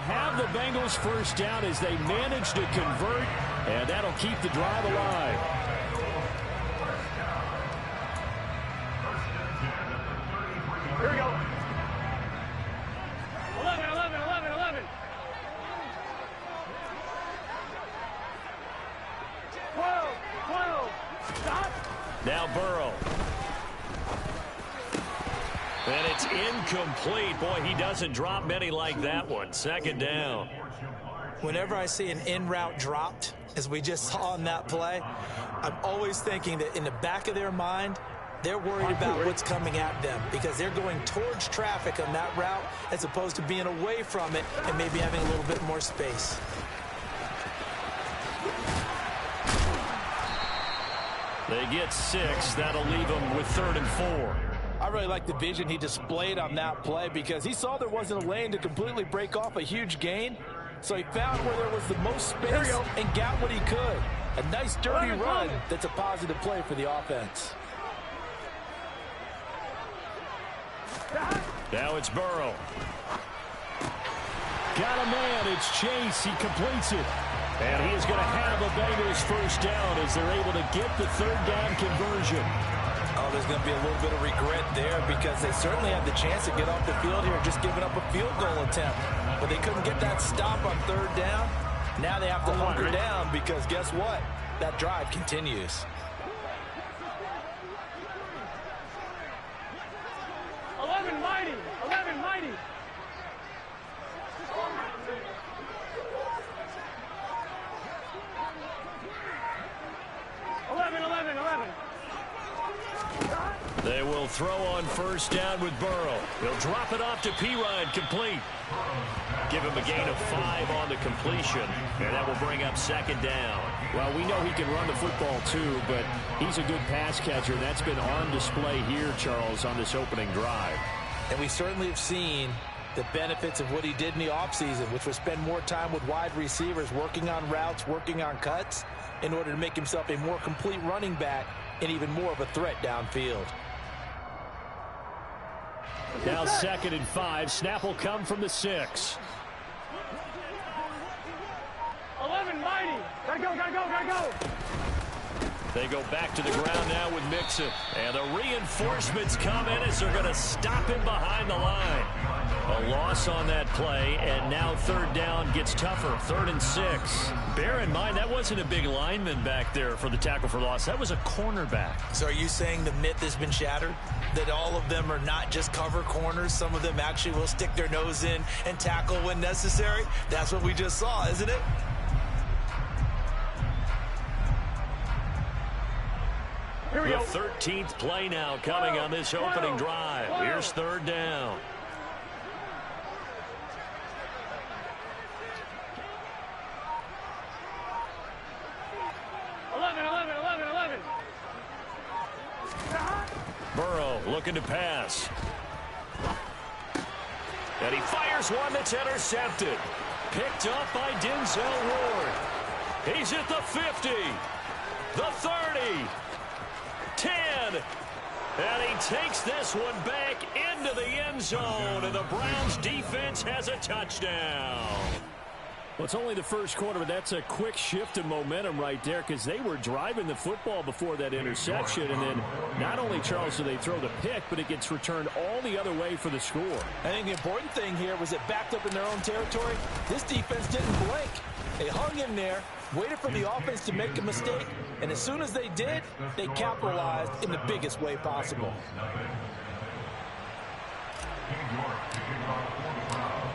have the Bengals first down as they manage to convert, and that'll keep the drive alive. Here we go. 11, 11, 11, 11. 12, 12. Stop. Now Burrow. And it's incomplete. Boy, he doesn't drop many like that one. Second down. Whenever I see an in-route dropped, as we just saw in that play, I'm always thinking that in the back of their mind, they're worried about what's coming at them because they're going towards traffic on that route as opposed to being away from it and maybe having a little bit more space. They get 6. That'll leave them with 3rd and 4. I really like the vision he displayed on that play because he saw there wasn't a lane to completely break off a huge gain. So he found where there was the most space and got what he could. A nice dirty run that's a positive play for the offense. Now it's Burrow. Got a man. It's Chase. He completes it. And he is going to have a Bengals first down as they're able to get the 3rd down conversion. Oh, there's going to be a little bit of regret there because they certainly had the chance to get off the field here just giving up a field goal attempt. But they couldn't get that stop on 3rd down. Now they have to hunker down because guess what? That drive continues. 11 mighty. 11 mighty. 11, 11, 11. They will throw on first down with Burrow. He'll drop it off to Pirine, complete. Give him a gain of 5 on the completion, and that will bring up 2nd down. Well, we know he can run the football too, but he's a good pass catcher. That's been on display here, Charles, on this opening drive. And we certainly have seen the benefits of what he did in the offseason, which was spend more time with wide receivers, working on routes, working on cuts, in order to make himself a more complete running back and even more of a threat downfield. Now 2nd and 5. Snap will come from the 6. 11 mighty. Gotta go, gotta go, gotta go. They go back to the ground now with Mixon. And the reinforcements come in as they're going to stop him behind the line. A loss on that play, and now 3rd down gets tougher. 3rd and 6. Bear in mind, that wasn't a big lineman back there for the tackle for loss. That was a cornerback. So are you saying the myth has been shattered? That all of them are not just cover corners? Some of them actually will stick their nose in and tackle when necessary? That's what we just saw, isn't it? Here we go. The 13th play now coming on this opening drive. Here's 3rd down. 11, 11, 11, 11. Burrow looking to pass. And he fires one that's intercepted. Picked up by Denzel Ward. He's at the 50. The 30. 10. And he takes this one back into the end zone. And the Browns defense has a touchdown. Well, it's only the first quarter, but that's a quick shift in momentum right there because they were driving the football before that interception. And then not only, Charles, do they throw the pick, but it gets returned all the other way for the score. I think the important thing here was it backed up in their own territory. This defense didn't blink. They hung in there, waited for the offense to make a mistake, and as soon as they did, they capitalized in the biggest way possible.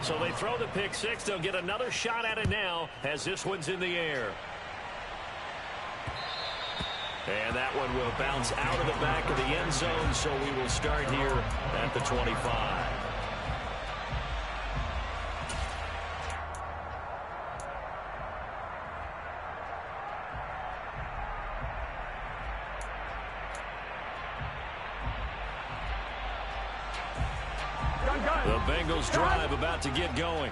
So they throw the pick six. They'll get another shot at it now as this one's in the air. And that one will bounce out of the back of the end zone, so we will start here at the 25. The Bengals drive about to get going.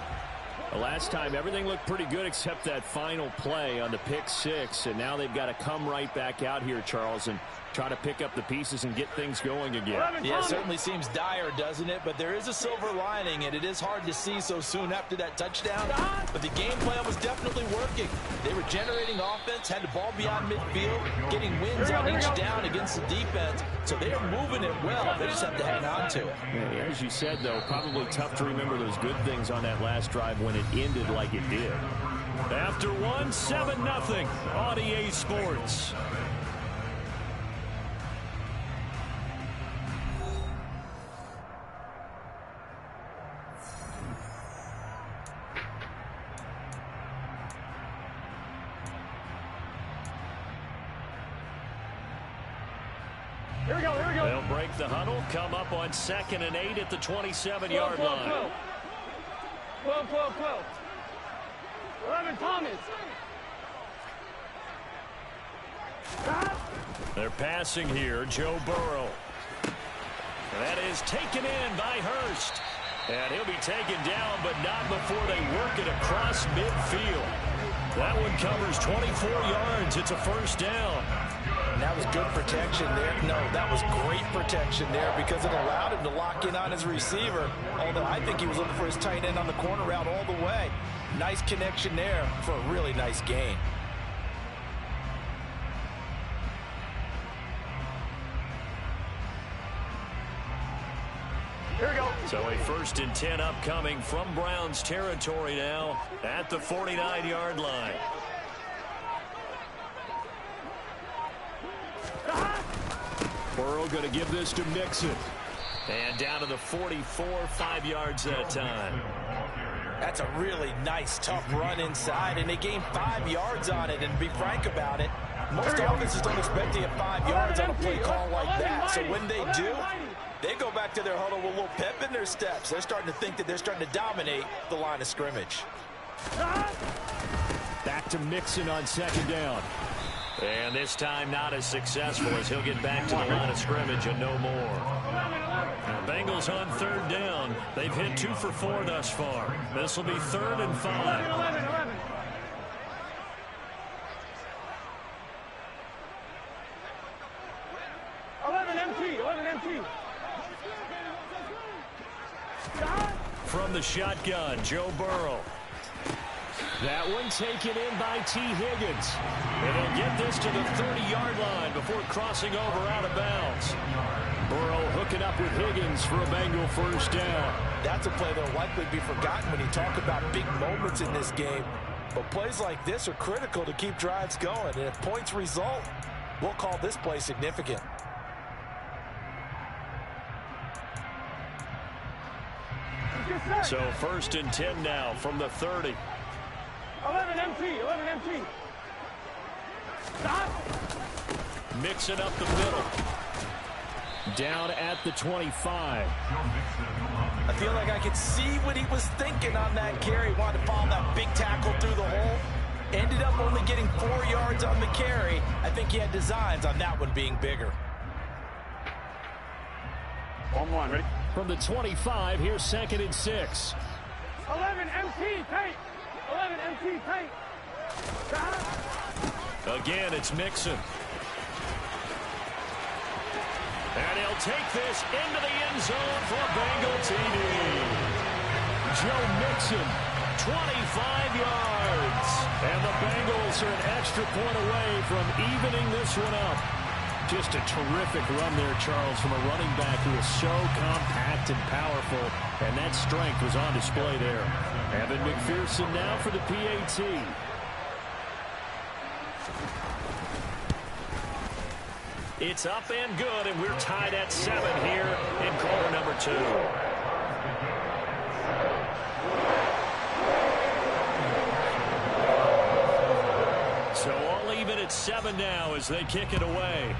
The last time, everything looked pretty good except that final play on the pick six, and now they've got to come right back out here, Charles, and try to pick up the pieces and get things going again. Yeah, it certainly seems dire, doesn't it? But there is a silver lining, and it is hard to see so soon after that touchdown. But the game plan was definitely working. They were generating offense, had the ball beyond midfield, getting wins on each down against the defense. So they are moving it well. They just have to hang on to it. Yeah, as you said, though, probably tough to remember those good things on that last drive when it ended like it did. After one, 7-0 on EA Sports. Here we go, here we go. They'll break the huddle, come up on 2nd and 8 at the 27-yard line. 12. 11, Thomas. They're passing here, Joe Burrow. That is taken in by Hurst. And he'll be taken down, but not before they work it across midfield. That one covers 24 yards. It's a first down. And that was good protection there. No, that was great protection there because it allowed him to lock in on his receiver. Although I think he was looking for his tight end on the corner route all the way. Nice connection there for a really nice gain. Here we go. So a 1st and 10 upcoming from Browns territory now at the 49-yard line. Burrow going to give this to Mixon. And down to the 44, 5 yards that time. That's a really nice, tough run inside, and they gained 5 yards on it. And to be frank about it, most offenses don't expect to get 5 yards on a play call like that. So when they do, they go back to their huddle with a little pep in their steps. They're starting to think that they're starting to dominate the line of scrimmage. Back to Mixon on 2nd down. And this time not as successful as he'll get back to the line of scrimmage and no more. Now, Bengals on 3rd down. They've hit 2 for 4 thus far. This will be 3rd and 5. 11 empty. From the shotgun, Joe Burrow. That one taken in by T. Higgins. And he'll get this to the 30-yard line before crossing over out of bounds. Burrow hooking up with Higgins for a Bengal first down. That's a play that will likely be forgotten when you talk about big moments in this game. But plays like this are critical to keep drives going. And if points result, we'll call this play significant. So 1st and 10 now from the 30. 11 empty. Stop. Mixing up the middle. Down at the 25. I feel like I could see what he was thinking on that carry. Wanted to follow that big tackle through the hole. Ended up only getting 4 yards on the carry. I think he had designs on that one being bigger. On line, ready? From the 25, here's 2nd and 6. 11 empty, tight. 11 empty, tight. Again, it's Mixon. And he'll take this into the end zone for a Bengal TD. Joe Mixon, 25 yards. And the Bengals are an extra point away from evening this one up. Just a terrific run there, Charles, from a running back who is so compact and powerful, and that strength was on display there. Evan McPherson now for the PAT. It's up and good, and we're tied at 7 here in quarter number 2. So all even at 7 now as they kick it away.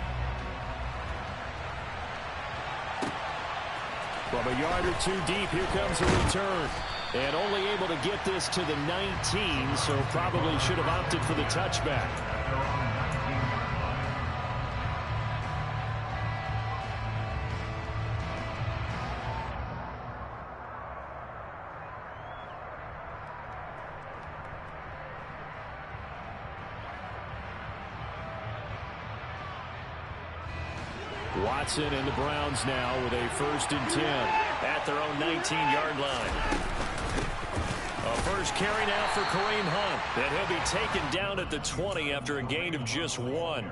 From a yard or 2 deep, here comes a return. And only able to get this to the 19, so probably should have opted for the touchback. Watson and the Browns now with a 1st and 10 at their own 19-yard line. A first carry now for Kareem Hunt, and he'll be taken down at the 20 after a gain of just 1.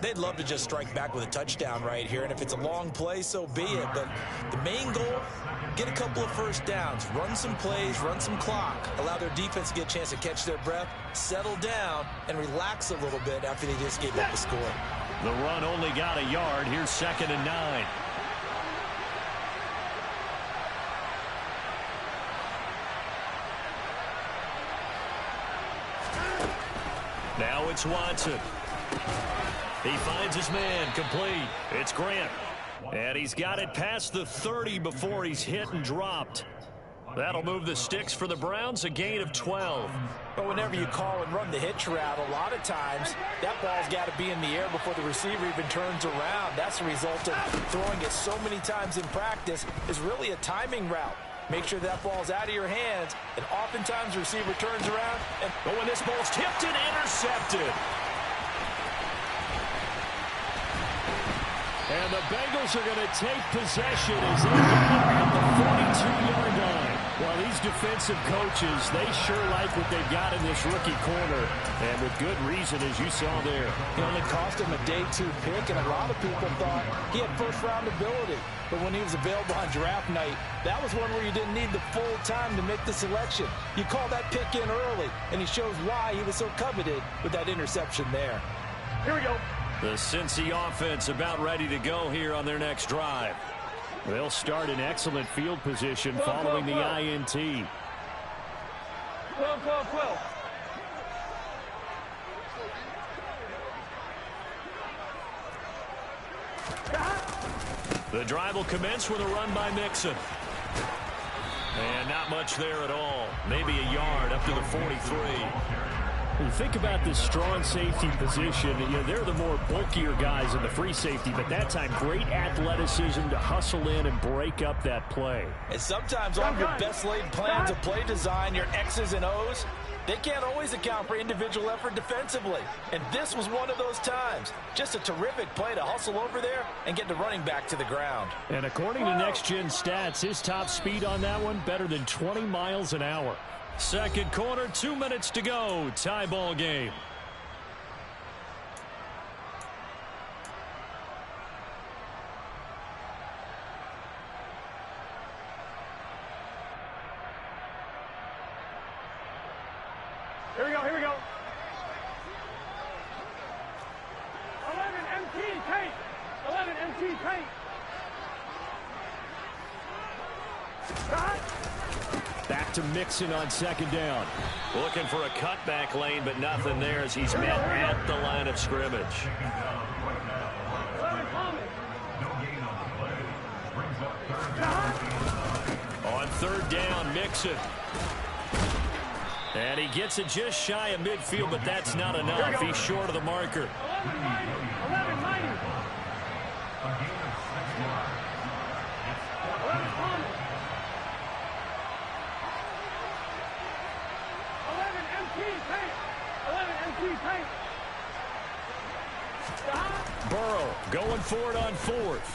They'd love to just strike back with a touchdown right here, and if it's a long play, so be it. But the main goal, get a couple of first downs, run some plays, run some clock, allow their defense to get a chance to catch their breath, settle down, and relax a little bit after they just gave up a score. The run only got a yard. Here's 2nd and 9. Now it's Watson. He finds his man, complete. It's Grant. And he's got it past the 30 before he's hit and dropped. That'll move the sticks for the Browns, a gain of 12. But whenever you call and run the hitch route, a lot of times that ball's got to be in the air before the receiver even turns around. That's the result of throwing it so many times in practice is really a timing route. Make sure that ball's out of your hands, and oftentimes the receiver turns around. But when this ball's tipped and intercepted. And the Bengals are going to take possession as they get at the 42-yard line. Well, these defensive coaches, they sure like what they've got in this rookie corner. And with good reason, as you saw there. It only cost him a day 2 pick, and a lot of people thought he had first-round ability. But when he was available on draft night, that was one where you didn't need the full time to make the selection. You call that pick in early, and he shows why he was so coveted with that interception there. Here we go. The Cincy offense about ready to go here on their next drive. They'll start in excellent field position following the INT. 12, 12, 12. The drive will commence with a run by Mixon. And not much there at all. Maybe a yard up to the 43. You think about this strong safety position, they're the more bulkier guys in the free safety, but that time great athleticism to hustle in and break up that play. And sometimes on your best laid plans of play design, your X's and O's, they can't always account for individual effort defensively. And this was one of those times. Just a terrific play to hustle over there and get the running back to the ground. And according to Next Gen Stats, his top speed on that one, better than 20 miles an hour. Second quarter, 2 minutes to go. Tie ball game. Here we go, here we go. 11 MT paint. 11 MT paint. Back to Mixon on 2nd down. Looking for a cutback lane, but nothing there as he's met at the line of scrimmage. 11 coming. On 3rd down, Mixon. And he gets it just shy of midfield, but that's not enough. He's short of the marker. 11 mighty. 11 mighty. 11 coming. 11 MT paint. 11 MT paint. Burrow going for it on 4th.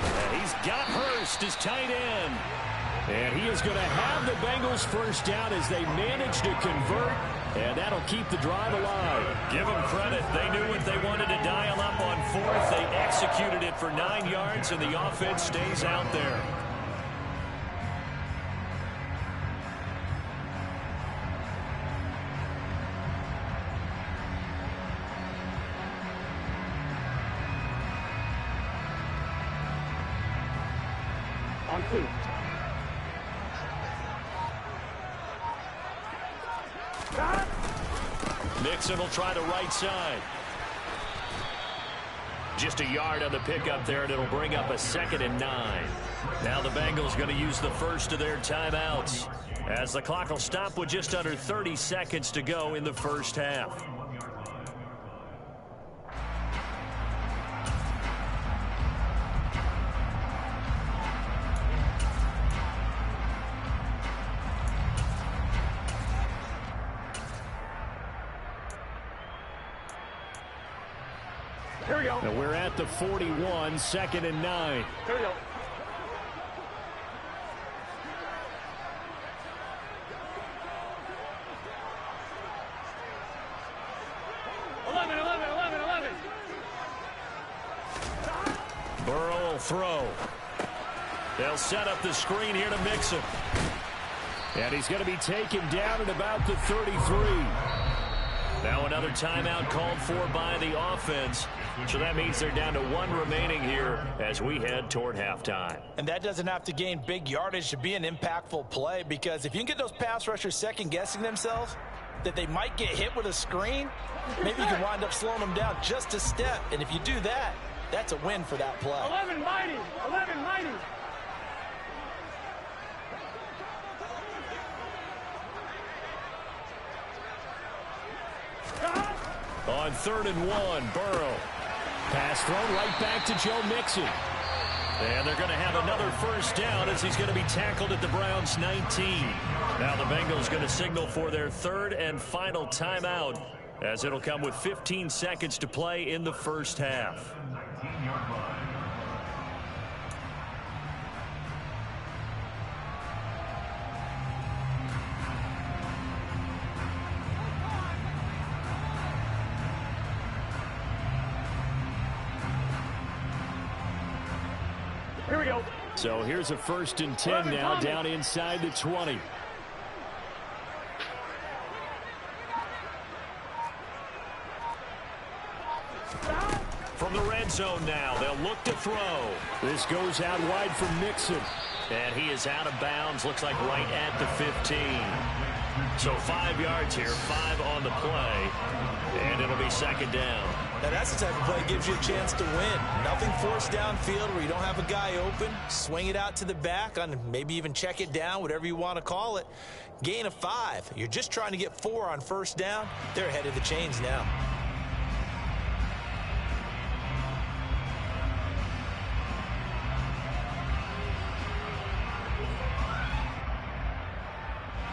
And he's got Hurst as tight end. And he is going to have the Bengals first down as they manage to convert, and that'll keep the drive alive. Give them credit. They knew what they wanted to dial up on 4th. They executed it for 9 yards, and the offense stays out there. On 2. Mixon will try the right side. Just a yard on the pickup there, and it'll bring up a 2nd and 9. Now the Bengals going to use the first of their timeouts, as the clock will stop with just under 30 seconds to go in the first half. Here we go. And we're at the 41, 2nd and 9. Here we go. Burrow will throw. They'll set up the screen here to Mixon. And he's going to be taken down at about the 33. Now another timeout called for by the offense. So that means they're down to 1 remaining here as we head toward halftime. And that doesn't have to gain big yardage to be an impactful play, because if you can get those pass rushers second-guessing themselves that they might get hit with a screen, maybe you can wind up slowing them down just a step. And if you do that, that's a win for that play. 11 mighty. 11 mighty. On 3rd and 1, Burrow. Pass thrown right back to Joe Mixon. And they're going to have another first down as he's going to be tackled at the Browns' 19. Now the Bengals going to signal for their 3rd and final timeout, as it'll come with 15 seconds to play in the first half. Here we go. So here's a 1st and 10 now, down inside the 20. From the red zone now, they'll look to throw. This goes out wide for Mixon. And he is out of bounds, looks like right at the 15. So 5 yards here, 5 on the play, and it'll be 2nd down. Now that's the type of play that gives you a chance to win. Nothing forced downfield where you don't have a guy open. Swing it out to the back, on maybe even check it down, whatever you want to call it. Gain of 5. You're just trying to get 4 on 1st down. They're ahead of the chains now.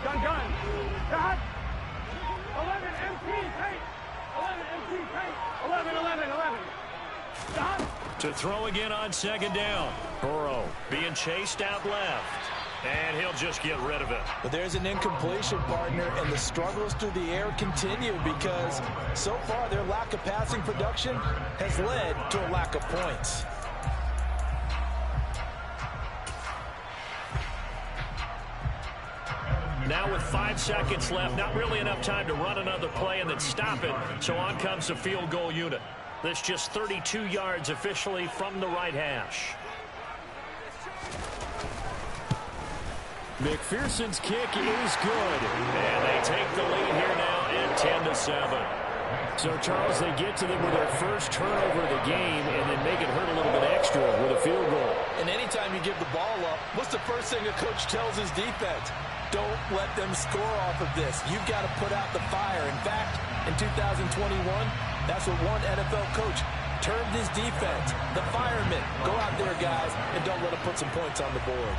Gun. Dot. 11 MT tight. 11 MT tight. 11. Dot. To throw again on 2nd down. Burrow being chased out left. And he'll just get rid of it. But there's an incompletion, partner, and the struggles through the air continue because so far their lack of passing production has led to a lack of points. Now with 5 seconds left, not really enough time to run another play and then stop it. So on comes the field goal unit. That's just 32 yards officially from the right hash. McPherson's kick is good. And they take the lead here now at 10-7. So, Charles, they get to them with their first turnover of the game and then make it hurt a little bit extra with a field goal. And anytime you give the ball up, what's the first thing a coach tells his defense? Don't let them score off of this. You've got to put out the fire. In fact, in 2021, that's what one NFL coach termed his defense. The firemen. Go out there, guys, and don't let them put some points on the board.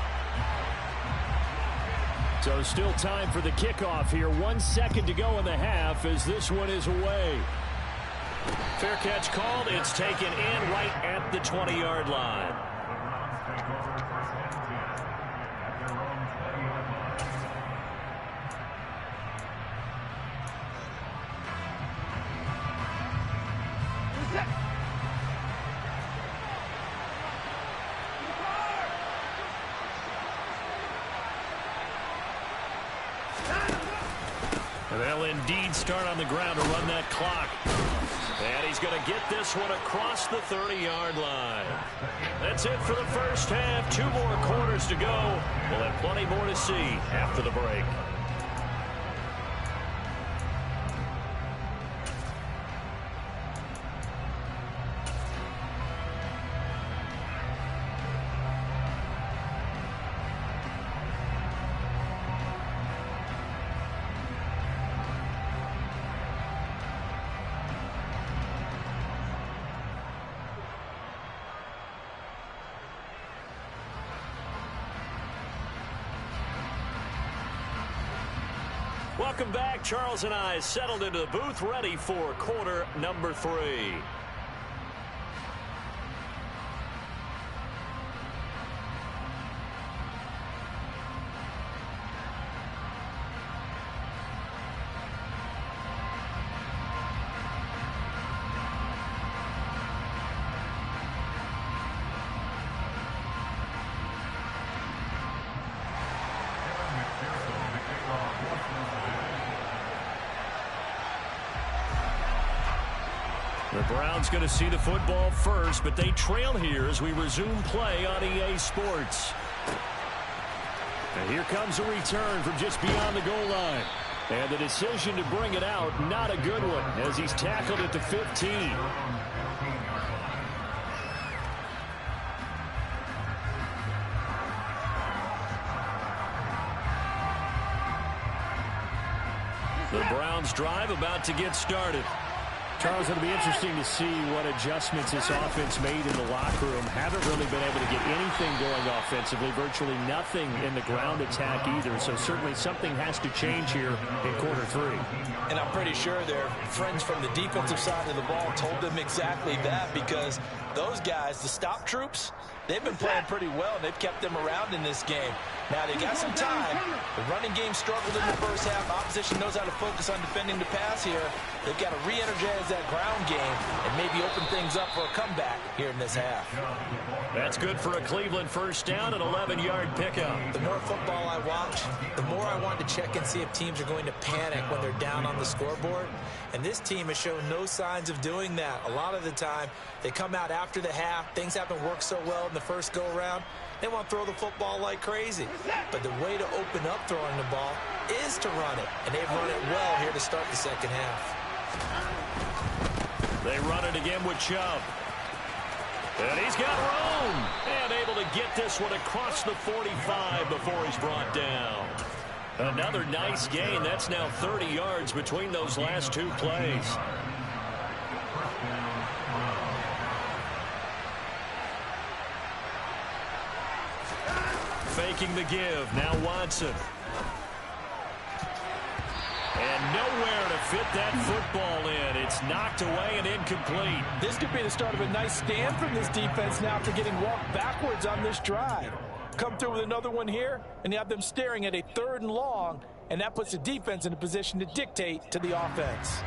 So still time for the kickoff here. 1 second to go in the half as this one is away. Fair catch called. It's taken in right at the 20-yard line. They'll indeed start on the ground to run that clock. And he's going to get this one across the 30-yard line. That's it for the first half. 2 more quarters to go. We'll have plenty more to see after the break. Welcome back. Charles and I settled into the booth, ready for quarter number 3. The Browns going to see the football first, but they trail here as we resume play on EA Sports. And here comes a return from just beyond the goal line. And the decision to bring it out, not a good one, as he's tackled at the 15. The Browns drive about to get started. Charles, it'll be interesting to see what adjustments this offense made in the locker room. Haven't really been able to get anything going offensively, virtually nothing in the ground attack either. So certainly something has to change here in quarter three. And I'm pretty sure their friends from the defensive side of the ball told them exactly that, because those guys, the stop troops, they've been playing pretty well, and they've kept them around in this game. Now, they got some time. The running game struggled in the first half. Opposition knows how to focus on defending the pass here. They've got to re-energize that ground game and maybe open things up for a comeback here in this half. That's good for a Cleveland first down, an 11-yard pickup. The more football I watch, the more I want to check and see if teams are going to panic when they're down on the scoreboard. And this team has shown no signs of doing that. A lot of the time, they come out after the half. Things haven't worked so well in the first go-around. They want to throw the football like crazy. But the way to open up throwing the ball is to run it. And they've run it well here to start the second half. They run it again with Chubb. And he's got room. And able to get this one across the 45 before he's brought down. Another nice gain. That's now 30 yards between those last two plays. Faking the give. Now Watson. And nowhere to fit that football in. It's knocked away and incomplete. This could be the start of a nice stand from this defense now after getting walked backwards on this drive. Come through with another one here, and you have them staring at a 3rd and long, and that puts the defense in a position to dictate to the offense.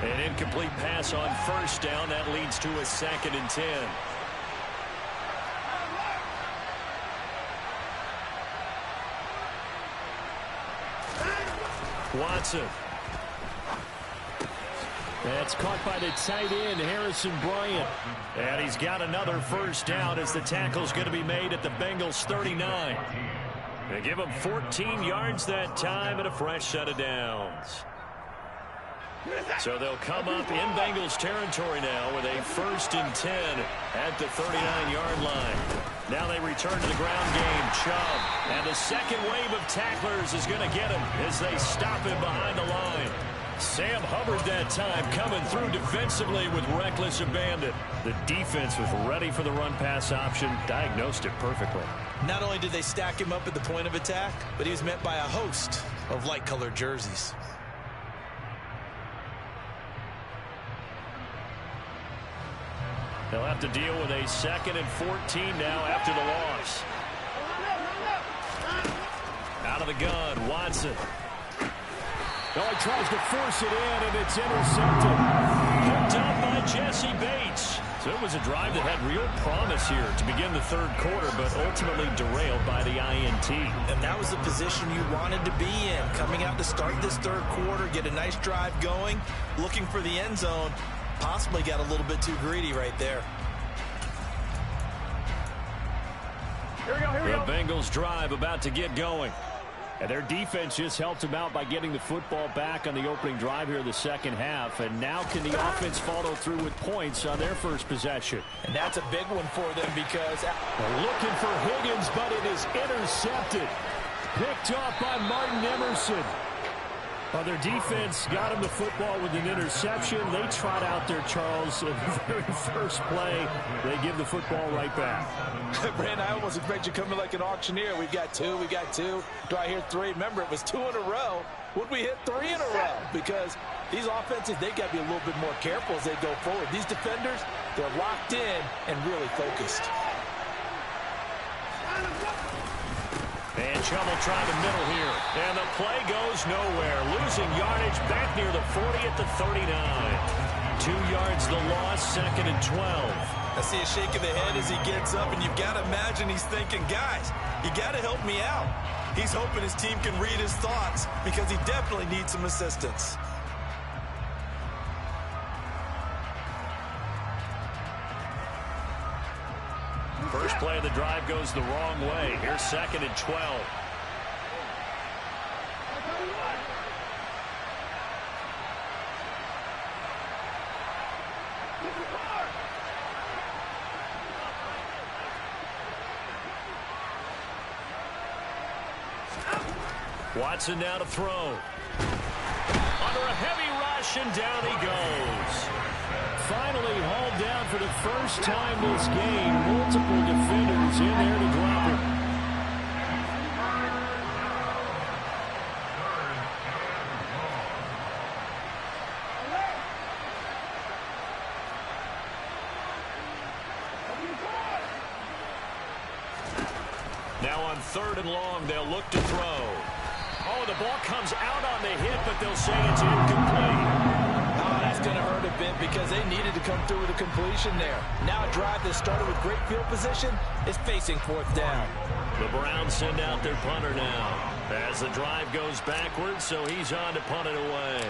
An incomplete pass on first down. That leads to a 2nd and 10. Watson. That's caught by the tight end, Harrison Bryant. And he's got another first down as the tackle's going to be made at the Bengals 39. They give him 14 yards that time and a fresh set of downs. So they'll come up in Bengals territory now with a 1st and 10 at the 39-yard line. Now they return to the ground game. Chubb. And the second wave of tacklers is going to get him as they stop him behind the line. Sam Hubbard that time coming through defensively with reckless abandon. The defense was ready for the run-pass option, diagnosed it perfectly. Not only did they stack him up at the point of attack, but he was met by a host of light-colored jerseys. They'll have to deal with a 2nd and 14 now after the loss. Out of the gun, Watson. Oh, he tries to force it in, and it's intercepted. Picked up by Jesse Bates. So it was a drive that had real promise here to begin the 3rd quarter, but ultimately derailed by the INT. And that was the position you wanted to be in. Coming out to start this 3rd quarter, get a nice drive going, looking for the end zone. Possibly got a little bit too greedy right there. Here we go, here we go. The Bengals drive about to get going. And their defense just helped them out by getting the football back on the opening drive here in the second half. And now can the offense follow through with points on their first possession? And that's a big one for them because they're looking for Higgins, but it is intercepted. Picked off by Martin Emerson. Well, their defense got him the football with an interception. They trot out there, Charles, in the very first play. They give the football right back. Brand, I almost expect you to come in like an auctioneer. We've got two. Do I hear 3? Remember, it was 2 in a row. Would we hit 3 in a row? Because these offenses, they got to be a little bit more careful as they go forward. These defenders, they're locked in and really focused. And Chubb will try the middle here. And the play goes nowhere. Losing yardage back near the 40 at the 39. 2 yards the loss, 2nd and 12. I see a shake of the head as he gets up, and you've got to imagine he's thinking, guys, you got to help me out. He's hoping his team can read his thoughts because he definitely needs some assistance. First play of the drive goes the wrong way. Here's 2nd and 12. Watson now to throw. Under a heavy rush, and down he goes. Finally hauled down for the first time this game. Multiple defenders in there to drop him. Now on 3rd and long, they'll look to throw. Oh, the ball comes out on the hit, but they'll say it's incomplete. Oh, that's going to hurt a bit because they needed to come through with a completion there. Now a drive that started with great field position is facing 4th down. The Browns send out their punter now as the drive goes backwards, so he's on to punt it away.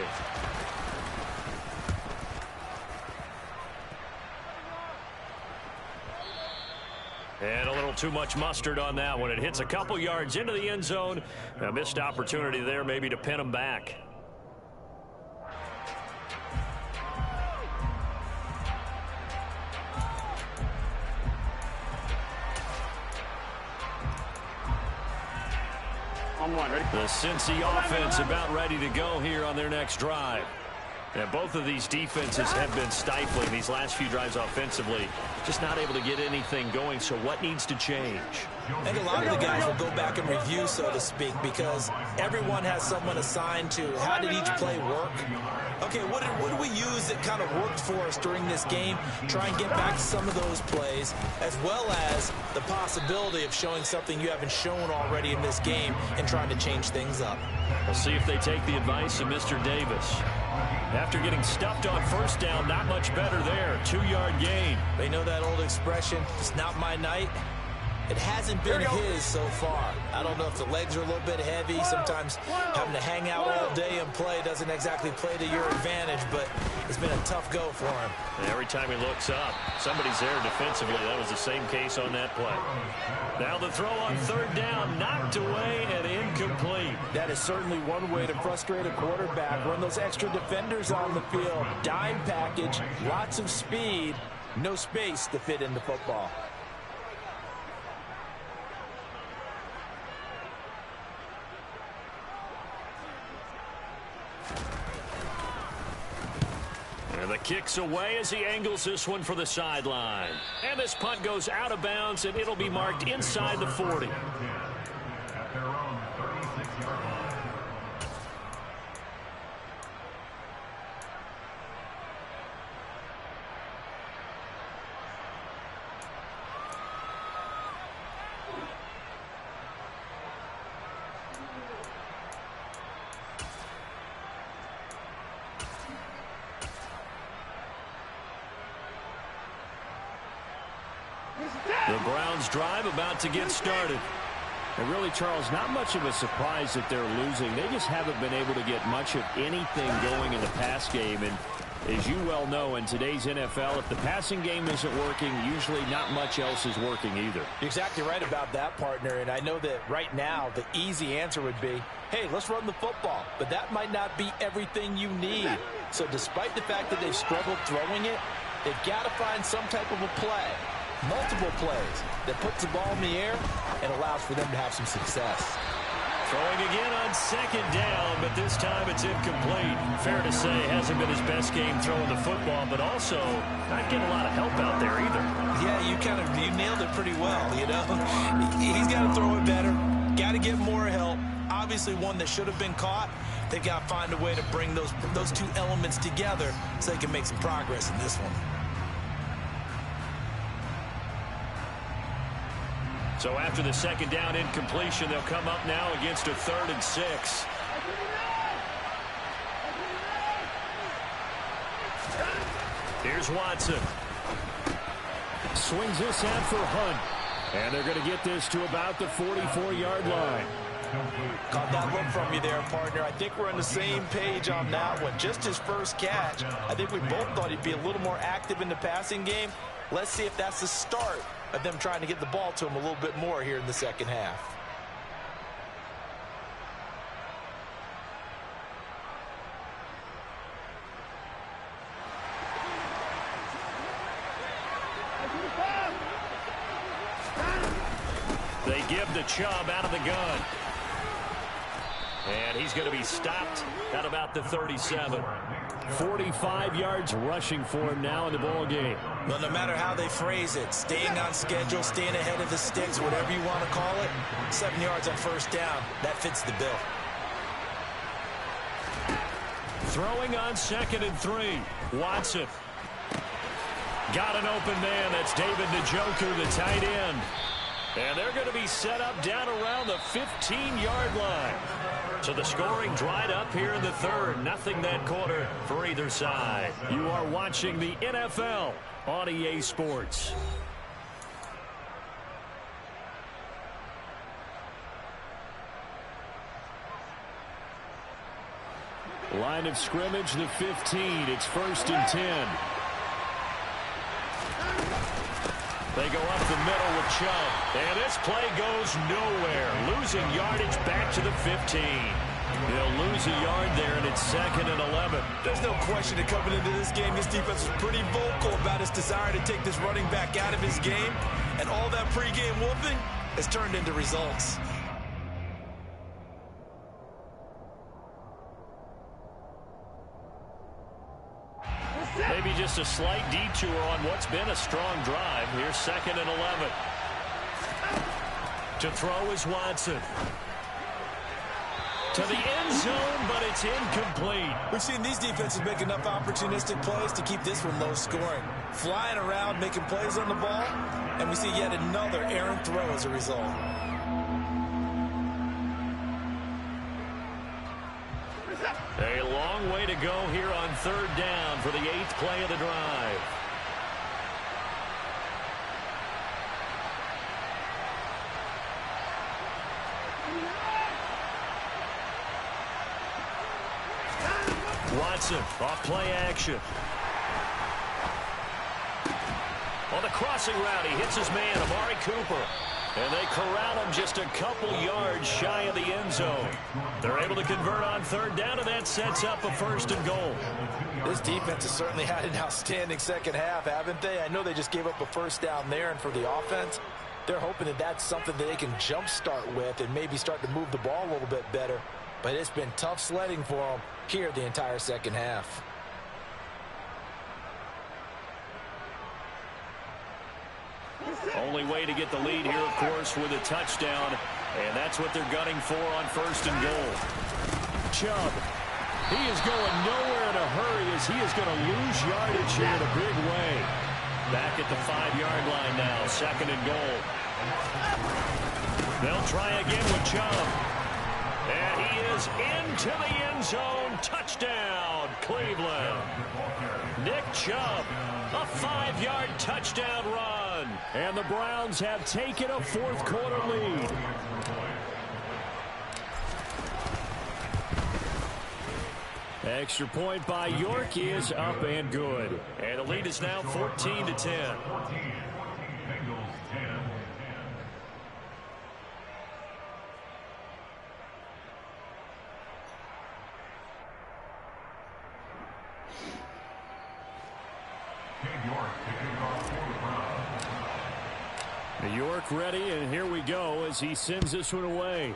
And a little too much mustard on that one. It hits a couple yards into the end zone. A missed opportunity there maybe to pin them back. The Cincy offense about ready to go here on their next drive. And both of these defenses have been stifling these last few drives offensively. Just not able to get anything going, so what needs to change? I think a lot of the guys will go back and review, so to speak, because everyone has someone assigned to how did each play work. Okay, what did we use that kind of worked for us during this game? Try and get back to some of those plays, as well as the possibility of showing something you haven't shown already in this game and trying to change things up. We'll see if they take the advice of Mr. Davis. After getting stuffed on 1st down, not much better there. 2-yard gain. They know that old expression, it's not my night. It hasn't been his so far. I don't know if the legs are a little bit heavy. Sometimes having to hang out all day and play doesn't exactly play to your advantage, but it's been a tough go for him. And every time he looks up, somebody's there defensively. That was the same case on that play. Now the throw on 3rd down, knocked away and incomplete. That is certainly one way to frustrate a quarterback. Run those extra defenders on the field. Dime package, lots of speed, no space to fit into football. And the kick's away as he angles this one for the sideline. And this punt goes out of bounds, and it'll be marked inside the 40. The Browns drive about to get started. And really, Charles, not much of a surprise that they're losing. They just haven't been able to get much of anything going in the pass game. And as you well know, in today's NFL, if the passing game isn't working, usually not much else is working either. You're exactly right about that, partner. And I know that right now the easy answer would be, hey, let's run the football. But that might not be everything you need. So despite the fact that they've struggled throwing it, they've got to find some type of a play. Multiple plays that puts the ball in the air and allows for them to have some success. Throwing again on 2nd down, but this time it's incomplete. Fair to say, hasn't been his best game throwing the football, but also not getting a lot of help out there either. Yeah, you nailed it pretty well, you know. He's got to throw it better, got to get more help. Obviously one that should have been caught. They've got to find a way to bring those two elements together so they can make some progress in this one. So after the 2nd down incompletion, they'll come up now against a 3rd and 6. Here's Watson. Swings this out for Hunt. And they're going to get this to about the 44-yard line. Caught that look from you there, partner. I think we're on the same page on that one. Just his first catch. I think we both thought he'd be a little more active in the passing game. Let's see if that's the start of them trying to get the ball to him a little bit more here in the second half. They give to Chubb out of the gun. And he's going to be stopped at about the 37. 45 yards rushing for him now in the ball game. Well, no matter how they phrase it, staying on schedule, staying ahead of the sticks, whatever you want to call it, 7 yards on first down, that fits the bill. Throwing on 2nd and 3. Watson. Got an open man. That's David Njoku, the tight end. And they're going to be set up down around the 15-yard line. So the scoring dried up here in the third. Nothing that quarter for either side. You are watching the NFL on EA Sports. Line of scrimmage, the 15. It's 1st and 10. They go up the middle with Chubb. And this play goes nowhere. Losing yardage back to the 15. They'll lose a yard there, and it's 2nd and 11. There's no question that coming into this game, this defense was pretty vocal about its desire to take this running back out of his game. And all that pregame whooping has turned into results. Maybe just a slight detour on what's been a strong drive. Here's 2nd and 11. To throw is Watson. To the end zone, but it's incomplete. We've seen these defenses make enough opportunistic plays to keep this one low scoring. Flying around, making plays on the ball, and we see yet another errant throw as a result. A long way to go here on 3rd down for the 8th play of the drive. Watson off play action. On the crossing route, he hits his man, Amari Cooper. And they corral him just a couple yards shy of the end zone. They're able to convert on 3rd down, and that sets up a 1st and goal. This defense has certainly had an outstanding second half, haven't they? I know they just gave up a 1st down there, and for the offense, they're hoping that that's something that they can jumpstart with and maybe start to move the ball a little bit better. But it's been tough sledding for them here the entire second half. Only way to get the lead here, of course, with a touchdown. And that's what they're gunning for on 1st and goal. Chubb. He is going nowhere in a hurry as he is going to lose yardage here in a big way. Back at the 5-yard line now, 2nd and goal. They'll try again with Chubb. And he is into the end zone. Touchdown, Cleveland. Nick Chubb, a 5-yard touchdown run. And the Browns have taken a 4th quarter lead. Extra point by York is up and good. And the lead is now 14-10. York ready, and here we go as he sends this one away.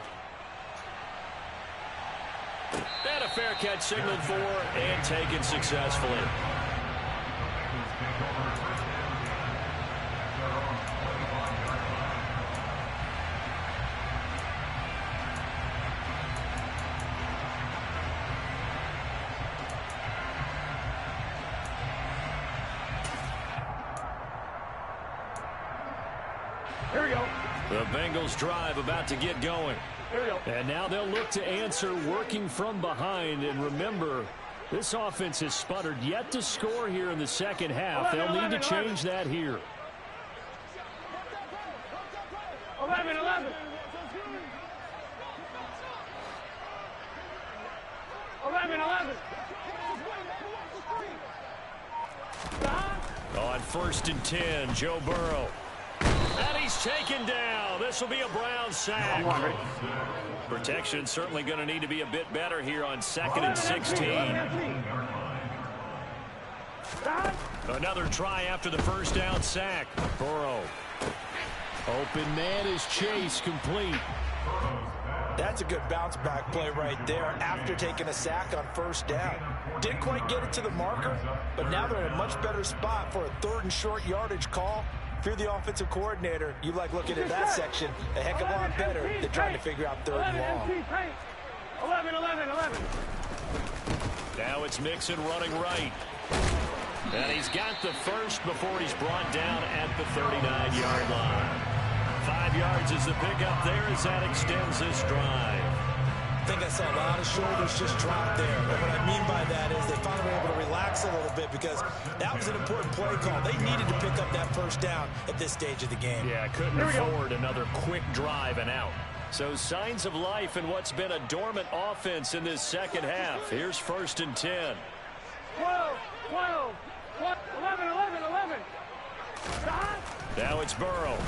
And a fair catch signaled for and taken successfully. Here we go. The Bengals drive about to get going. Here we go. And now they'll look to answer working from behind. And remember, this offense has sputtered yet to score here in the second half. They'll need to change that here. 11. 11. On 1st and 10, Joe Burrow. And he's taken down. This will be a Brown sack. Protection certainly going to need to be a bit better here on 2nd and 16. Another try after the first down sack. Burrow. Open man is Chase, complete. That's a good bounce back play right there after taking a sack on first down. Didn't quite get it to the marker, but now they're in a much better spot for a 3rd and short yardage call. If you're the offensive coordinator, you like looking at that section a heck of a lot better than trying to figure out 3rd and long. 11. Now it's Mixon running right. And he's got the first before he's brought down at the 39-yard line. 5 yards is the pickup there as that extends this drive. I think I saw a lot of shoulders just drop there. And what I mean by that is they finally were able to relax a little bit because that was an important play call. They needed to pick up that first down at this stage of the game. Yeah, couldn't afford another quick drive and out. So signs of life in what's been a dormant offense in this second half. Here's 1st and 10. 12. 11. Now it's Burrow.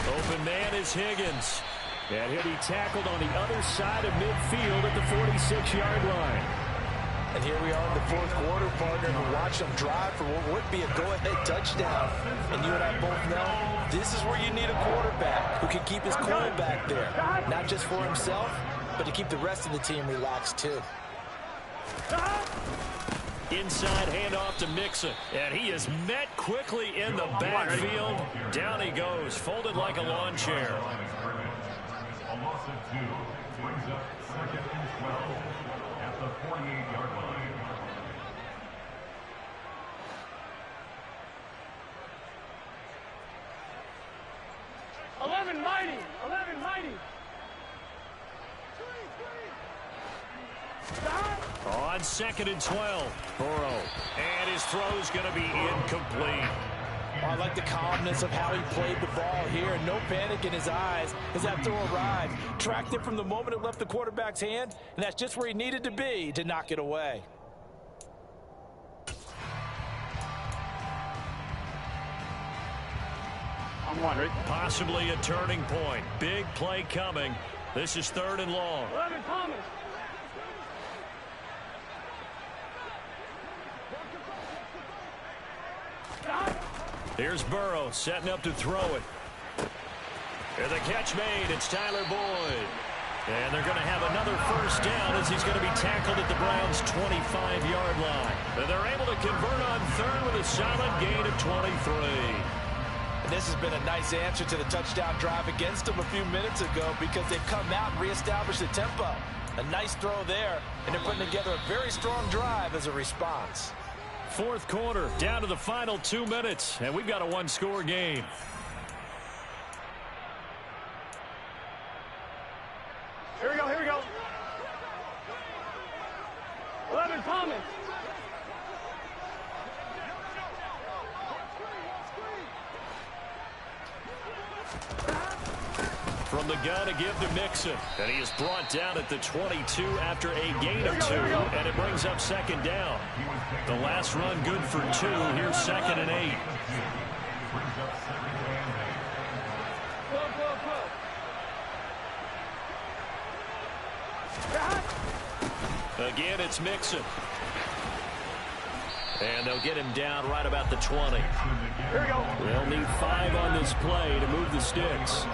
Open man is Higgins. And he'll be tackled on the other side of midfield at the 46-yard line. And here we are in the 4th quarter, partner, and watch them drive for what would be a go-ahead touchdown. And you and I both know this is where you need a quarterback who can keep his quarterback there. Not just for himself, but to keep the rest of the team relaxed too. Inside handoff to Mixon. And he is met quickly in the backfield. Down he goes, folded like a lawn chair. A loss of 2 brings up 2nd and 12 at the 48-yard line. 11 mighty. On 2nd and 12, Burrow. And his throw's going to be incomplete. I like the calmness of how he played the ball here. No panic in his eyes as that throw arrived. Tracked it from the moment it left the quarterback's hand, and that's just where he needed to be to knock it away. I'm wondering. Possibly a turning point. Big play coming. This is 3rd and long. 11 Thomas. Here's Burrow setting up to throw it. And the catch made. It's Tyler Boyd. And they're going to have another first down as he's going to be tackled at the Browns' 25-yard line. And they're able to convert on 3rd with a solid gain of 23. And this has been a nice answer to the touchdown drive against them a few minutes ago because they've come out and reestablished the tempo. A nice throw there, and they're putting together a very strong drive as a response. 4th quarter, down to the final 2 minutes, and we've got a 1-score game. Here we go. 11 Thomas. From the gun to give to Mixon. And he is brought down at the 22 after a gain of 2. And it brings up 2nd down. The last run good for 2. Here's 2nd and 8. Again, it's Mixon. And they'll get him down right about the 20. Here we go. They'll need 5 on this play to move the sticks.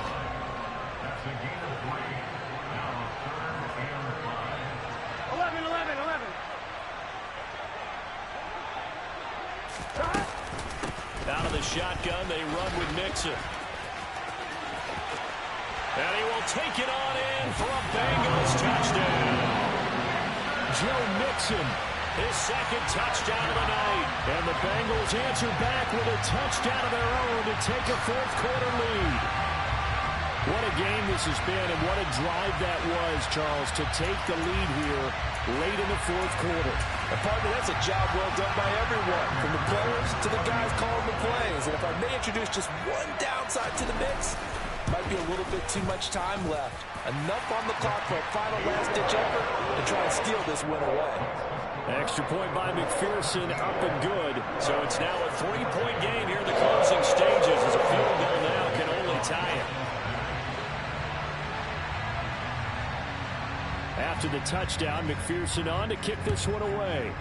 Out of the shotgun, they run with Mixon. And he will take it on in for a Bengals touchdown. Joe Mixon, his 2nd touchdown of the night. And the Bengals answer back with a touchdown of their own to take a 4th quarter lead. What a game this has been, and what a drive that was, Charles, to take the lead here late in the 4th quarter. And partner, that's a job well done by everyone, from the players to the guys calling the plays. And if I may introduce just one downside to the mix, might be a little bit too much time left. Enough on the clock for a final last-ditch effort to try and steal this win away. Extra point by McPherson, up and good. So it's now a 3-point game here in the closing stages as a field goal now can only tie it. After the touchdown, McPherson on to kick this one away.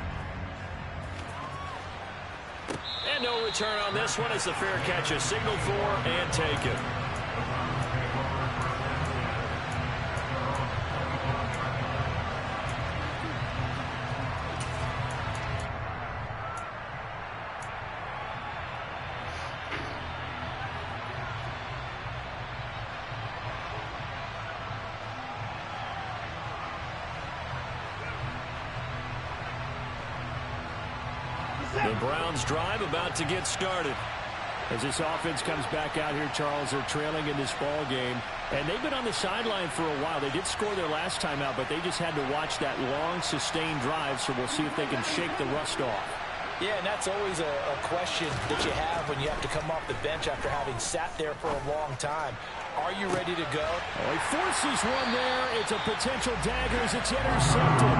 And no return on this one as the fair catch is signaled for and taken. The Browns drive about to get started. As this offense comes back out here, Charles, they're trailing in this ball game. And they've been on the sideline for a while. They did score their last time out, but they just had to watch that long, sustained drive. So we'll see if they can shake the rust off. Yeah, and that's always a question that you have when you have to come off the bench after having sat there for a long time. Are you ready to go? Oh, he forces one there. It's a potential dagger as it's intercepted.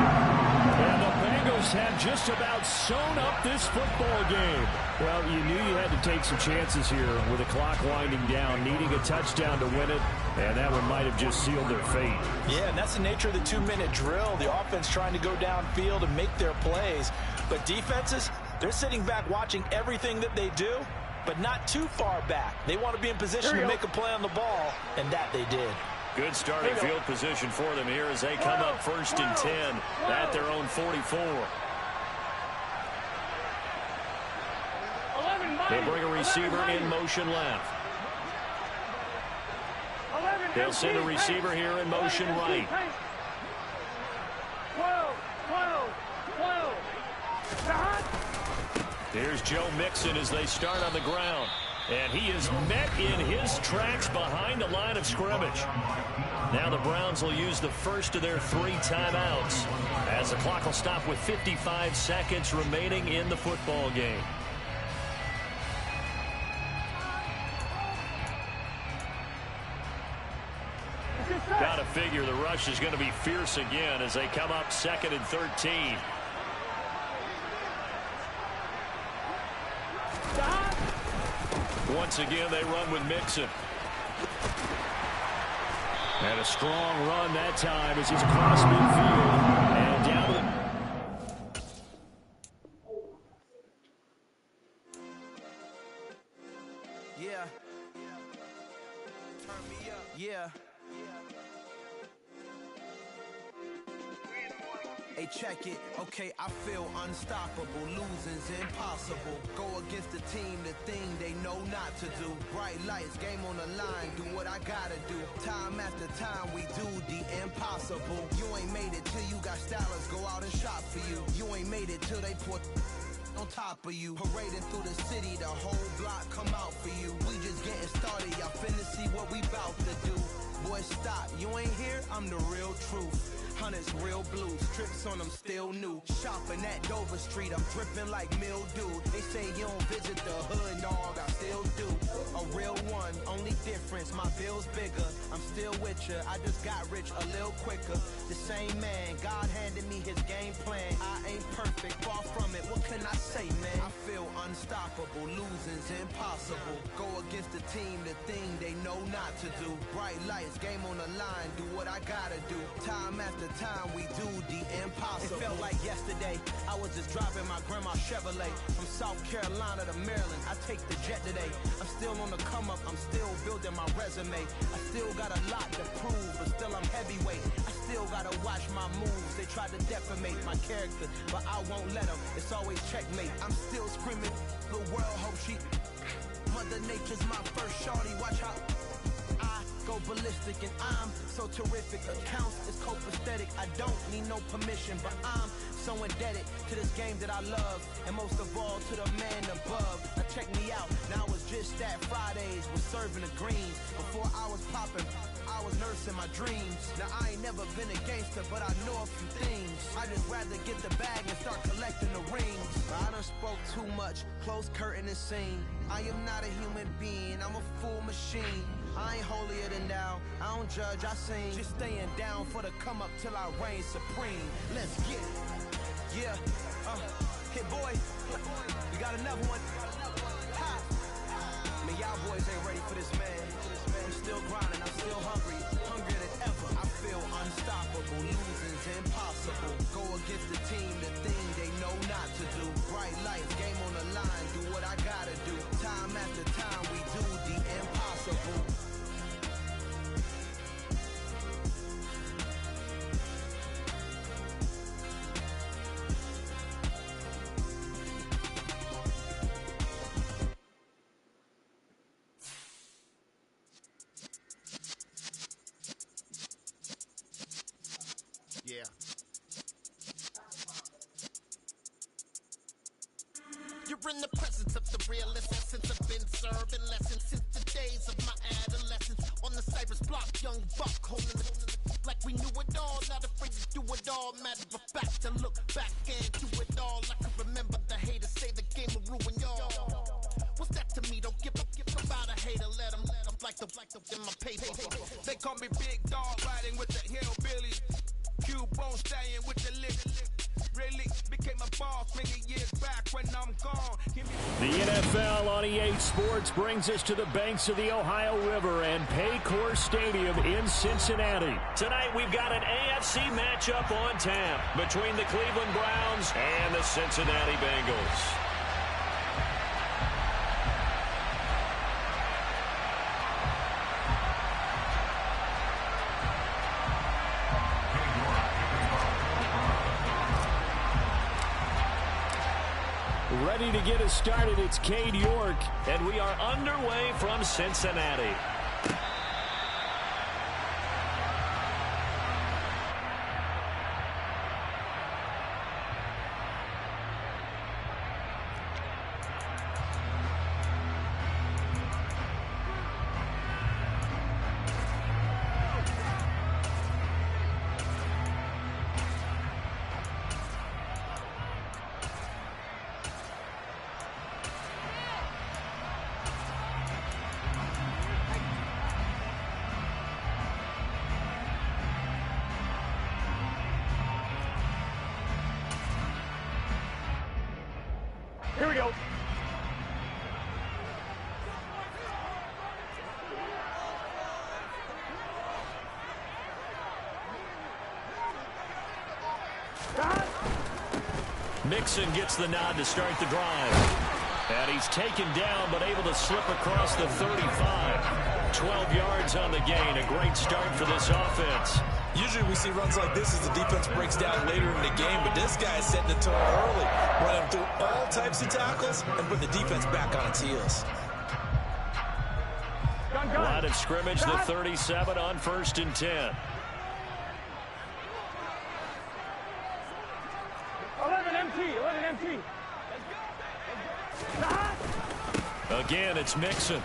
And the Bengals have just about sewn up this football game. Well, you knew you had to take some chances here with the clock winding down, needing a touchdown to win it, and that one might have just sealed their fate. Yeah, and that's the nature of the 2-minute drill. The offense trying to go downfield and make their plays. But defenses, they're sitting back watching everything that they do, but not too far back. They want to be in position to make a play on the ball, and that they did. Good starting field position for them here as they come up 1st and 10 at their own 44. They'll bring a receiver in motion left. They'll send a receiver here in motion right. 12. Here's Joe Mixon as they start on the ground. And he is met in his tracks behind the line of scrimmage. Now the Browns will use the first of their 3 timeouts as the clock will stop with 55 seconds remaining in the football game. Got to figure the rush is going to be fierce again as they come up 2nd and 13. Once again, they run with Mixon. And a strong run that time as he's across midfield and down to the... Yeah. Turn me up. Yeah. Hey, check it. Okay, I feel unstoppable. Losing's impossible. Go against the team, the thing they know not to do. Bright lights, game on the line. Do what I gotta do. Time after time, we do the impossible. You ain't made it till you got stylers go out and shop for you. You ain't made it till they put on top of you. Parading through the city, the whole block come out for you. We just getting started. Y'all finna see what we bout to do. Boy, stop. You ain't here? I'm the real truth. Hunters, real blues, trips on them still new. Shopping at Dover Street, I'm dripping like mildew. They say you don't visit the hood, dog, I still do. A real one, only difference, my bill's bigger. I'm still with ya, I just got rich a little quicker. The same man, God handed me his game plan. I ain't perfect, far from it, what can I say, man? I feel unstoppable, losing's impossible. Go against the team, the thing they know not to do. Bright lights, game on the line, do what I gotta do. Time after time we do the impossible. It felt like yesterday I was just driving my grandma's Chevrolet from South Carolina to Maryland. I take the jet today. I'm still on the come up, I'm still building my resume. I still got a lot to prove, but still I'm heavyweight. I still gotta watch my moves. They try to defamate my character, but I won't let them. It's always checkmate. I'm still screaming, the world hope she Mother Nature's my first shorty. Watch how I go ballistic, and I'm so terrific. Accounts is copacetic. I don't need no permission, but I'm so indebted to this game that I love, and most of all to the man above. Now check me out. Now it's just that Fridays was serving the greens. Before I was popping, I was nursing my dreams. Now I ain't never been a gangster, but I know a few things. I just rather get the bag and start collecting the rings. I done spoke too much. Close curtain and scene. I am not a human being. I'm a full machine. I ain't holier than thou. I don't judge, I sing. Just staying down for the come up till I reign supreme. Let's get it. Yeah, hit boy, we got another one. Ha. Man, y'all boys ain't ready for this, man. I'm still grinding, I'm still hungry, hungrier than ever. I feel unstoppable, losing's impossible. Go against the team, the thing they know not to do. Bright lights, game on the line, do what I gotta do. Time after time, we do the impossible. Yeah. You're in the presence of the realest essence. I've been serving lessons since the days of my adolescence. On the Cypress block, young buck holding it like we knew it all. Not afraid to do it all. Matter of fact, to look back and do it all. I can remember the haters say the game will ruin y'all. What's that to me? Don't give up about a hater. Let them like the in my paper. They call me Big Dog, riding with the hillbillies. Cubone staying with the lick. Really became a boss many years back when I'm gone. The NFL on EA Sports brings us to the banks of the Ohio River and Paycor Stadium in Cincinnati. Tonight we've got an AFC matchup on tap between the Cleveland Browns and the Cincinnati Bengals. Ready to get us started, it's Cade York, and we are underway from Cincinnati. Here we go. Mixon gets the nod to start the drive. And he's taken down, but able to slip across the 35. 12 yards on the gain. A great start for this offense. Usually we see runs like this as the defense breaks down later in the game, but this guy is setting the tone early, running through all types of tackles and putting the defense back on its heels. Line of scrimmage, the 37 on 1st and 10. 11 MT. Again, it's Mixon.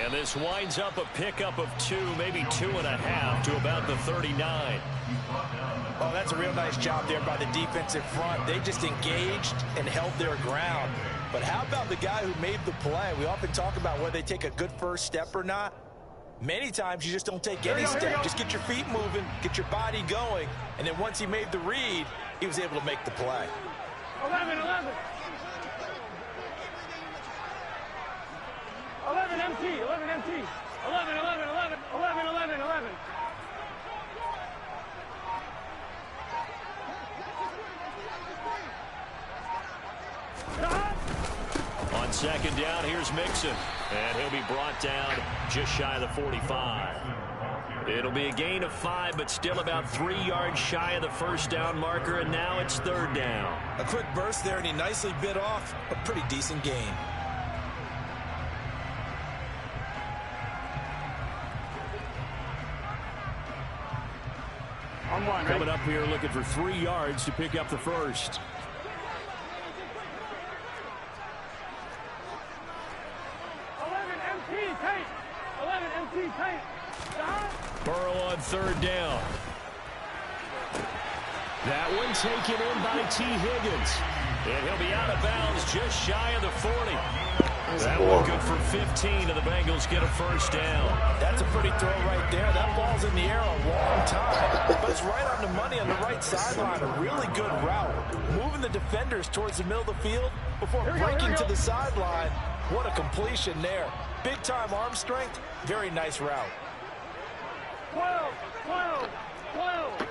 And this winds up a pickup of 2, maybe 2.5 to about the 39. Oh, that's a real nice job there by the defensive front. They just engaged and held their ground. But how about the guy who made the play? We often talk about whether they take a good first step or not. Many times you just don't take any step. Just get your feet moving, get your body going. And then once he made the read, he was able to make the play. 11 MT. 11. On 2nd down, here's Mixon. And he'll be brought down just shy of the 45. It'll be a gain of 5, but still about 3 yards shy of the 1st down marker, and now it's 3rd down. A quick burst there, and he nicely bit off a pretty decent gain. Coming up here looking for 3 yards to pick up the 1st. Burrow on 3rd down. That one taken in by T. Higgins. And he'll be out of bounds just shy of the 40. That one good for 15, and the Bengals get a first down. That's a pretty throw right there. That ball's in the air a long time, but it's right on the money on the right sideline. A really good route. Moving the defenders towards the middle of the field before breaking to the sideline. What a completion there. Big-time arm strength. Very nice route. 12, 12, 12.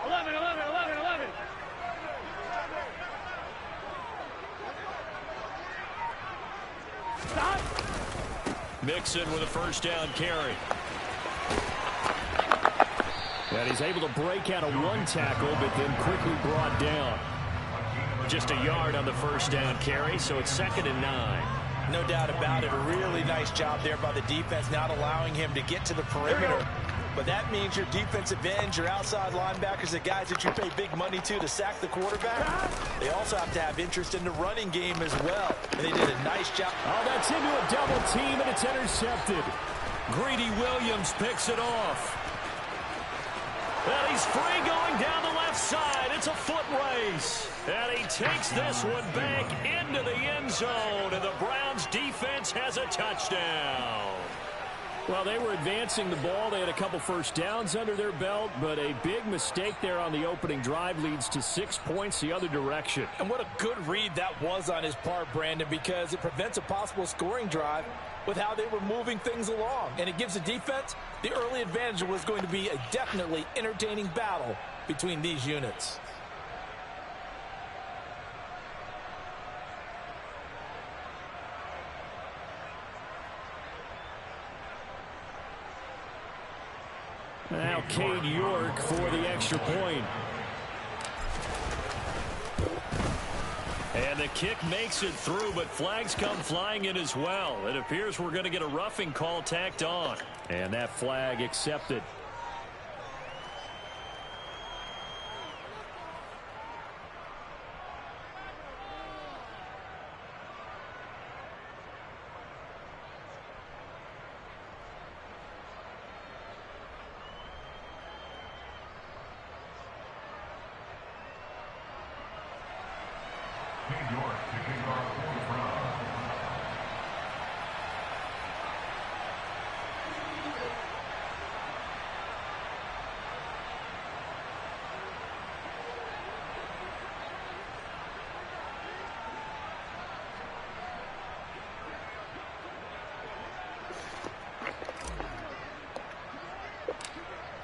11, 11, 11, 11. Stop. Mixon with a first down carry. And he's able to break out of one tackle, but then quickly brought down. Just a yard on the first down carry, so it's 2nd and 9. No doubt about it. A really nice job there by the defense, not allowing him to get to the perimeter. But that means your defensive ends, your outside linebackers, the guys that you pay big money to sack the quarterback, they also have to have interest in the running game as well. And they did a nice job. Oh, that's into a double team, and it's intercepted. Greedy Williams picks it off. And he's free going down the left side. It's a foot race. And he takes this one back into the end zone, and the Browns defense has a touchdown. Well, they were advancing the ball. They had a couple first downs under their belt, but a big mistake there on the opening drive leads to 6 points the other direction. And what a good read that was on his part, Brandon, because it prevents a possible scoring drive with how they were moving things along. And it gives the defense the early advantage. Was going to be a definitely entertaining battle between these units. Now Cade York for the extra point. And the kick makes it through, but flags come flying in as well. It appears we're going to get a roughing call tacked on. And that flag accepted.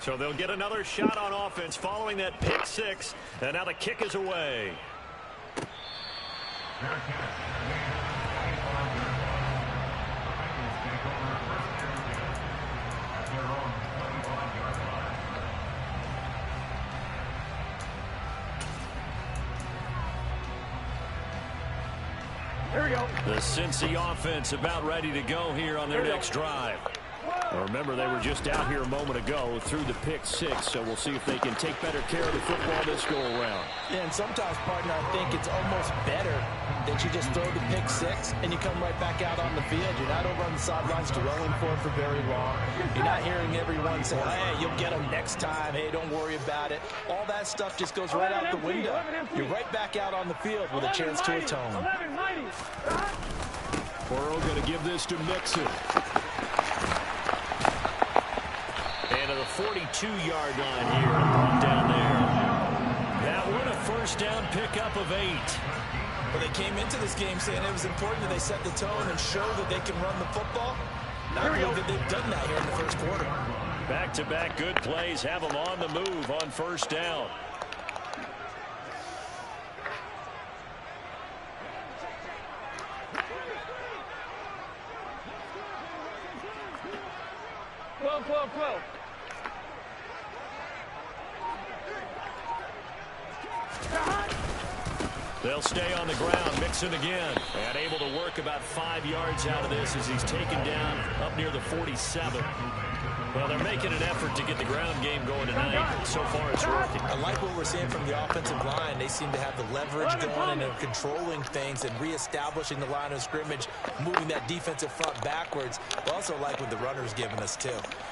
So they'll get another shot on offense following that pick six. And now the kick is away. Here we go. The Cincy offense about ready to go here on their next drive. Remember, they were just out here a moment ago through the pick six, so we'll see if they can take better care of the football this go-around. Yeah, and sometimes, partner, I think it's almost better that you just throw the pick six and you come right back out on the field. You're not over on the sidelines dwelling for it for very long. You're not hearing everyone say, hey, you'll get them next time. Hey, don't worry about it. All that stuff just goes right out the window. You're right back out on the field with a chance to atone. Burrow going to give this to Mixon. And to the 42-yard line here. Brought down there. That one a first down pickup of 8. Well, they came into this game saying it was important that they set the tone and show that they can run the football. I believe that they've done that here in the first quarter. Back-to-back good plays have them on the move on first down. Twelve. They'll stay on the ground. Mixon again. And able to work about 5 yards out of this as he's taken down up near the 47. Well, they're making an effort to get the ground game going tonight. So far, it's working. I like what we're seeing from the offensive line. They seem to have the leverage going and they're controlling things and reestablishing the line of scrimmage, moving that defensive front backwards. But also like what the runner's giving us, too.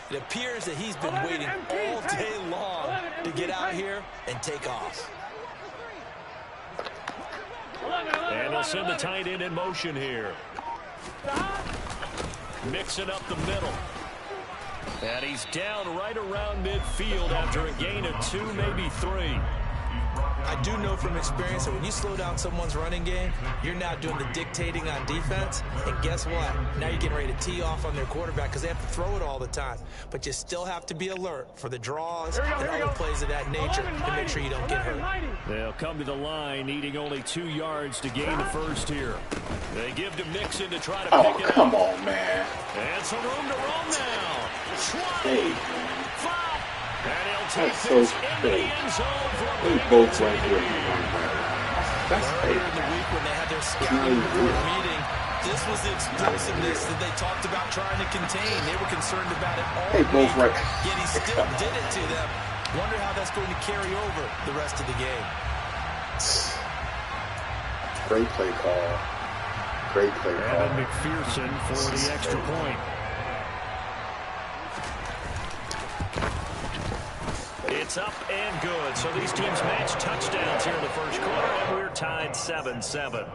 It appears that he's been waiting all day long to get out here and take off. And they'll send the tight end in motion here. Mixing up the middle. And he's down right around midfield after a gain of 2, maybe 3. I do know from experience that when you slow down someone's running game, you're now doing the dictating on defense. And guess what? Now you're getting ready to tee off on their quarterback because they have to throw it all the time. But you still have to be alert for the draws and other plays of that nature to make sure you don't get hurt. They'll come to the line needing only 2 yards to gain the first here. They give to Mixon to try to pick it up. Come on, man. And some room to roam now. 20. Hey, And he'll take that's this so into the fake. end zone for a They big both return. right here. That's Earlier fake. in the week when they had their Not scouting even report real. meeting, this was the explosiveness that they talked about trying to contain. They were concerned about it all They both week, right. yet he still did it to them. Wonder how that's going to carry over the rest of the game. Great play call. Great play call. Evan McPherson for the extra point. It's up and good. So these teams match touchdowns here in the first quarter, and we're tied 7-7.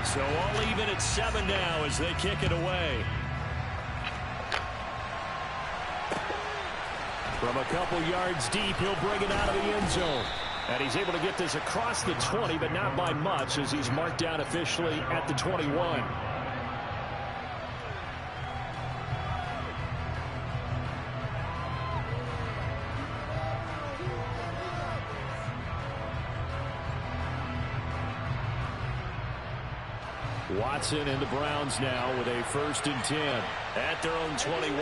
So all even at 7 now as they kick it away. From a couple yards deep, he'll bring it out of the end zone. And he's able to get this across the 20, but not by much as he's marked down officially at the 21. Watson and the Browns now with a 1st and 10 at their own 21.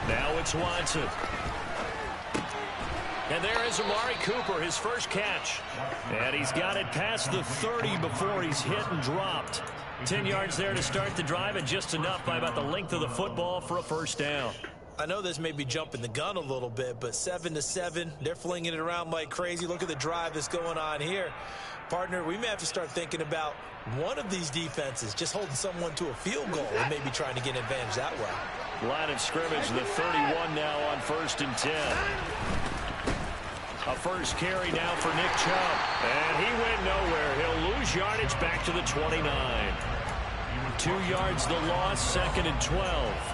Now it's Watson. And there is Amari Cooper, his first catch. And he's got it past the 30 before he's hit and dropped. 10 yards there to start the drive, and just enough by about the length of the football for a first down. I know this may be jumping the gun a little bit, but 7-7, they're flinging it around like crazy. Look at the drive that's going on here. Partner, we may have to start thinking about one of these defenses just holding someone to a field goal and maybe trying to get an advantage that way. Line of scrimmage, the 31 now on 1st and 10. A first carry now for Nick Chubb. And he went nowhere. He'll lose yardage back to the 29. 2 yards the loss, 2nd and 12.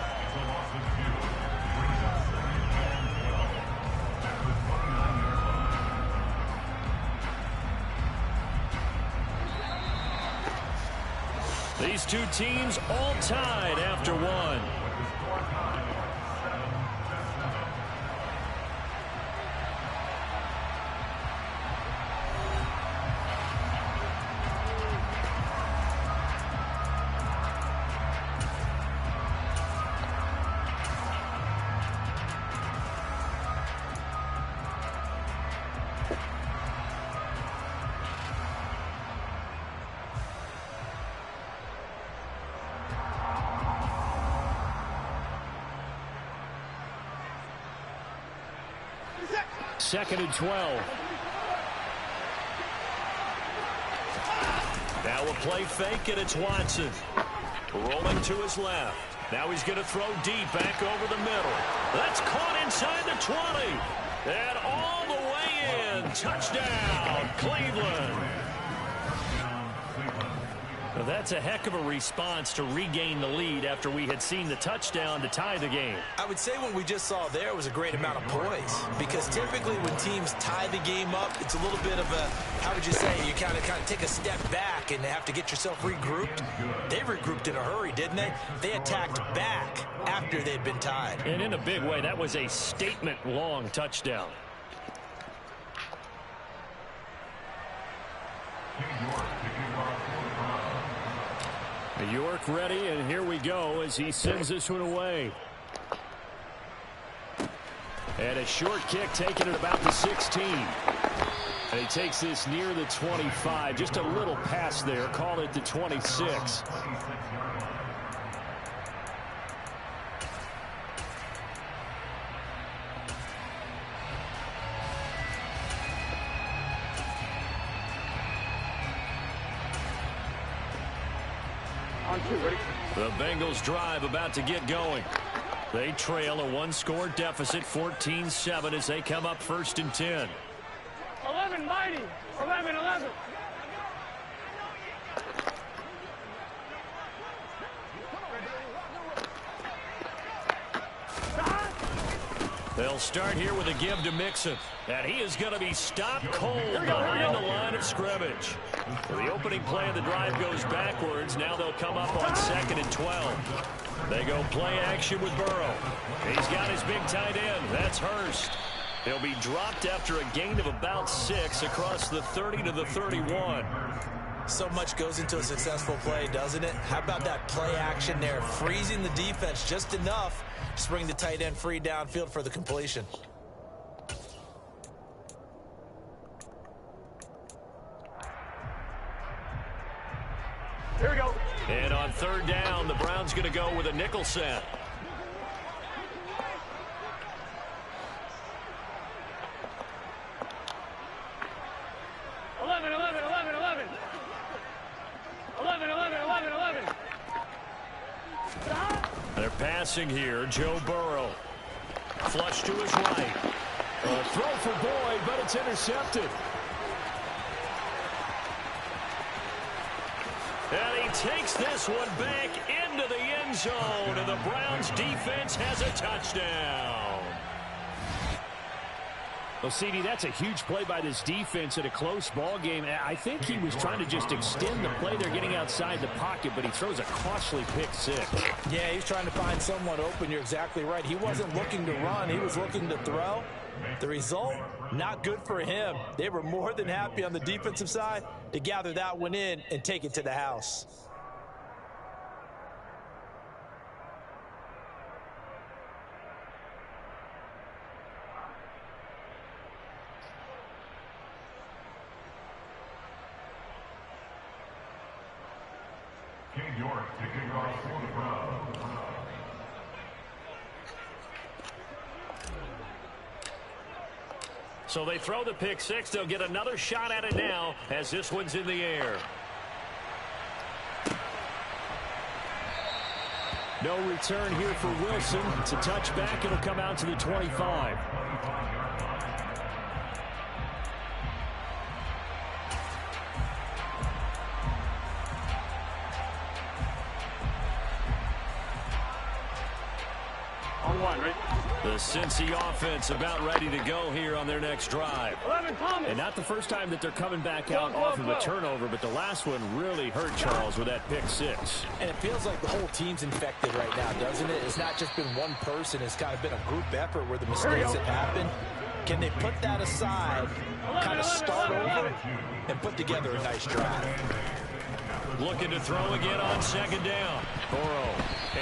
These two teams all tied after one. Second and 12. Now a play fake, and it's Watson. Rolling to his left. Now he's going to throw deep back over the middle. That's caught inside the 20. And all the way in. Touchdown, Cleveland. Well, that's a heck of a response to regain the lead after we had seen the touchdown to tie the game. I would say what we just saw there was a great amount of poise, because typically when teams tie the game up, it's a little bit of a, how would you say, you kind of take a step back and have to get yourself regrouped. They regrouped in a hurry, didn't they? They attacked back after they'd been tied. And in a big way, that was a statement-long touchdown. York ready, and here we go as he sends this one away. And a short kick taken at about the 16. And he takes this near the 25. Just a little pass there. Call it the 26. On 2, ready? The Bengals drive about to get going. They trail a one-score deficit, 14-7, as they come up 1st and 10. 11, mighty. 11, 11. They'll start here with a give to Mixon. And he is going to be stopped cold behind the line of scrimmage. Well, the opening play of the drive goes backwards. Now they'll come up on 2nd and 12. They go play action with Burrow. He's got his big tight end. That's Hurst. He'll be dropped after a gain of about 6 across the 30 to the 31. So much goes into a successful play, doesn't it? How about that play action there? Freezing the defense just enough to bring the tight end free downfield for the completion. Here we go. And on 3rd down, the Browns going to go with a nickel set. They're passing here. Joe Burrow. Flush to his right. Throw for Boyd, but it's intercepted. And he takes this one back into the end zone, and the Browns defense has a touchdown. Well, CD, that's a huge play by this defense in a close ball game. I think he was trying to just extend the play. They're getting outside the pocket, but he throws a costly pick 6. Yeah, he's trying to find someone open. You're exactly right. He wasn't looking to run. He was looking to throw. The result, not good for him. They were more than happy on the defensive side to gather that one in and take it to the house. York taking off for the Browns. So they throw the pick 6. They'll get another shot at it now as this one's in the air. No return here for Wilson. It's a touchback. It'll come out to the 25. The Cincy offense about ready to go here on their next drive. 11, Thomas. And not the first time that they're coming back out off of a turnover, but the last one really hurt Charles with that pick 6. And it feels like the whole team's infected right now, doesn't it? It's not just been one person. It's kind of been a group effort where the mistakes have happened. Can they put that aside, kind of start over, and put together a nice drive? Looking to throw again on 2nd down. Burrow.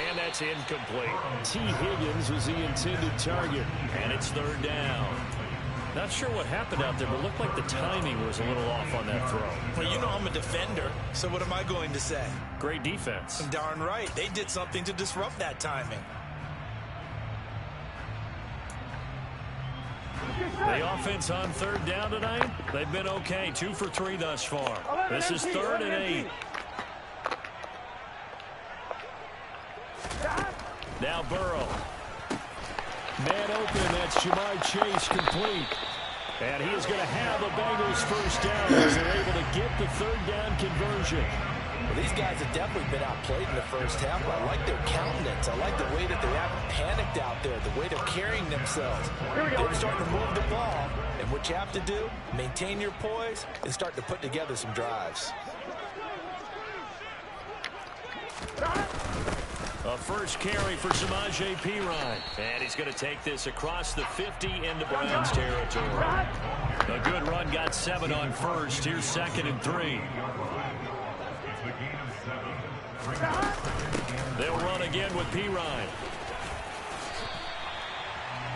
And that's incomplete. T. Higgins was the intended target. And it's 3rd down. Not sure what happened out there, but looked like the timing was a little off on that throw. Well, you know I'm a defender, so what am I going to say? Great defense. Darn right. They did something to disrupt that timing. The offense on 3rd down tonight, they've been okay. 2 for 3 thus far. This is 3rd and 8. Now Burrow. Man open, that's Jamar Chase complete. And he is going to have the Bengals 1st down as they're able to get the 3rd down conversion. Well, these guys have definitely been outplayed in the first half, but I like their countenance. I like the way that they haven't panicked out there, the way they're carrying themselves. They're starting to move the ball, and what you have to do, maintain your poise and start to put together some drives. A first carry for Samaje Perine. And he's going to take this across the 50 into Browns territory. A good run, got 7 on 1st. Here's 2nd and 3. They'll run again with Perine.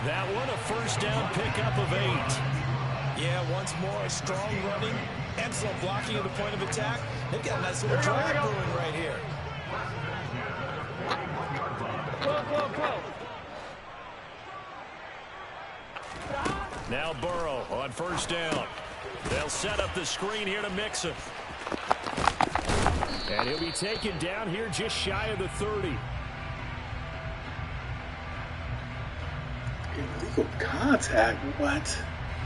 That one, a 1st down pickup of 8. Yeah, once more, strong running, excellent blocking at the point of attack. They've got a nice little drive brewing right here. Now Burrow on 1st down. They'll set up the screen here to Mixon. And he'll be taken down here just shy of the 30. Illegal contact? What?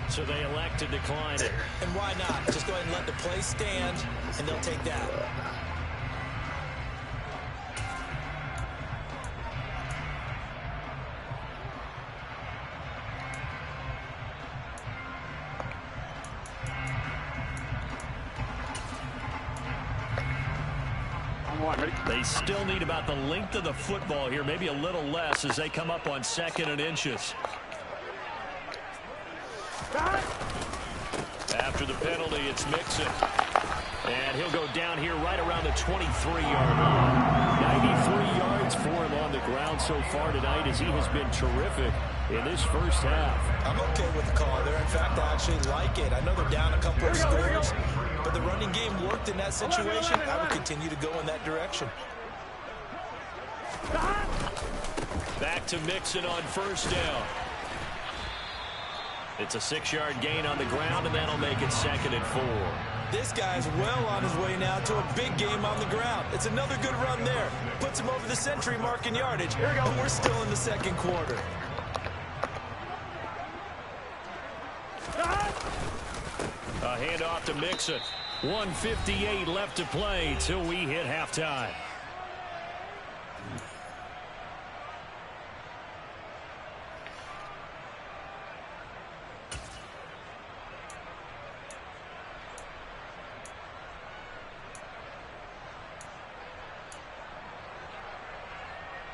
So they elect to decline it. And why not? Just go ahead and let the play stand, and they'll take that. They still need about the length of the football here, maybe a little less as they come up on 2nd and inches. After the penalty, it's Mixon. And he'll go down here right around the 23-yard line. 93 yards for him on the ground so far tonight as he has been terrific in this first half. I'm okay with the call there. In fact, I actually like it. I know they're down a couple of scores, but the running game worked in that situation. I would continue to go in that direction. Back to Mixon on 1st down. It's a 6-yard gain on the ground, and that'll make it 2nd and 4. This guy's well on his way now to a big game on the ground. It's another good run there. Puts him over the century mark in yardage. Here we go. We're still in the 2nd quarter. A handoff to Mixon. 1:58 left to play till we hit halftime.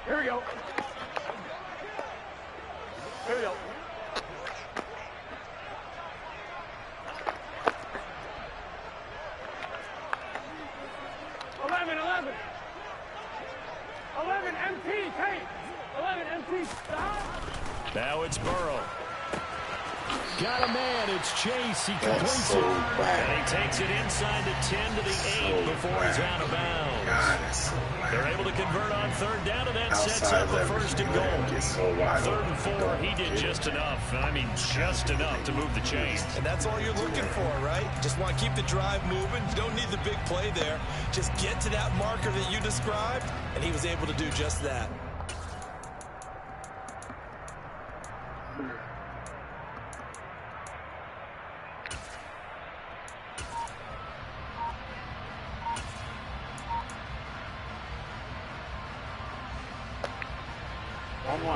Here we go. Here we go. MT, Kate. 11 MT, stop. Now it's Burrow. Got a man. It's Chase. He completes so it. bad. And he takes it inside the 10 to the 8 before he's out of bounds. God, that's so They're able to convert on 3rd down, and that sets outside up a leverage, 1st and man, goal. gets so wide 3rd open. and 4. He did just enough. I mean, just enough to move the chains. And that's all you're looking for, right? Just want to keep the drive moving. You don't need the big play there. Just get to that marker that you described, and he was able to do just that.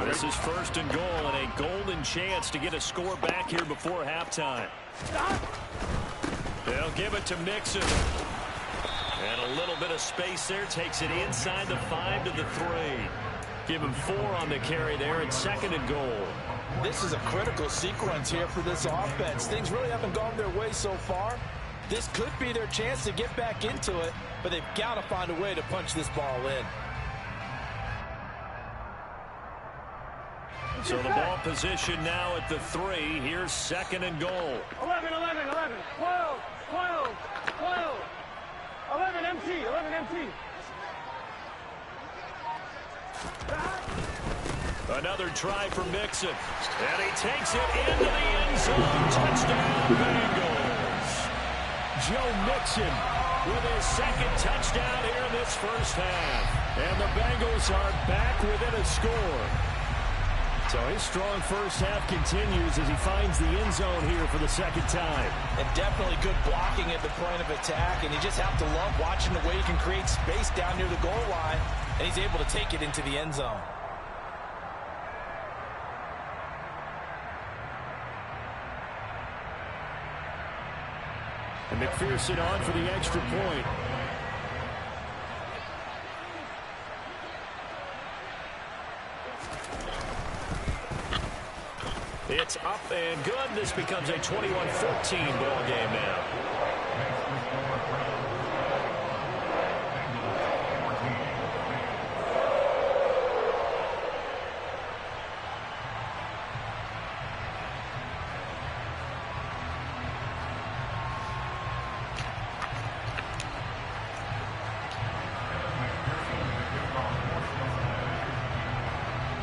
This is 1st and goal, and a golden chance to get a score back here before halftime. They'll give it to Mixon. And a little bit of space there. Takes it inside the 5 to the 3. Give him 4 on the carry there, and 2nd and goal. This is a critical sequence here for this offense. Things really haven't gone their way so far. This could be their chance to get back into it, but they've got to find a way to punch this ball in. So the ball position now at the 3. Here's 2nd and goal. 11, 11, 11, 12, 12, 12. 11 MT, 11 MT. Another try for Mixon. And he takes it into the end zone. Touchdown, Bengals. Joe Mixon with his 2nd touchdown here in this first half. And the Bengals are back within a score. So his strong first half continues as he finds the end zone here for the 2nd time. And definitely good blocking at the point of attack, and you just have to love watching the way he can create space down near the goal line, and he's able to take it into the end zone. And McPherson on for the extra point. It's up and good. This becomes a 21-14 ball game now.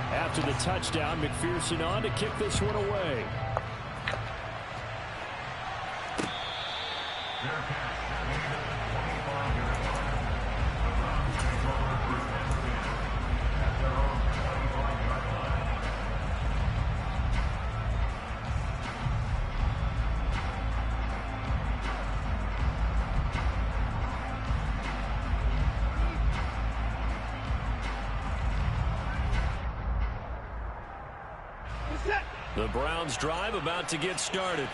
After the touchdown, McPherson on to kick this one away. The Browns drive about to get started.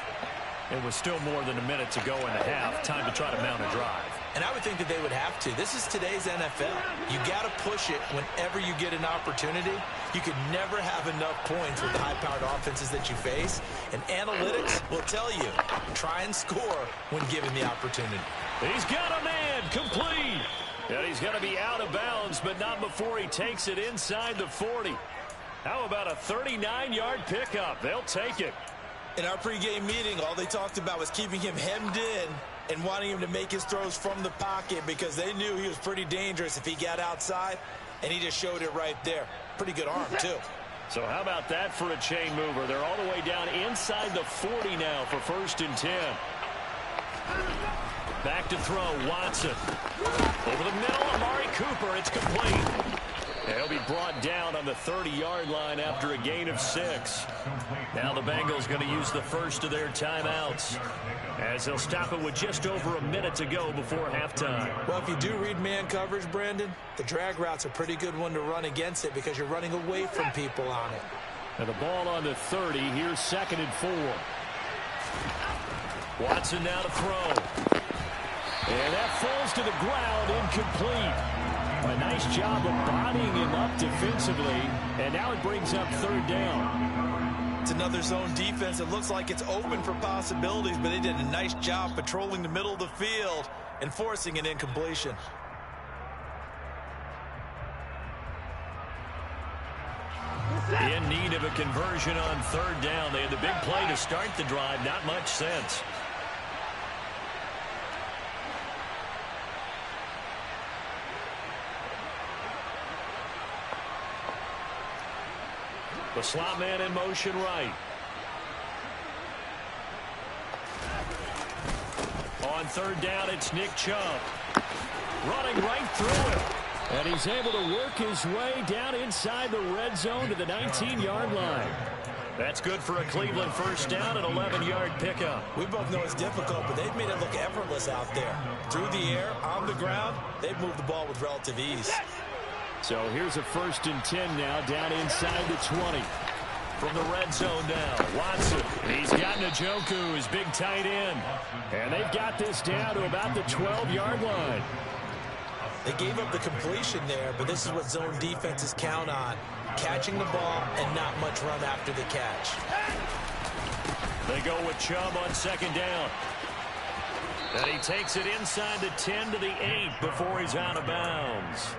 It was still more than a minute to go in the half. Time to try to mount a drive. And I would think that they would have to. This is today's NFL. You got to push it whenever you get an opportunity. You could never have enough points with the high-powered offenses that you face. And analytics will tell you, try and score when given the opportunity. He's got a man, complete. And he's going to be out of bounds, but not before he takes it inside the 40. How about a 39-yard pickup? They'll take it. In our pregame meeting, all they talked about was keeping him hemmed in and wanting him to make his throws from the pocket because they knew he was pretty dangerous if he got outside, and he just showed it right there. Pretty good arm, too. So how about that for a chain mover? They're all the way down inside the 40 now for 1st and 10. Back to throw, Watson. Over the middle, Amari Cooper. It's complete. And he'll be brought down on the 30-yard line after a gain of 6. Now the Bengals going to use the first of their timeouts as they'll stop it with just over a minute to go before halftime. Well, if you do read man coverage, Brandon, the drag route's a pretty good one to run against it because you're running away from people on it. And the ball on the 30. Here's 2nd and 4. Watson now to throw. And that falls to the ground, incomplete. A nice job of bodying him up defensively, and now it brings up 3rd down. It's another zone defense. It looks like it's open for possibilities, but they did a nice job patrolling the middle of the field and forcing an incompletion. In need of a conversion on 3rd down. They had the big play to start the drive. Not much sense. The slot man in motion right. On 3rd down, it's Nick Chubb. Running right through it. And he's able to work his way down inside the red zone to the 19-yard line. That's good for a Cleveland 1st down and 11-yard pickup. We both know it's difficult, but they've made it look effortless out there. Through the air, on the ground, they've moved the ball with relative ease. So here's a 1st and 10 now down inside the 20. From the red zone now, Watson. He's got Njoku, his big tight end. And they've got this down to about the 12-yard line. They gave up the completion there, but this is what zone defenses count on. Catching the ball and not much run after the catch. They go with Chubb on 2nd down. And he takes it inside the 10 to the 8 before he's out of bounds.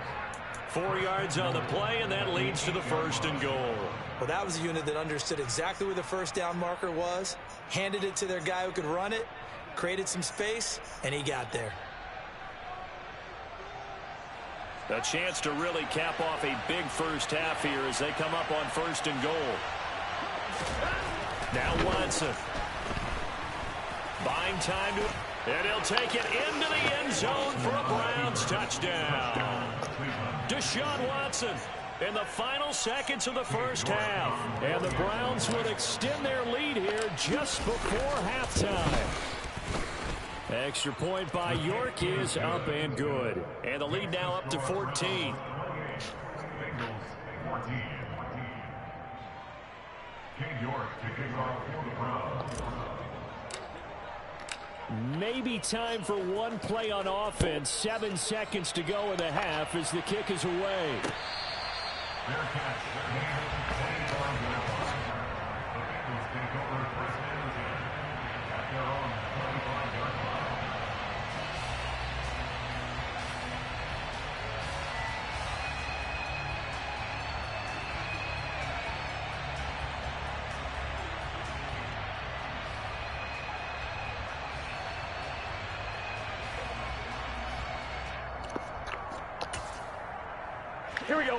4 yards on the play, and that leads to the 1st and goal. Well, that was a unit that understood exactly where the 1st down marker was, handed it to their guy who could run it, created some space, and he got there. A chance to really cap off a big first half here as they come up on 1st and goal. Now Watson. Buying time to, and he'll take it into the end zone for a Browns touchdown. Deshaun Watson in the final seconds of the 1st half. And the Browns would extend their lead here just before halftime. Extra point by York is up and good. And the lead now up to 14. Maybe time for one play on offense. 7 seconds to go in the half as the kick is away. Here we go.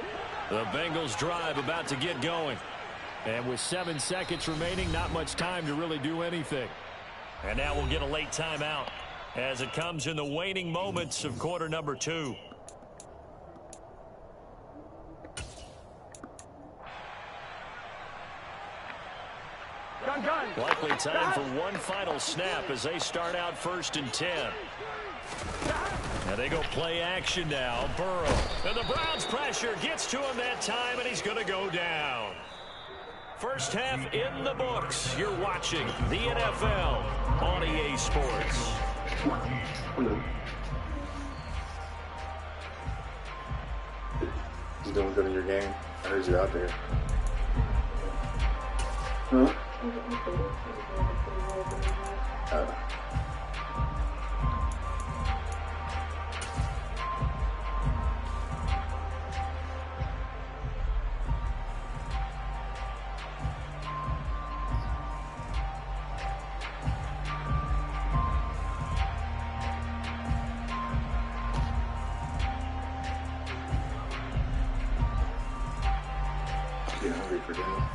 The Bengals drive about to get going. And with 7 seconds remaining, not much time to really do anything. And now we'll get a late timeout as it comes in the waning moments of quarter number 2. Gun. Likely time for one final snap as they start out 1st and 10. And they go play action now. Burrow. And the Browns pressure gets to him that time, and he's going to go down. First half in the books. You're watching the NFL on EA Sports. You doing good in your game? I heard you out there. Huh?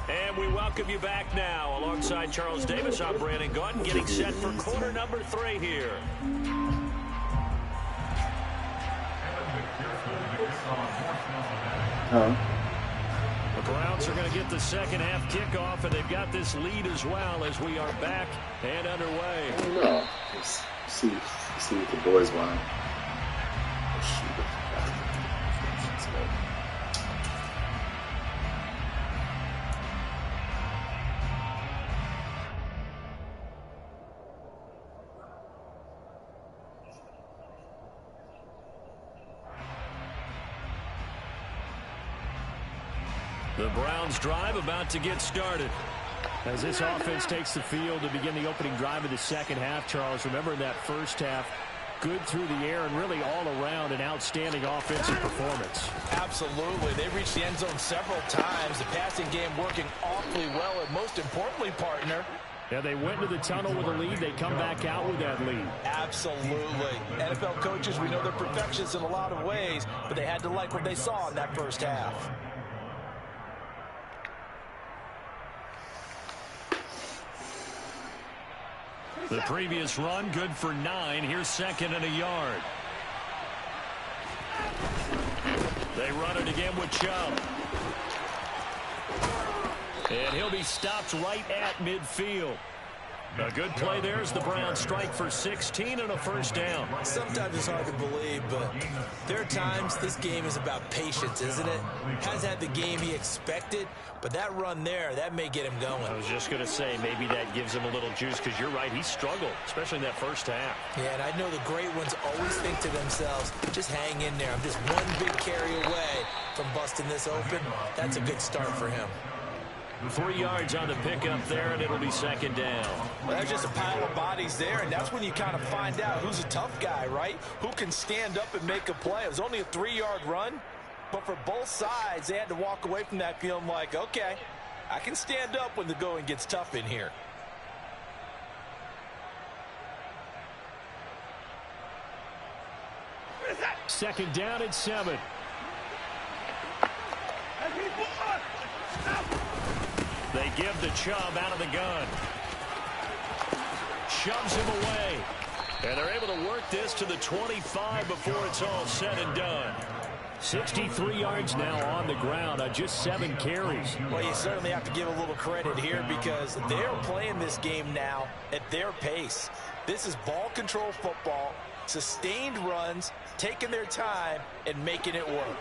And we welcome you back now. Alongside Charles Davis, I'm Brandon Gordon, getting set for quarter number 3 here. The Browns are going to get the second half kickoff, and they've got this lead as well as we are back and underway. I don't know. See what the boys want. The Browns drive about to get started. As this offense takes the field to begin the opening drive of the second half, Charles, remember in that first half, good through the air and really all around an outstanding offensive performance. Absolutely. They reached the end zone several times. The passing game working awfully well, and most importantly, partner, yeah, they went to the tunnel with a lead. They come back out with that lead. Absolutely. NFL coaches, we know they're perfectionists in a lot of ways, but they had to like what they saw in that first half. The previous run, good for 9. Here's second and a yard. They run it again with Chubb. And he'll be stopped right at midfield. A good play there as the Browns strike for 16 and a first down. Sometimes it's hard to believe, but there are times this game is about patience, isn't it? Hasn't had the game he expected, but that run there, that may get him going. I was just going to say, maybe that gives him a little juice, because you're right, he struggled, especially in that first half. Yeah, and I know the great ones always think to themselves, just hang in there. I'm just one big carry away from busting this open. That's a good start for him. 3 yards on the pickup there, and it'll be second down. Well, that's just a pile of bodies there, and that's when you kind of find out who's a tough guy, right? Who can stand up and make a play. It was only a 3-yard run, but for both sides, they had to walk away from that feeling like, okay, I can stand up when the going gets tough in here. Second down and 7. They give the Chubb out of the gun. Shoves him away. And they're able to work this to the 25 before it's all said and done. 63 yards now on the ground on just 7 carries. Well, you certainly have to give a little credit here because they're playing this game now at their pace. This is ball control football, sustained runs, taking their time, and making it work.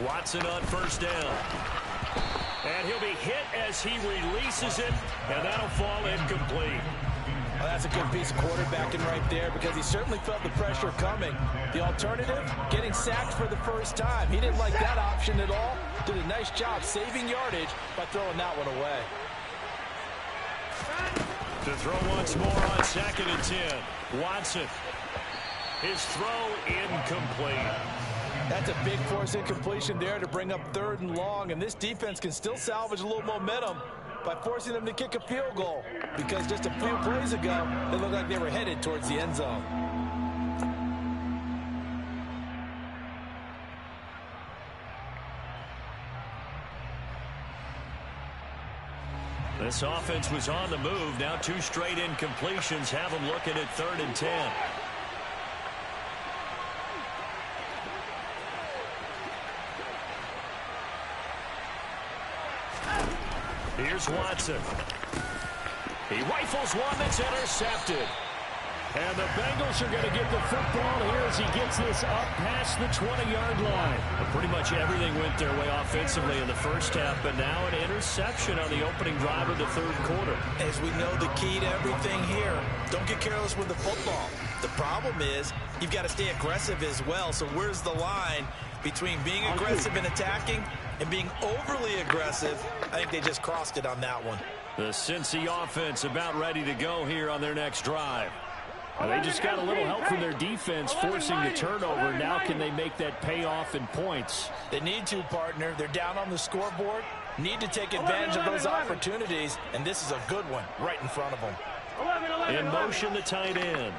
Watson on first down. And he'll be hit as he releases it, and that'll fall incomplete. Well, that's a good piece of quarterbacking right there because he certainly felt the pressure coming. The alternative, getting sacked for the first time. He didn't like that option at all. Did a nice job saving yardage by throwing that one away. To throw once more on second and 10. Watson. His throw incomplete. That's a big force incompletion there to bring up 3rd and long, and this defense can still salvage a little momentum by forcing them to kick a field goal because just a few plays ago, they looked like they were headed towards the end zone. This offense was on the move. Now 2 straight incompletions have them looking at 3rd and 10. Here's Watson. He rifles one that's intercepted. And the Bengals are going to get the football here as he gets this up past the 20-yard line. Well, pretty much everything went their way offensively in the first half, but now an interception on the opening drive of the third quarter. As we know, the key to everything here, don't get careless with the football. The problem is you've got to stay aggressive as well. So where's the line between being aggressive and attacking and being overly aggressive? I think they just crossed it on that one. The Cincy offense about ready to go here on their next drive. Well, they just got a little help from their defense forcing the turnover. Now can they make that pay off in points? They need to, partner. They're down on the scoreboard. Need to take advantage of those opportunities, and this is a good one right in front of them. In motion, the tight end.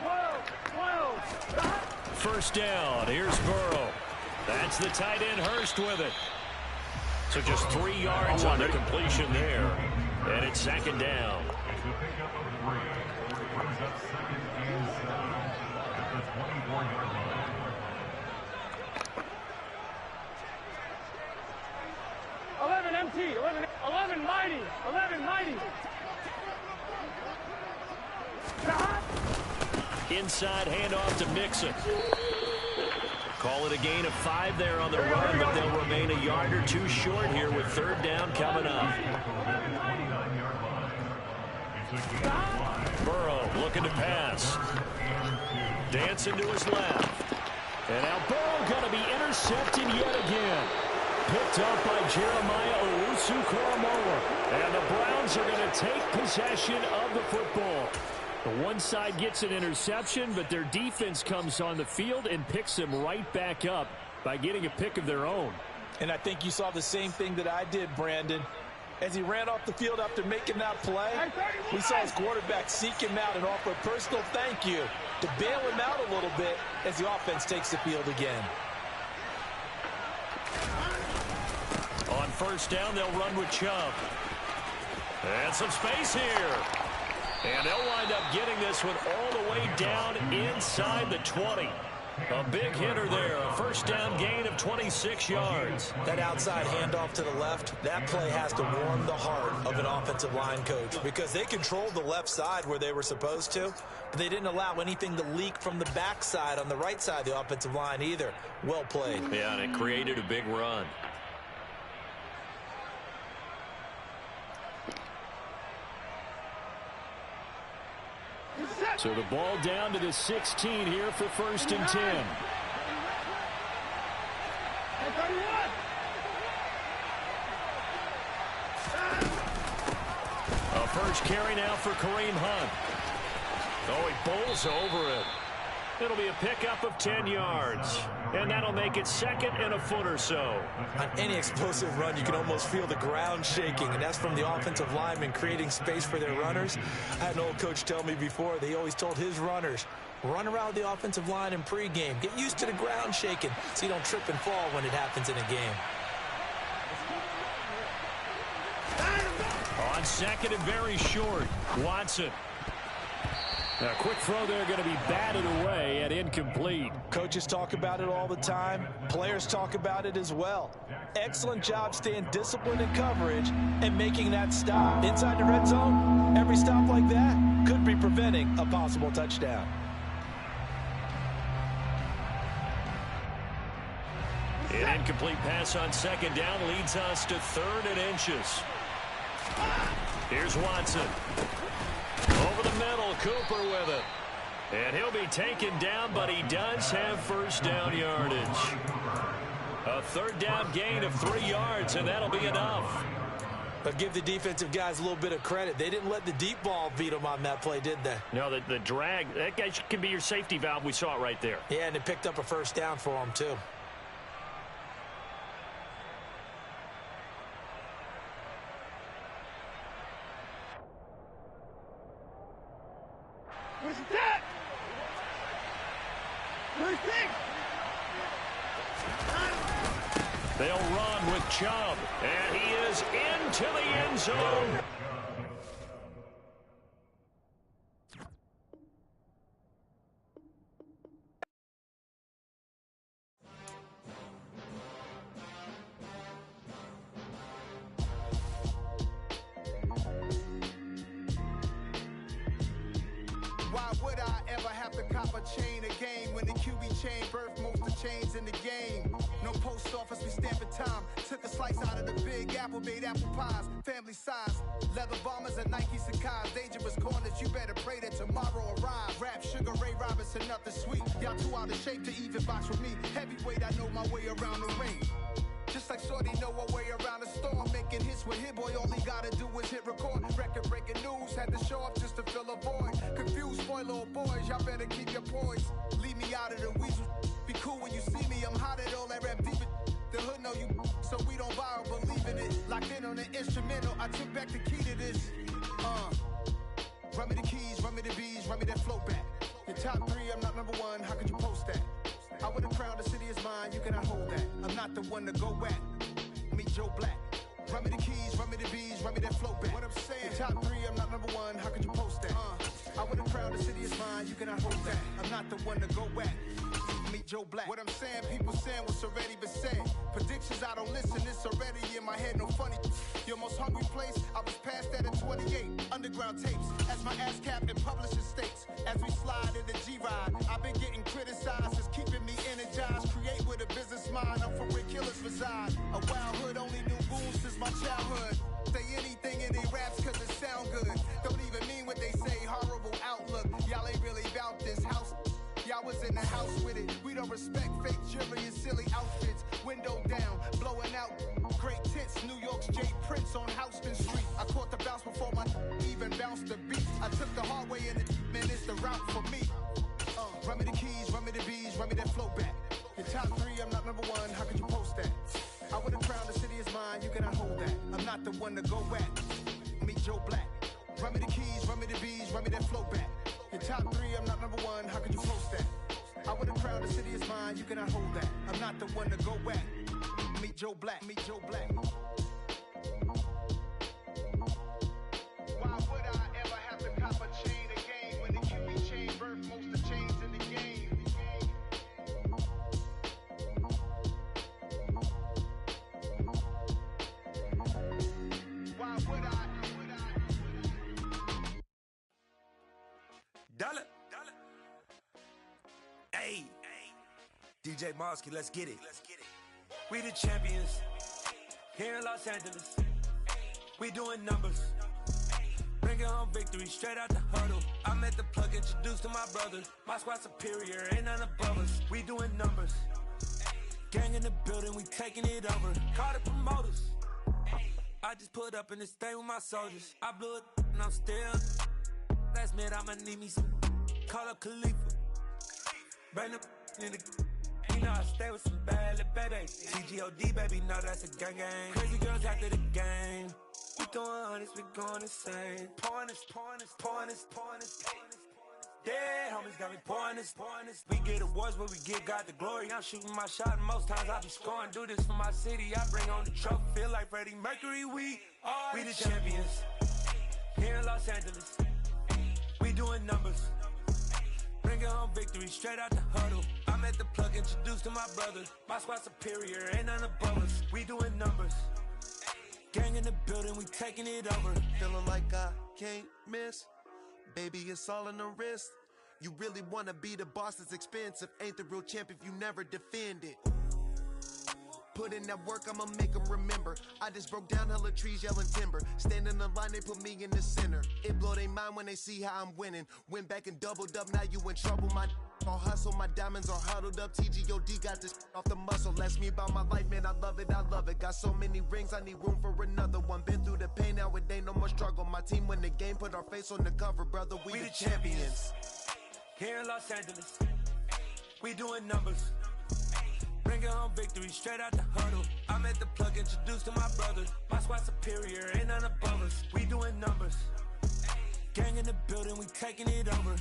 First down. Here's Burrow. That's the tight end, Hurst, with it. So just 3 yards on the completion there. And it's second down. It's a pickup of 3. Brings up second and 7 at the 24-yard line. 11 MT, 11 mighty, 11 mighty. Inside handoff to Mixon. Call it a gain of 5 there on the run, but they'll remain a yard or 2 short here with third down coming up. Burrow looking to pass. Dancing to his left. And now Burrow going to be intercepted yet again. Picked up by Jeremiah Owusu-Koramoah. And the Browns are going to take possession of the football. The one side gets an interception, but their defense comes on the field and picks them right back up by getting a pick of their own. And I think you saw the same thing that I did, Brandon. As he ran off the field after making that play, we saw his quarterback seek him out and offer a personal thank you to bail him out a little bit as the offense takes the field again. On first down, they'll run with Chubb. And some space here. And they'll wind up getting this one all the way down inside the 20. A big hitter there. A first down gain of 26 yards. That outside handoff to the left, that play has to warm the heart of an offensive line coach because they controlled the left side where they were supposed to, but they didn't allow anything to leak from the backside on the right side of the offensive line either. Well played. Yeah, and it created a big run. So the ball down to the 16 here for first and 10. A first carry now for Kareem Hunt. Oh, he bowls over it. It'll be a pickup of 10 yards. And that'll make it second and a foot or so. On any explosive run, you can almost feel the ground shaking, and that's from the offensive linemen creating space for their runners. I had an old coach tell me before, they always told his runners, run around the offensive line in pregame. Get used to the ground shaking so you don't trip and fall when it happens in a game. On second and very short, Watson. A quick throw there going to be batted away and incomplete. Coaches talk about it all the time. Players talk about it as well. Excellent job staying disciplined in coverage and making that stop. Inside the red zone, every stop like that could be preventing a possible touchdown. An incomplete pass on second down leads us to third and inches. Here's Watson. Over the middle, Cooper with it. And he'll be taken down, but he does have first down yardage. A third down gain of 3 yards, and that'll be enough. But give the defensive guys a little bit of credit. They didn't let the deep ball beat them on that play, did they? No, the drag, that guy can be your safety valve. We saw it right there. Yeah, and it picked up a first down for them, too. Where's that? Where's They'll run with Chubb, and he is into the end zone. chain a game. When the QB chain birthed most of the chains in the game. No post office, we stamping time. Took a slice out of the big apple, made apple pies. Family size, leather bombers and Nike Sacai's. Dangerous corners, you better pray that tomorrow arrives. Rap, Sugar Ray Robinson, nothing sweet. Y'all too out of shape to even box with me. Heavyweight, I know my way around the ring. Just like Shorty know her way around the storm. Making hits with Hit Boy, all he gotta do is hit record. Record breaking news, had to show up just to fill a void. Confused, spoiled little boys, y'all better keep your poise. Leave me out of the weasel. Be cool when you see me, I'm hot at all that rap deep. The hood know you, so we don't buy or believe in it. Locked in on the instrumental, I took back the key to this. Run me the keys, run me the bees, run me that flow back. Your top 3, I'm not number 1, how could you post that? I would have crowned the city is mine, you cannot hold that. I'm not the one to go back. Meet Joe Black. Run me the keys, run me the bees, run me that flow back. What I'm saying, your top 3, I'm not number 1, how could you post that? I would have crowned the city is mine, you cannot hold that. I'm not the one to go back. Meet Joe Black. What I'm saying, people saying what's already been said. Predictions, I don't listen, it's already in my head, no funny. Your most hungry place, I was past that at 28. Underground tapes, as my ass cap in publishing states. As we slide in the G-Ride, I've been getting criticized, it's keeping me energized. Create with a business mind, I'm from where killers reside. A wild hood, only knew goons since my childhood. Say anything in they raps cause it sound good. Don't even mean what they say, horrible outlook. Y'all ain't really about this house. Y'all was in the house with it. We don't respect fake jewelry and silly outfits. Window down, blowing out great tits. New York's J. Prince on Houston Street. I caught the bounce before my even bounced the beat. I took the hard way in it, man, it's the route for me. Run me the keys, run me the bees, run me that flow back. Your top 3, I'm not number 1, how could you post that? I would have crowned the city is mine, you cannot hold that. I'm not the one to go back. Meet Joe Black. Run me the keys, run me the bees, run me that flow back. Your top 3, I'm not number 1, how could you post that? I would have crowned the city is mine, you cannot hold that. I'm not the one to go back. Meet Joe Black, meet Joe Black. Why would I ever have to cop a chain again when the QB chain birthed most of the chains in the game? Why would I? Dollar. Hey. DJ Mosky, let's get it. We the champions here in Los Angeles. We doing numbers. Bringing home victory straight out the huddle. I met the plug, introduced to my brother. My squad superior, ain't none above us. We doing numbers. Gang in the building, we taking it over. Call the promoters. I just put up in this thing with my soldiers. I blew it and I'm still. Last minute I'ma need me some. Call up Khalifa. Bring the in the. You know I stay with some bad little baby. TGOD baby, know that's a gang gang. Crazy girls after the game. We throwing hundreds, we going insane. Pouring this. Dead homies got me pouring this. We get awards where we give God the glory. I'm shooting my shot and most times I be scoring. Do this for my city, I bring on the trophy. Feel like Freddie Mercury, we the champions here in Los Angeles. We doing numbers. Bringing home victory straight out the huddle. I met the plug, introduced to my brother. My squad superior, ain't none above us. We doing numbers. Gang in the building, we taking it over. Feeling like I can't miss. Baby, it's all in the wrist. You really wanna be the boss, it's expensive. Ain't the real champ if you never defend it. Put in that work, I'ma make them remember. I just broke down hella trees, yelling timber. Standing in the line, they put me in the center. It blow their mind when they see how I'm winning. Went back and doubled up, now you in trouble. My all hustle, my diamonds are huddled up. TGOD got this off the muscle. Ask me about my life, man, I love it. Got so many rings, I need room for another one. Been through the pain, now it ain't no more struggle. My team win the game, put our face on the cover, brother. We the champions. Here in Los Angeles, we doing numbers. Bringing home victory straight out the huddle. I met the plug, introduced to my brother. My squad superior, ain't none above us. We doing numbers. Gang in the building, we taking it over.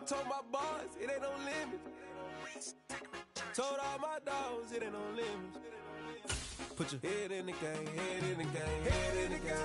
told my boys, it ain't no limit. Told all my dogs, it ain't no limit. Put your head in the game, head in the game, head in the game.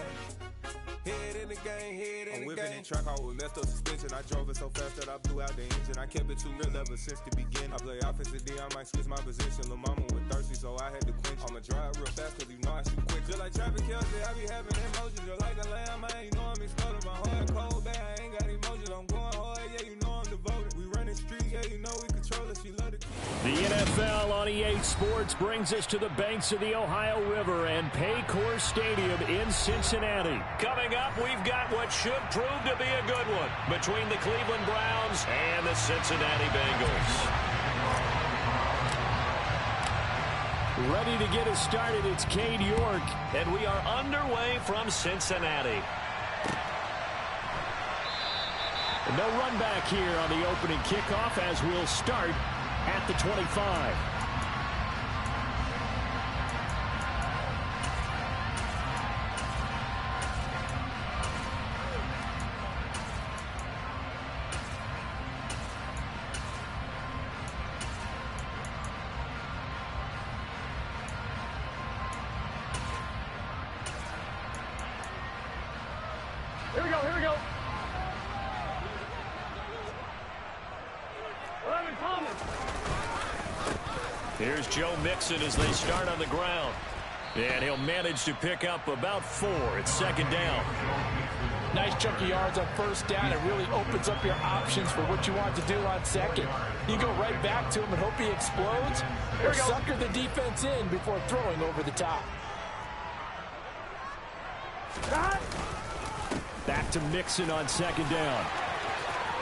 Head in the game, head in the game. I'm whipping in track, I was messed up suspension. I drove it so fast that I blew out the engine. I kept it too real ever since the beginning. I play offensive D, I might switch my position. Lil' mama was thirsty, so I had to quench. I'ma drive real fast, cause you know I shoot quick. Just like traffic Kelsey, I be having emotions. Just like a lamb, man, you know I'm exploding. My heart cold, bad, I ain't got emotions. I'm going hard, yeah, you know I'm devoted. We running streets, yeah, you know we control it. She love the The NFL on EA Sports brings us to the banks of the Ohio River and Paycor Stadium in Cincinnati. Coming up, we've got what should prove to be a good one between the Cleveland Browns and the Cincinnati Bengals. Ready to get us started, it's Cade York, and we are underway from Cincinnati. No run back here on the opening kickoff as we'll start at the 25. Here we go, here we go. 11 Thomas. Here's Joe Mixon as they start on the ground. And he'll manage to pick up about 4. It's second down. Nice chunk of yards on first down. It really opens up your options for what you want to do on second. You go right back to him and hope he explodes, or sucker the defense in before throwing over the top. Back to Mixon on second down.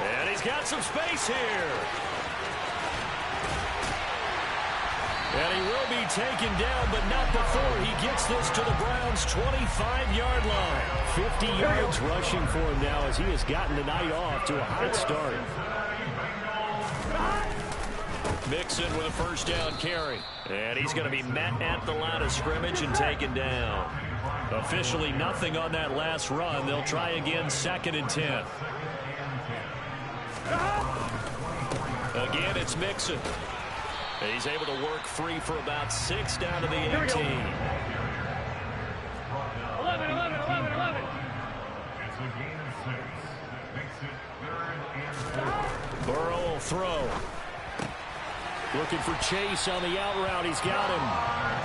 And he's got some space here. And he will be taken down, but not before he gets this to the Browns' 25-yard line. 50 yards rushing for him now as he has gotten the night off to a hot start. Mixon with a first down carry. And he's going to be met at the line of scrimmage and taken down. Officially nothing on that last run. They'll try again, 2nd and 10. Again, it's Mixon. He's able to work free for about 6 down to the 18. 11, 11, 11, 11. It's a gain of 6. Makes it 3rd and 4. Burrow will throw. Looking for Chase on the out route. He's got him.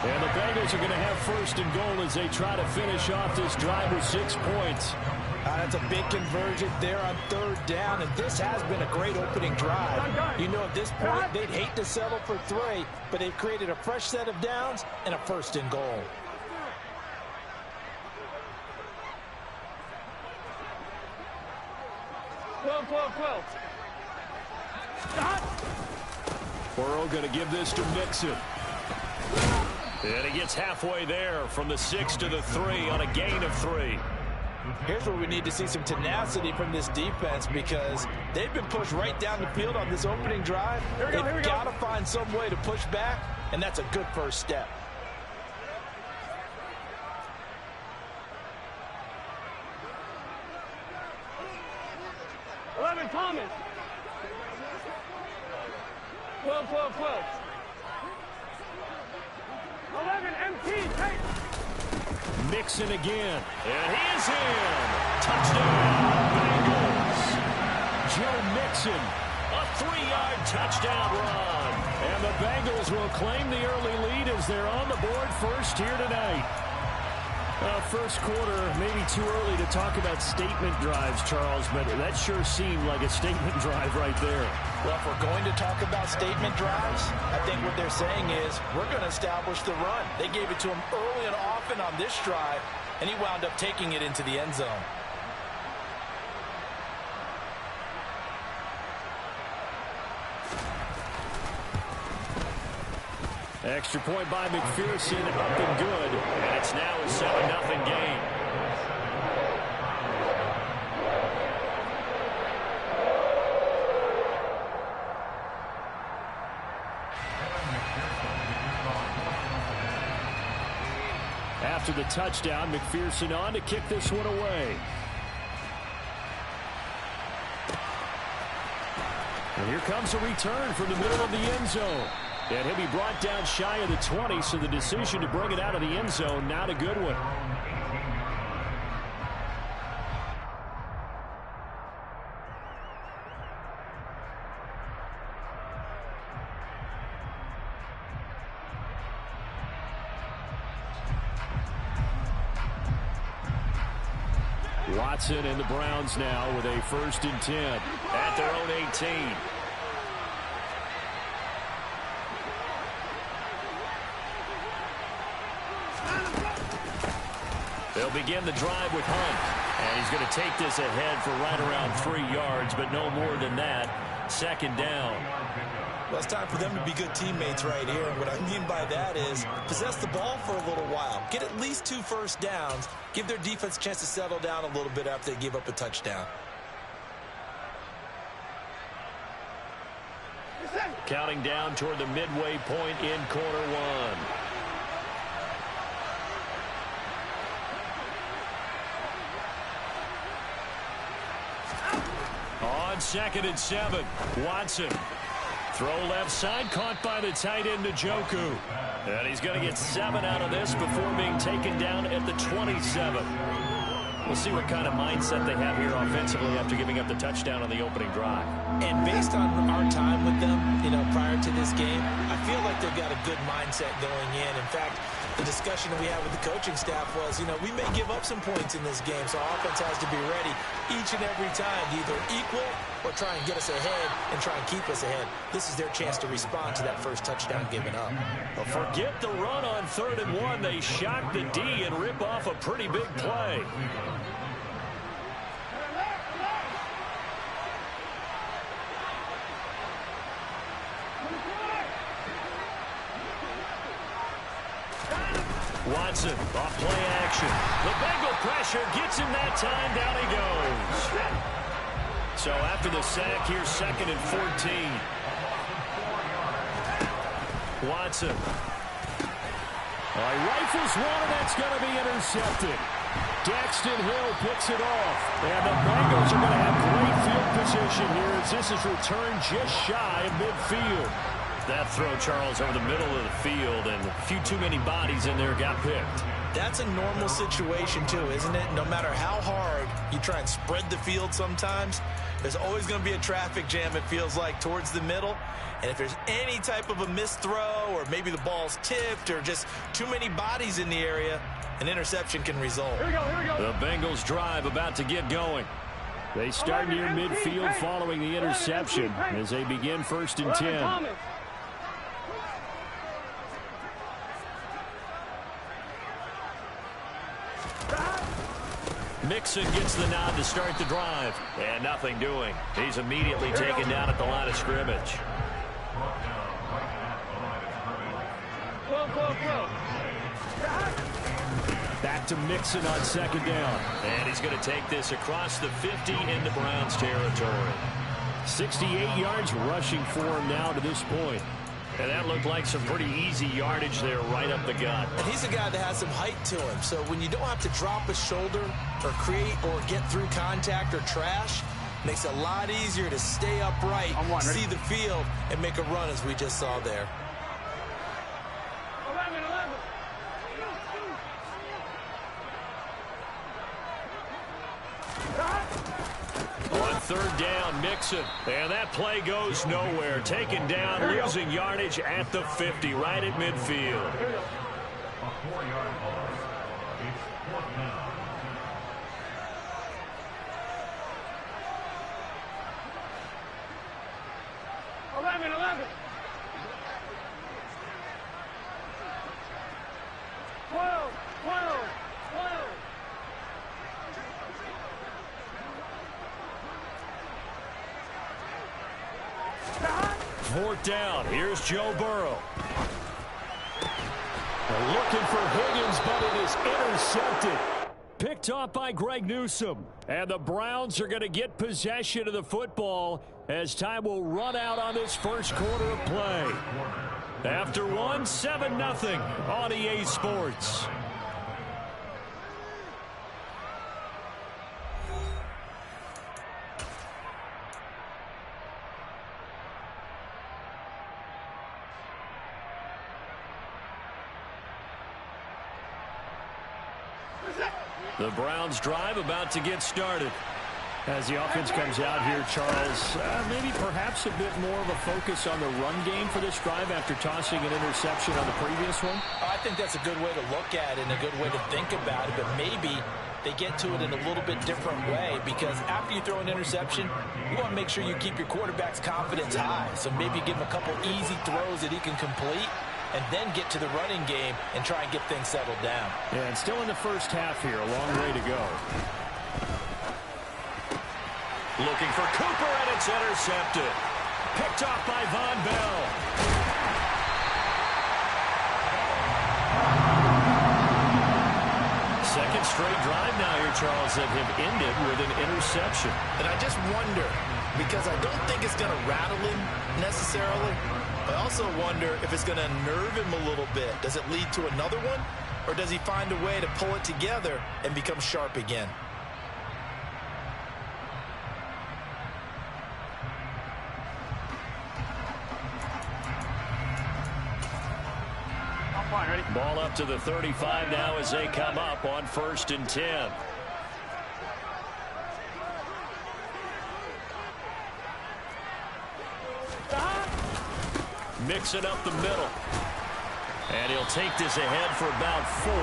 And the Bengals are going to have 1st and goal as they try to finish off this drive with 6 points. That's a big conversion there on 3rd down, and this has been a great opening drive. You know, at this point, they'd hate to settle for 3, but they've created a fresh set of downs and a 1st and goal. Burrow going to give this to Mixon. And he gets halfway there from the 6 to the 3 on a gain of 3. Here's where we need to see some tenacity from this defense because they've been pushed right down the field on this opening drive. They've got to find some way to push back, and that's a good first step. Thomas. 12, 12, 12. 11, MT, take. Mixon again. And he is in. Touchdown, Bengals. Joe Mixon, a 3-yard touchdown run. And the Bengals will claim the early lead as they're on the board first here tonight. First quarter, maybe too early to talk about statement drives, Charles, but that sure seemed like a statement drive right there. Well, if we're going to talk about statement drives, I think what they're saying is we're going to establish the run. They gave it to him early and often on this drive, and he wound up taking it into the end zone. Extra point by McPherson, up and good. And it's now a 7-0 game. After the touchdown, McPherson on to kick this one away. And here comes a return from the middle of the end zone. And he'll be brought down shy of the 20, so the decision to bring it out of the end zone, not a good one. Watson and the Browns now with a 1st and 10 at their own 18. They'll begin the drive with Hunt. And he's going to take this ahead for right around 3 yards, but no more than that. 2nd down. Well, it's time for them to be good teammates right here. And what I mean by that is possess the ball for a little while. Get at least 2 first downs. Give their defense a chance to settle down a little bit after they give up a touchdown. Counting down toward the midway point in quarter 1. On 2nd and 7, Watson. Throw left side, caught by the tight end, Njoku. And he's going to get 7 out of this before being taken down at the 27. We'll see what kind of mindset they have here offensively after giving up the touchdown on the opening drive. And based on our time with them, prior to this game, I feel like they've got a good mindset going in. In fact, the discussion that we had with the coaching staff was, we may give up some points in this game, so our offense has to be ready each and every time to either equal or try and get us ahead and try and keep us ahead. This is their chance to respond to that first touchdown given up. Well, forget the run on 3rd and 1. They shock the D and rip off a pretty big play. Watson, off play action. The Bengal pressure gets him that time. Down he goes. So after the sack, here's 2nd and 14. Watson. Rifles one, and that's going to be intercepted. Daxton Hill picks it off. And the Bengals are going to have great field position here as this is returned just shy of midfield. That throw, Charles, over the middle of the field, and a few too many bodies in there got picked. That's a normal situation, too, isn't it? No matter how hard you try and spread the field sometimes, there's always going to be a traffic jam, it feels like, towards the middle. And if there's any type of a missed throw or maybe the ball's tipped or just too many bodies in the area, an interception can result. Here we go. The Bengals drive about to get going. They start near midfield following the interception as they begin 1st and 10. Mixon gets the nod to start the drive. And nothing doing. He's immediately taken down at the line of scrimmage. Back to Mixon on 2nd down. And he's going to take this across the 50 into Browns territory. 68 yards rushing for him now to this point. And that looked like some pretty easy yardage there right up the gut. And he's a guy that has some height to him. So when you don't have to drop a shoulder or create or get through contact or trash, it makes it a lot easier to stay upright, see the field, and make a run as we just saw there. 3rd down, Mixon. And that play goes nowhere. Taken down, losing yardage at the 50, right at midfield. A 4-yard loss. It's 4th down. Fourth down. Here's Joe Burrow. They're looking for Higgins, but it is intercepted. Picked off by Greg Newsome. And the Browns are going to get possession of the football as time will run out on this first quarter of play. After one, 7-0 on EA Sports. The Browns drive about to get started. As the offense comes out here, Charles, maybe perhaps a bit more of a focus on the run game for this drive after tossing an interception on the previous one? I think that's a good way to look at it and a good way to think about it, but maybe they get to it in a little bit different way, because after you throw an interception, you want to make sure you keep your quarterback's confidence high. So maybe give him a couple easy throws that he can complete and then get to the running game and try and get things settled down. Yeah, and still in the first half here, a long way to go. Looking for Cooper, and it's intercepted. Picked off by Von Bell. Second straight drive now here, Charles, that have ended with an interception. And I just wonder, because I don't think it's going to rattle him necessarily, I also wonder if it's going to unnerve him a little bit. Does it lead to another one? Or does he find a way to pull it together and become sharp again? Ball up to the 35 now as they come up on 1st and 10. Mixing up the middle. And he'll take this ahead for about 4.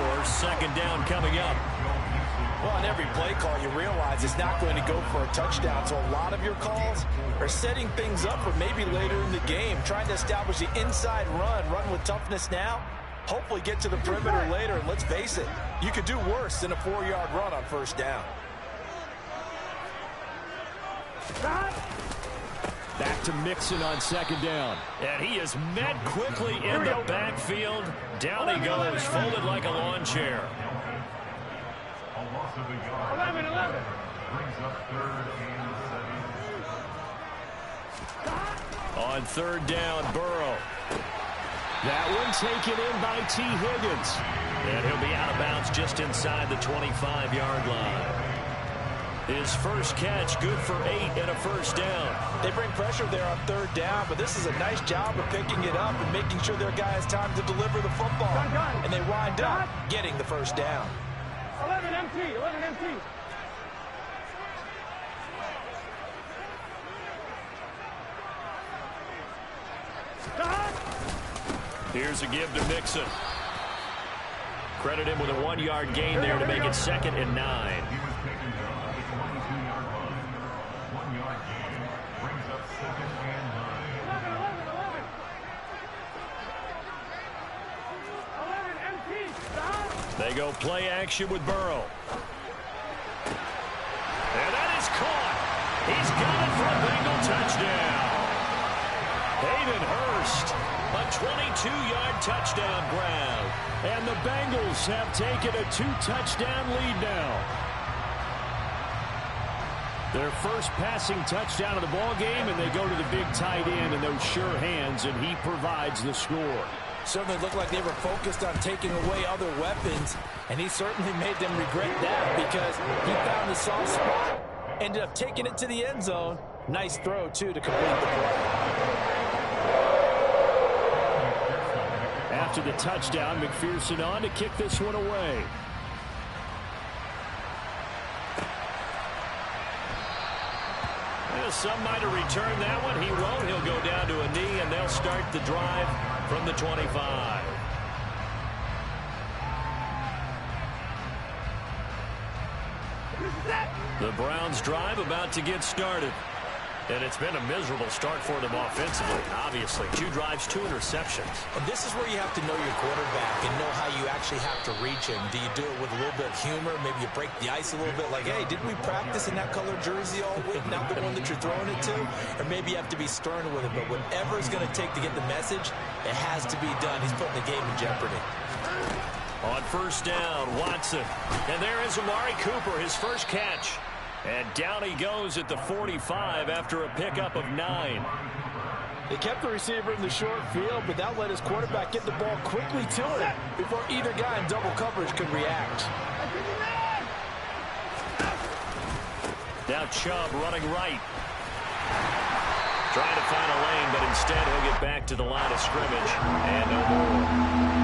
2nd down coming up. Well, on every play call, you realize it's not going to go for a touchdown. So a lot of your calls are setting things up for maybe later in the game, trying to establish the inside run with toughness now. Hopefully get to the perimeter later, and let's face it, you could do worse than a 4-yard run on 1st down. Back to Mixon on 2nd down. And he is met quickly in the backfield. Down he goes, folded like a lawn chair. 11. Brings up 3rd and 7. On 3rd down, Burrow. That one taken in by T. Higgins. And he'll be out of bounds just inside the 25-yard line. His first catch, good for 8 and a 1st down. They bring pressure there on 3rd down, but this is a nice job of picking it up and making sure their guy has time to deliver the football. And they wind up getting the 1st down. 11 empty. Here's a give to Mixon. Credit him with a 1-yard gain there to make it 2nd and 9. He was taken down at the 22-yard line. 1-yard gain brings up 2nd and 11 empty. They go play action with Burrow. And that is caught. He's got it for a Bengal touchdown. Hayden Hurst, a 22-yard touchdown grab. And the Bengals have taken a 2-touchdown lead now. Their first passing touchdown of the ball game, and they go to the big tight end in those sure hands, and he provides the score. Certainly looked like they were focused on taking away other weapons, and he certainly made them regret that because he found the soft spot, ended up taking it to the end zone. Nice throw, too, to complete the play. After the touchdown, McPherson on to kick this one away. Some might have returned that one. He won't. He'll go down to a knee, and they'll start the drive from the 25. The Browns drive about to get started. And it's been a miserable start for them offensively, obviously. 2 drives, 2 interceptions. And this is where you have to know your quarterback and know how you actually have to reach him. Do you do it with a little bit of humor? Maybe you break the ice a little bit like, hey, didn't we practice in that color jersey all week? Not the one that you're throwing it to? Or maybe you have to be stern with it. But whatever it's going to take to get the message, it has to be done. He's putting the game in jeopardy. On 1st down, Watson. And there is Amari Cooper, his first catch. And down he goes at the 45 after a pickup of 9. They kept the receiver in the short field, but that let his quarterback get the ball quickly to him before either guy in double coverage could react. Now Chubb running right. Trying to find a lane, but instead he'll get back to the line of scrimmage. And no more.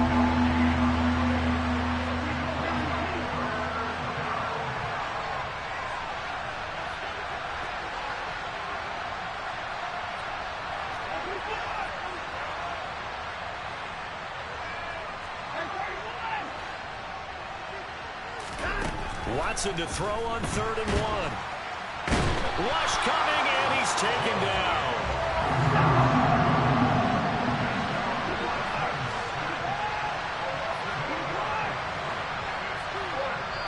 Watson to throw on 3rd and 1. Rush coming, and he's taken down.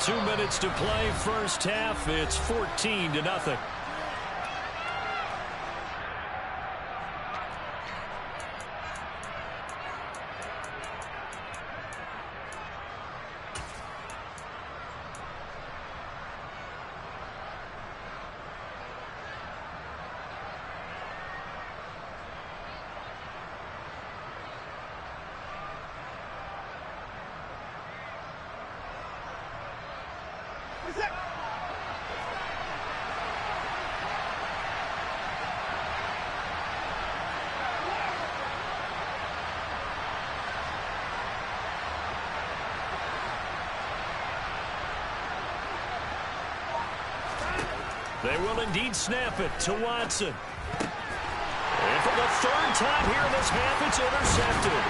2 minutes to play, first half. It's 14-0. They will indeed snap it to Watson. And for the 3rd time here in this half, it's intercepted.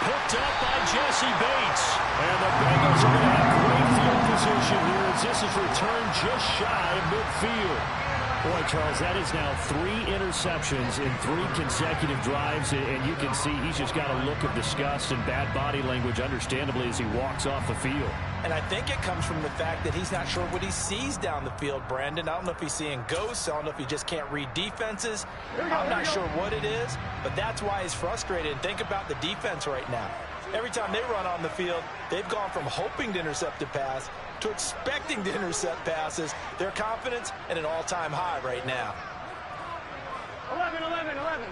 Picked up by Jesse Bates. And the Bengals are going to have great field position here as this is returned just shy of midfield. Boy, Charles, that is now 3 interceptions in 3 consecutive drives, and you can see he's just got a look of disgust and bad body language, understandably, as he walks off the field. And I think it comes from the fact that he's not sure what he sees down the field, Brandon. I don't know if he's seeing ghosts. I don't know if he just can't read defenses. I'm not sure what it is, but that's why he's frustrated. And think about the defense right now. Every time they run on the field, they've gone from hoping to intercept a pass to expecting to intercept passes. Their confidence at an all-time high right now. 11, 11, 11.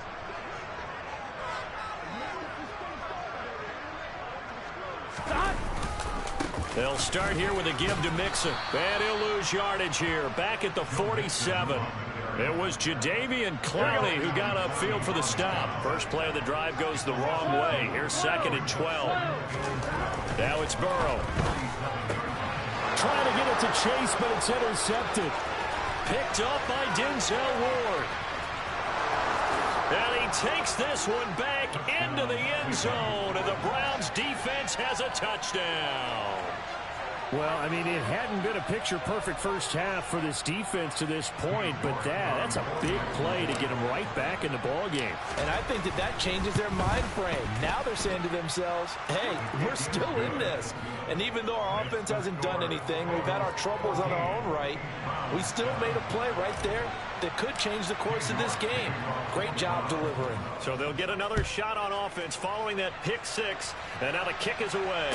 Stop. They'll start here with a give to Mixon. And he'll lose yardage here. Back at the 47. It was Jadeveon Clowney who got upfield for the stop. First play of the drive goes the wrong way. Here's 2nd and 12. Now it's Burrow. Trying to get it to Chase, but it's intercepted. Picked up by Denzel Ward. And he takes this one back into the end zone. And the Browns defense has a touchdown. Well, I mean, it hadn't been a picture-perfect first half for this defense to this point, but that's a big play to get them right back in the ballgame. And I think that changes their mind frame. Now they're saying to themselves, hey, we're still in this. And even though our offense hasn't done anything, we've had our troubles on our own right, we still made a play right there that could change the course of this game. Great job delivering. So they'll get another shot on offense following that pick 6, and now the kick is away.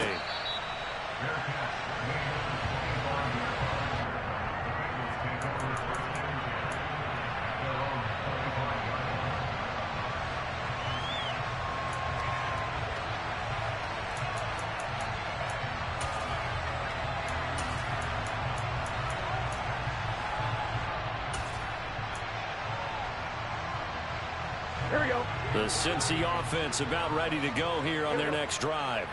Here we go. The Cincy offense about ready to go here on their next drive.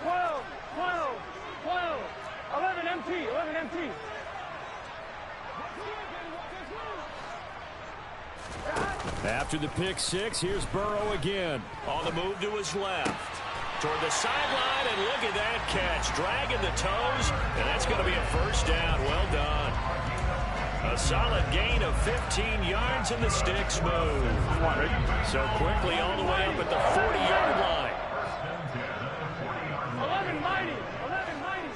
12, 12, 12. 11 MT, 11 MT. After the pick 6, here's Burrow again. On the move to his left. Toward the sideline, and look at that catch. Dragging the toes, and that's going to be a first down. Well done. A solid gain of 15 yards, and the sticks move. So quickly all the way up at the 40-yard line. 11 mighty, 11 mighty.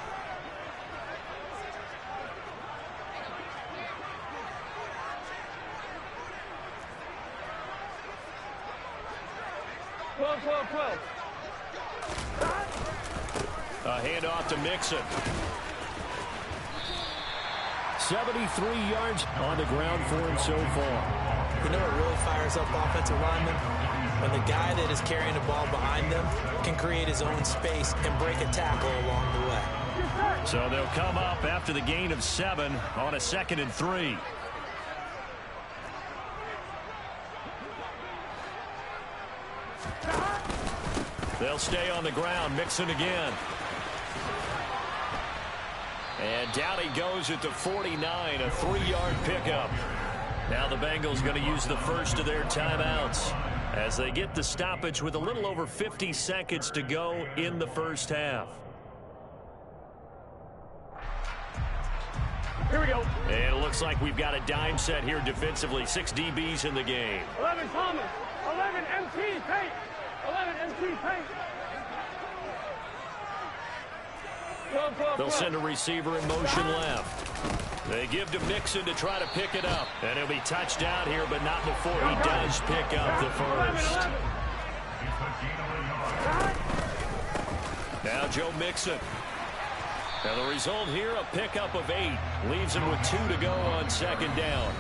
A handoff to Mixon. 73 yards on the ground for him so far. You know what really fires up offensive linemen? When the guy that is carrying the ball behind them can create his own space and break a tackle along the way. So they'll come up after the gain of 7 on a 2nd and 3. They'll stay on the ground. Mixon again. And down he goes at the 49, a 3-yard pickup. Now the Bengals going to use the first of their timeouts as they get the stoppage with a little over 50 seconds to go in the first half. Here we go. And it looks like we've got a dime set here defensively. 6 DBs in the game. 11 Thomas. 11 MT paint. 11 MT paint. 12, 12, They'll send a receiver in motion left. They give to Mixon to try to pick it up. And he'll be touched down here, but not before he does pick up the first. Now Joe Mixon. Now the result here, a pickup of 8. Leaves him with 2 to go on second down.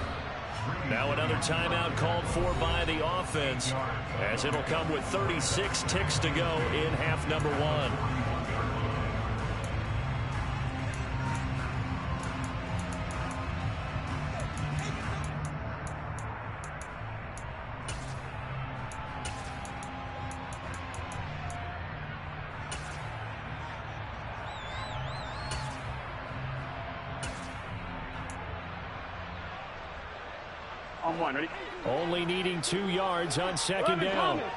Now another timeout called for by the offense, as it'll come with 36 ticks to go in half number 1. On 1, ready? Only needing 2 yards on second down. Thomas.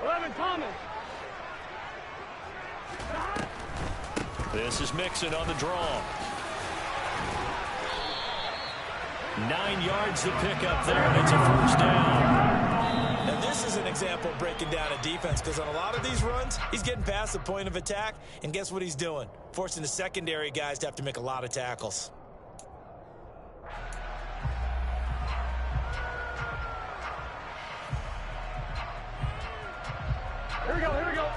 11 Thomas. This is Mixon on the draw. 9 yards to pick up there, and it's a first down. Now, this is an example of breaking down a defense, because on a lot of these runs, he's getting past the point of attack, and guess what he's doing? Forcing the secondary guys to have to make a lot of tackles. Here we go, here we go.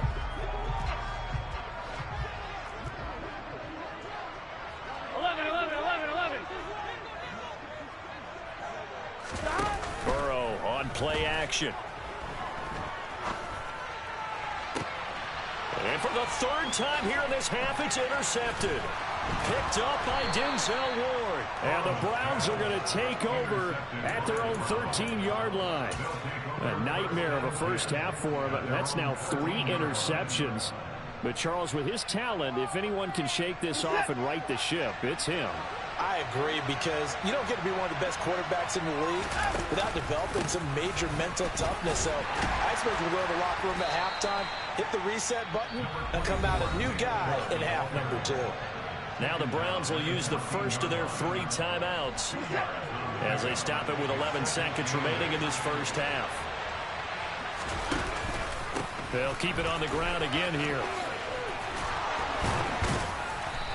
Burrow on play action. And for the 3rd time here in this half, it's intercepted. Picked up by Denzel Ward. And the Browns are going to take over at their own 13-yard line. A nightmare of a first half for him. That's now 3 interceptions. But Charles, with his talent, if anyone can shake this off and right the ship, it's him. I agree, because you don't get to be one of the best quarterbacks in the league without developing some major mental toughness. So I expect him to go to the locker room at halftime, hit the reset button, and come out a new guy in half number 2. Now the Browns will use the first of their 3 timeouts as they stop it with 11 seconds remaining in this first half. They'll keep it on the ground again here.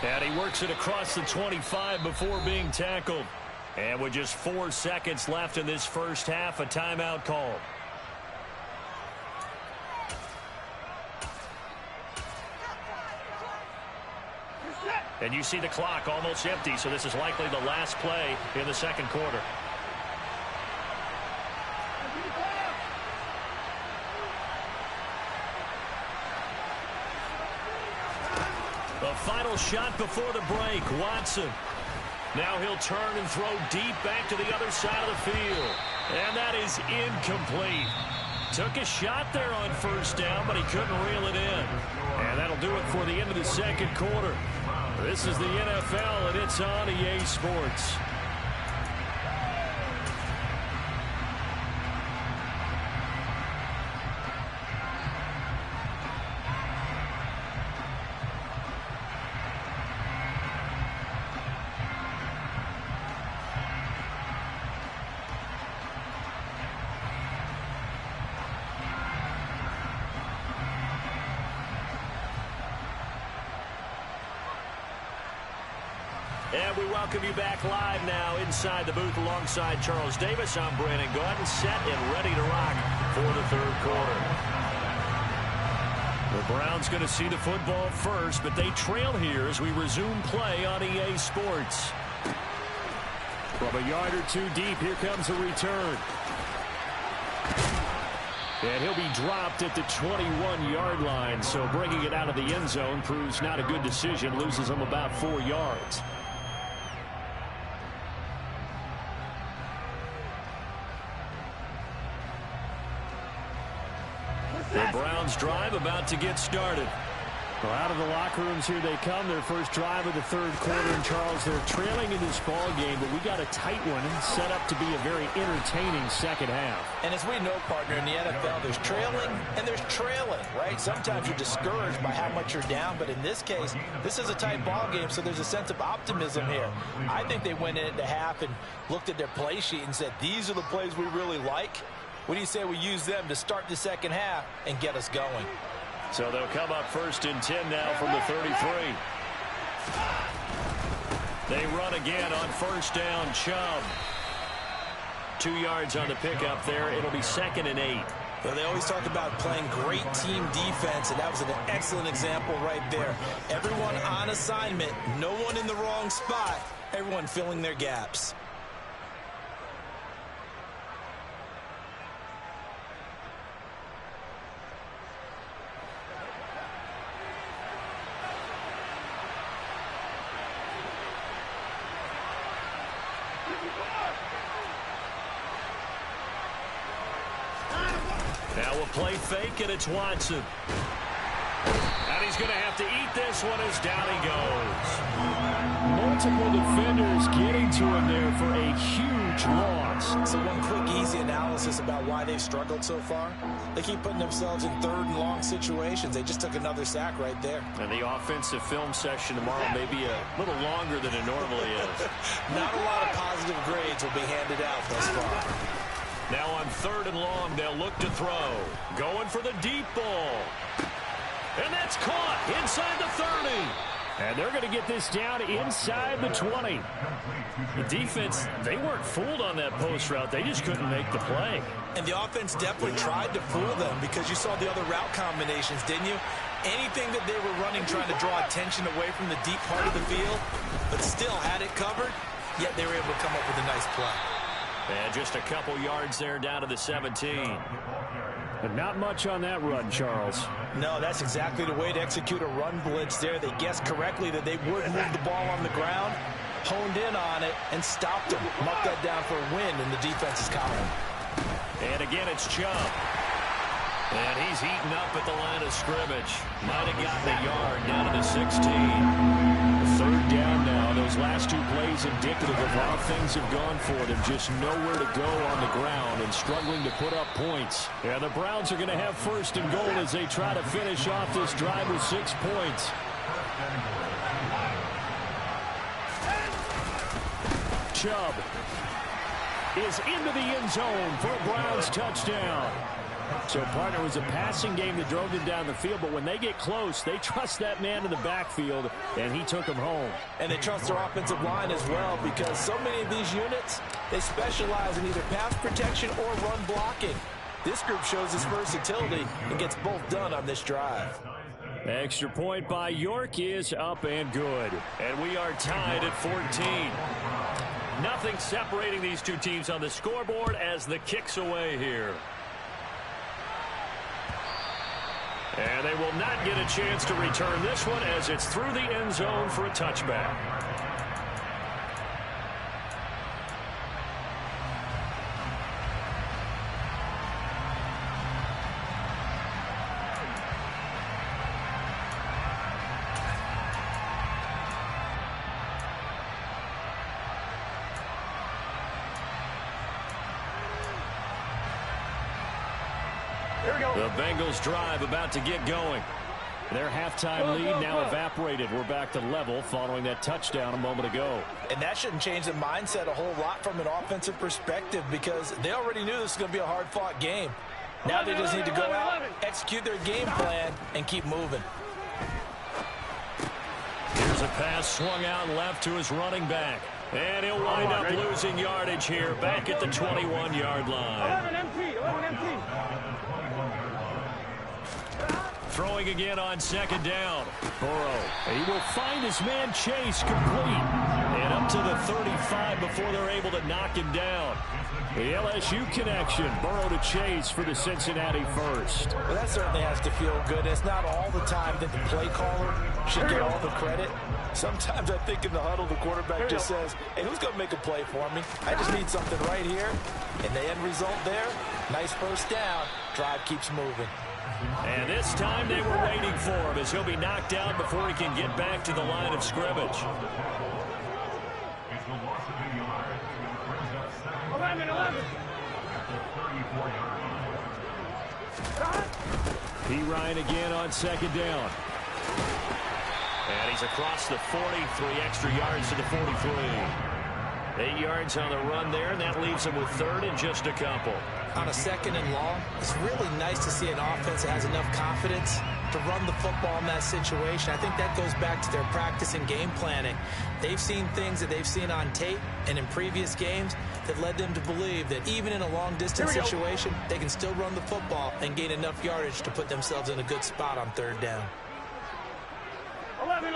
And he works it across the 25 before being tackled. And with just 4 seconds left in this first half, a timeout call. And you see the clock almost empty, so this is likely the last play in the second quarter. The final shot before the break, Watson. Now he'll turn and throw deep back to the other side of the field. And that is incomplete. Took a shot there on first down, but he couldn't reel it in. And that'll do it for the end of the second quarter. This is the NFL, and it's on EA Sports. And we welcome you back live now inside the booth alongside Charles Davis. I'm Brandon Gaudin, set and ready to rock for the third quarter. The Browns going to see the football first, but they trail here as we resume play on EA Sports. From a yard or 2 deep, here comes a return. And he'll be dropped at the 21-yard line, so bringing it out of the end zone proves not a good decision, loses him about 4 yards. The Browns drive about to get started. Well, out of the locker rooms here they come. Their first drive of the third quarter. And, Charles, they're trailing in this ball game, but we got a tight one set up to be a very entertaining second half. And as we know, partner, in the NFL, there's trailing and there's trailing, right? Sometimes you're discouraged by how much you're down, but in this case, this is a tight ball game, so there's a sense of optimism here. I think they went into half and looked at their play sheet and said, these are the plays we really like. What do you say we use them to start the second half and get us going? So they'll come up 1st and 10 now from the 33. They run again on 1st down. Chubb. 2 yards on the pickup there. It'll be 2nd and 8. Well, they always talk about playing great team defense, and that was an excellent example right there. Everyone on assignment, no one in the wrong spot, everyone filling their gaps. Now we'll play fake, and it's Watson. And he's going to have to eat this one as down he goes. Multiple defenders getting to him there for a huge loss. So one quick, easy analysis about why they've struggled so far. They keep putting themselves in 3rd and long situations. They just took another sack right there. And the offensive film session tomorrow may be a little longer than it normally is. Not a lot of positive grades will be handed out thus far. Now on 3rd and long, they'll look to throw. Going for the deep ball. And that's caught inside the 30. And they're going to get this down inside the 20. The defense, they weren't fooled on that post route. They just couldn't make the play. And the offense definitely tried to fool them because you saw the other route combinations, didn't you? Anything that they were running trying to draw attention away from the deep part of the field, but still had it covered, yet they were able to come up with a nice play. And just a couple yards there down to the 17. But not much on that run, Charles. No, that's exactly the way to execute a run blitz there. They guessed correctly that they would move the ball on the ground, honed in on it, and stopped them. Marked that down for a win in the defense's column. And again, it's Chubb. And he's eaten up at the line of scrimmage. Might have gotten a yard down to the 16. 3rd down now. Those last 2 plays indicative of how things have gone for them. Just nowhere to go on the ground and struggling to put up points. Yeah, the Browns are going to have 1st and goal as they try to finish off this drive with 6 points. Chubb is into the end zone for a Browns touchdown. So, partner, it was a passing game that drove them down the field, but when they get close, they trust that man in the backfield, and he took them home. And they trust their offensive line as well because so many of these units, they specialize in either pass protection or run blocking. This group shows its versatility and gets both done on this drive. Extra point by York is up and good. And we are tied at 14. Nothing separating these two teams on the scoreboard as the kick's away here. And they will not get a chance to return this one as it's through the end zone for a touchback. The Bengals drive about to get going. Their halftime lead now evaporated. We're back to level following that touchdown a moment ago. And that shouldn't change the mindset a whole lot from an offensive perspective because they already knew this was going to be a hard-fought game. Now they just need to go out, execute their game plan, and keep moving. Here's a pass swung out left to his running back. And he'll wind up losing yardage here back at the 21-yard line. 11 empty. Throwing again on 2nd down. Burrow. He will find his man Chase complete. And up to the 35 before they're able to knock him down. The LSU connection. Burrow to Chase for the Cincinnati first. Well, that certainly has to feel good. It's not all the time that the play caller should get all the credit. Sometimes I think in the huddle, the quarterback just says, hey, who's going to make a play for me? I just need something right here. And the end result there, nice first down. Drive keeps moving. And this time they were waiting for him as he'll be knocked out before he can get back to the line of scrimmage. 11. P. Ryan again on second down. And he's across the 40, 3 extra yards to the 43. 8 yards on the run there, and that leaves him with third and just a couple. On a second and long, it's really nice to see an offense that has enough confidence to run the football in that situation. I think that goes back to their practice and game planning. They've seen things that they've seen on tape and in previous games that led them to believe that even in a long-distance situation, they can still run the football and gain enough yardage to put themselves in a good spot on third down. 11.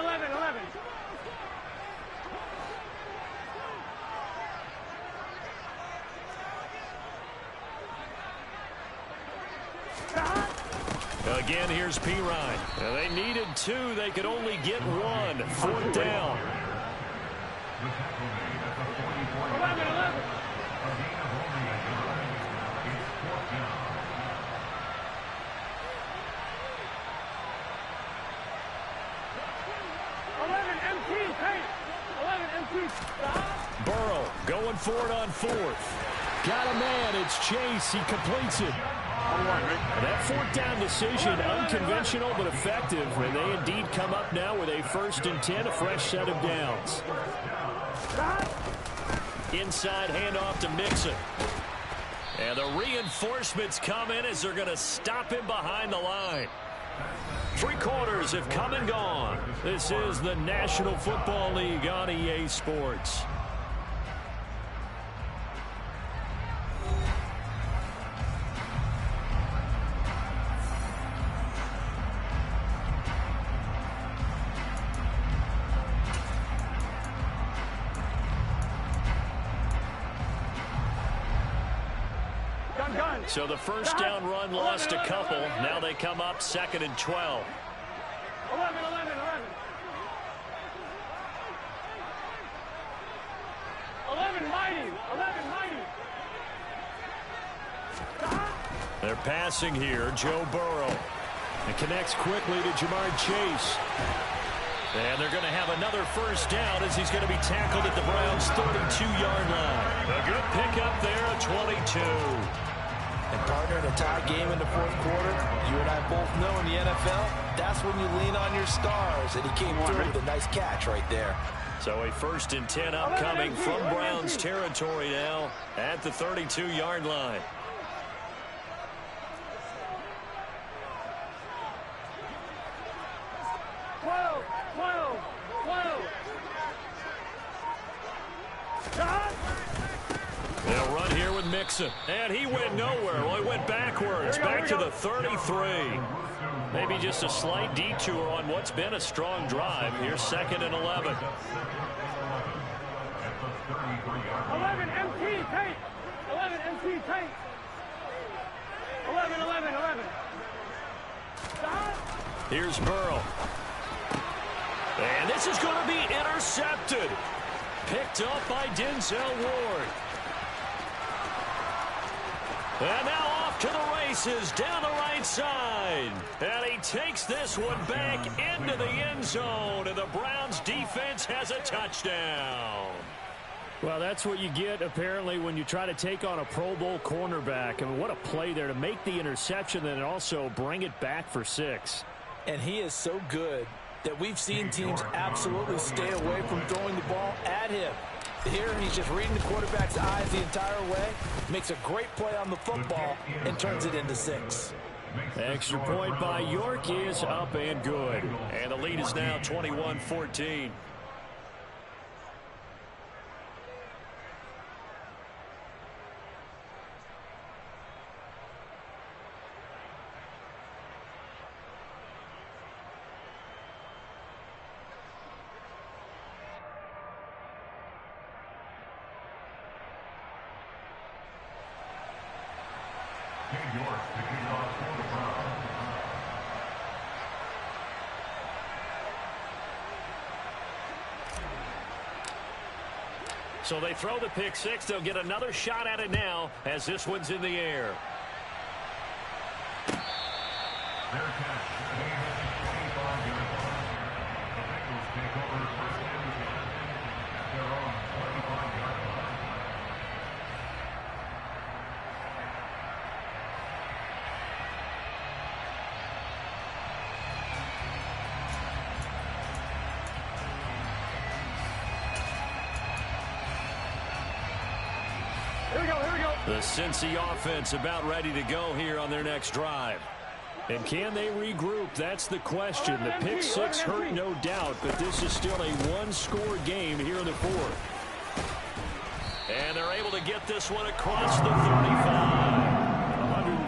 Again, here's P. Ryan. Now, they needed 2. They could only get 1. 4th down. 11. Burrow going for it on 4th. Got a man. It's Chase. He completes it. That 4th down decision, unconventional but effective, and they indeed come up now with a 1st and 10, a fresh set of downs. Inside handoff to Mixon. And the reinforcements come in as they're going to stop him behind the line. 3 quarters have come and gone. This is the National Football League on EA Sports. So the first down run lost a couple. Now they come up 2nd and 12. 11. Mighty. They're passing here. Joe Burrow. It connects quickly to Jamar Chase. And they're going to have another first down as he's going to be tackled at the Browns' 32-yard line. A good pickup there at 22. And partner, in a tie game in the 4th quarter, you and I both know in the NFL, that's when you lean on your stars. And he came through with a nice catch right there. So a 1st and 10 upcoming from Browns territory now at the 32-yard line. They'll run here with Mixon. And he went nowhere. Well, he went backwards. Back to the 33. Maybe just a slight detour on what's been a strong drive. Here's 2nd and 11. 11 MT tight. 11 MT tight. 11. Here's Burrow. And this is going to be intercepted. Picked up by Denzel Ward. And now off to the races down the right side. And he takes this one back into the end zone. And the Browns defense has a touchdown. Well, that's what you get, apparently, when you try to take on a Pro Bowl cornerback. I mean, what a play there to make the interception and also bring it back for 6. And he is so good that we've seen teams absolutely stay away from throwing the ball at him. Here, he's just reading the quarterback's eyes the entire way, makes a great play on the football, and turns it into 6. Extra point by York is up and good. And the lead is now 21-14. So they throw the pick 6. They'll get another shot at it now as this one's in the air. The Cincy offense about ready to go here on their next drive. And can they regroup? That's the question. The pick six hurt, no doubt, but this is still a one-score game here in the fourth. And they're able to get this one across the 35.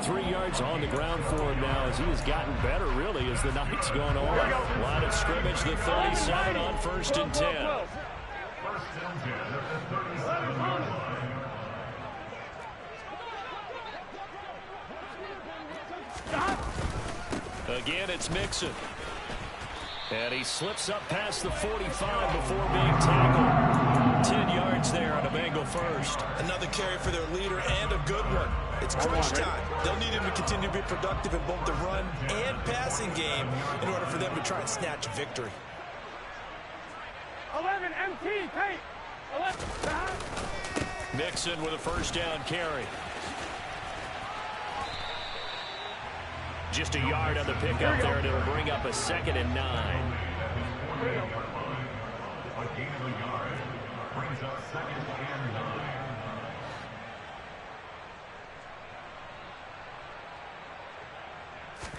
103 yards on the ground for him now as he has gotten better, really, as the night's gone on. Line of scrimmage, the 37 on 1st and 10. Again, it's Mixon. And he slips up past the 45 before being tackled. 10 yards there on a Bengal first. Another carry for their leader and a good one. It's crunch time. They'll need him to continue to be productive in both the run and passing game in order for them to try and snatch a victory. 11 MT, Tate. 11. Mixon with a first down carry. Just a yard on the pickup there, and it'll bring up a 2nd and 9. A gain of a yard brings up 2nd and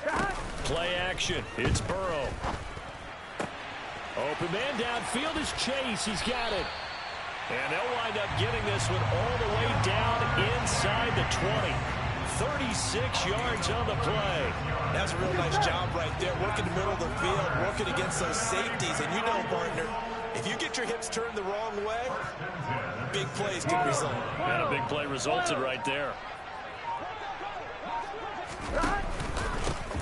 9. Play action. It's Burrow. Open man downfield is Chase. He's got it. And they'll wind up getting this one all the way down inside the 20. 36 yards on the play. That's a real nice job right there. Working the middle of the field, working against those safeties. And you know, partner, if you get your hips turned the wrong way, big plays can result. And a big play resulted right there.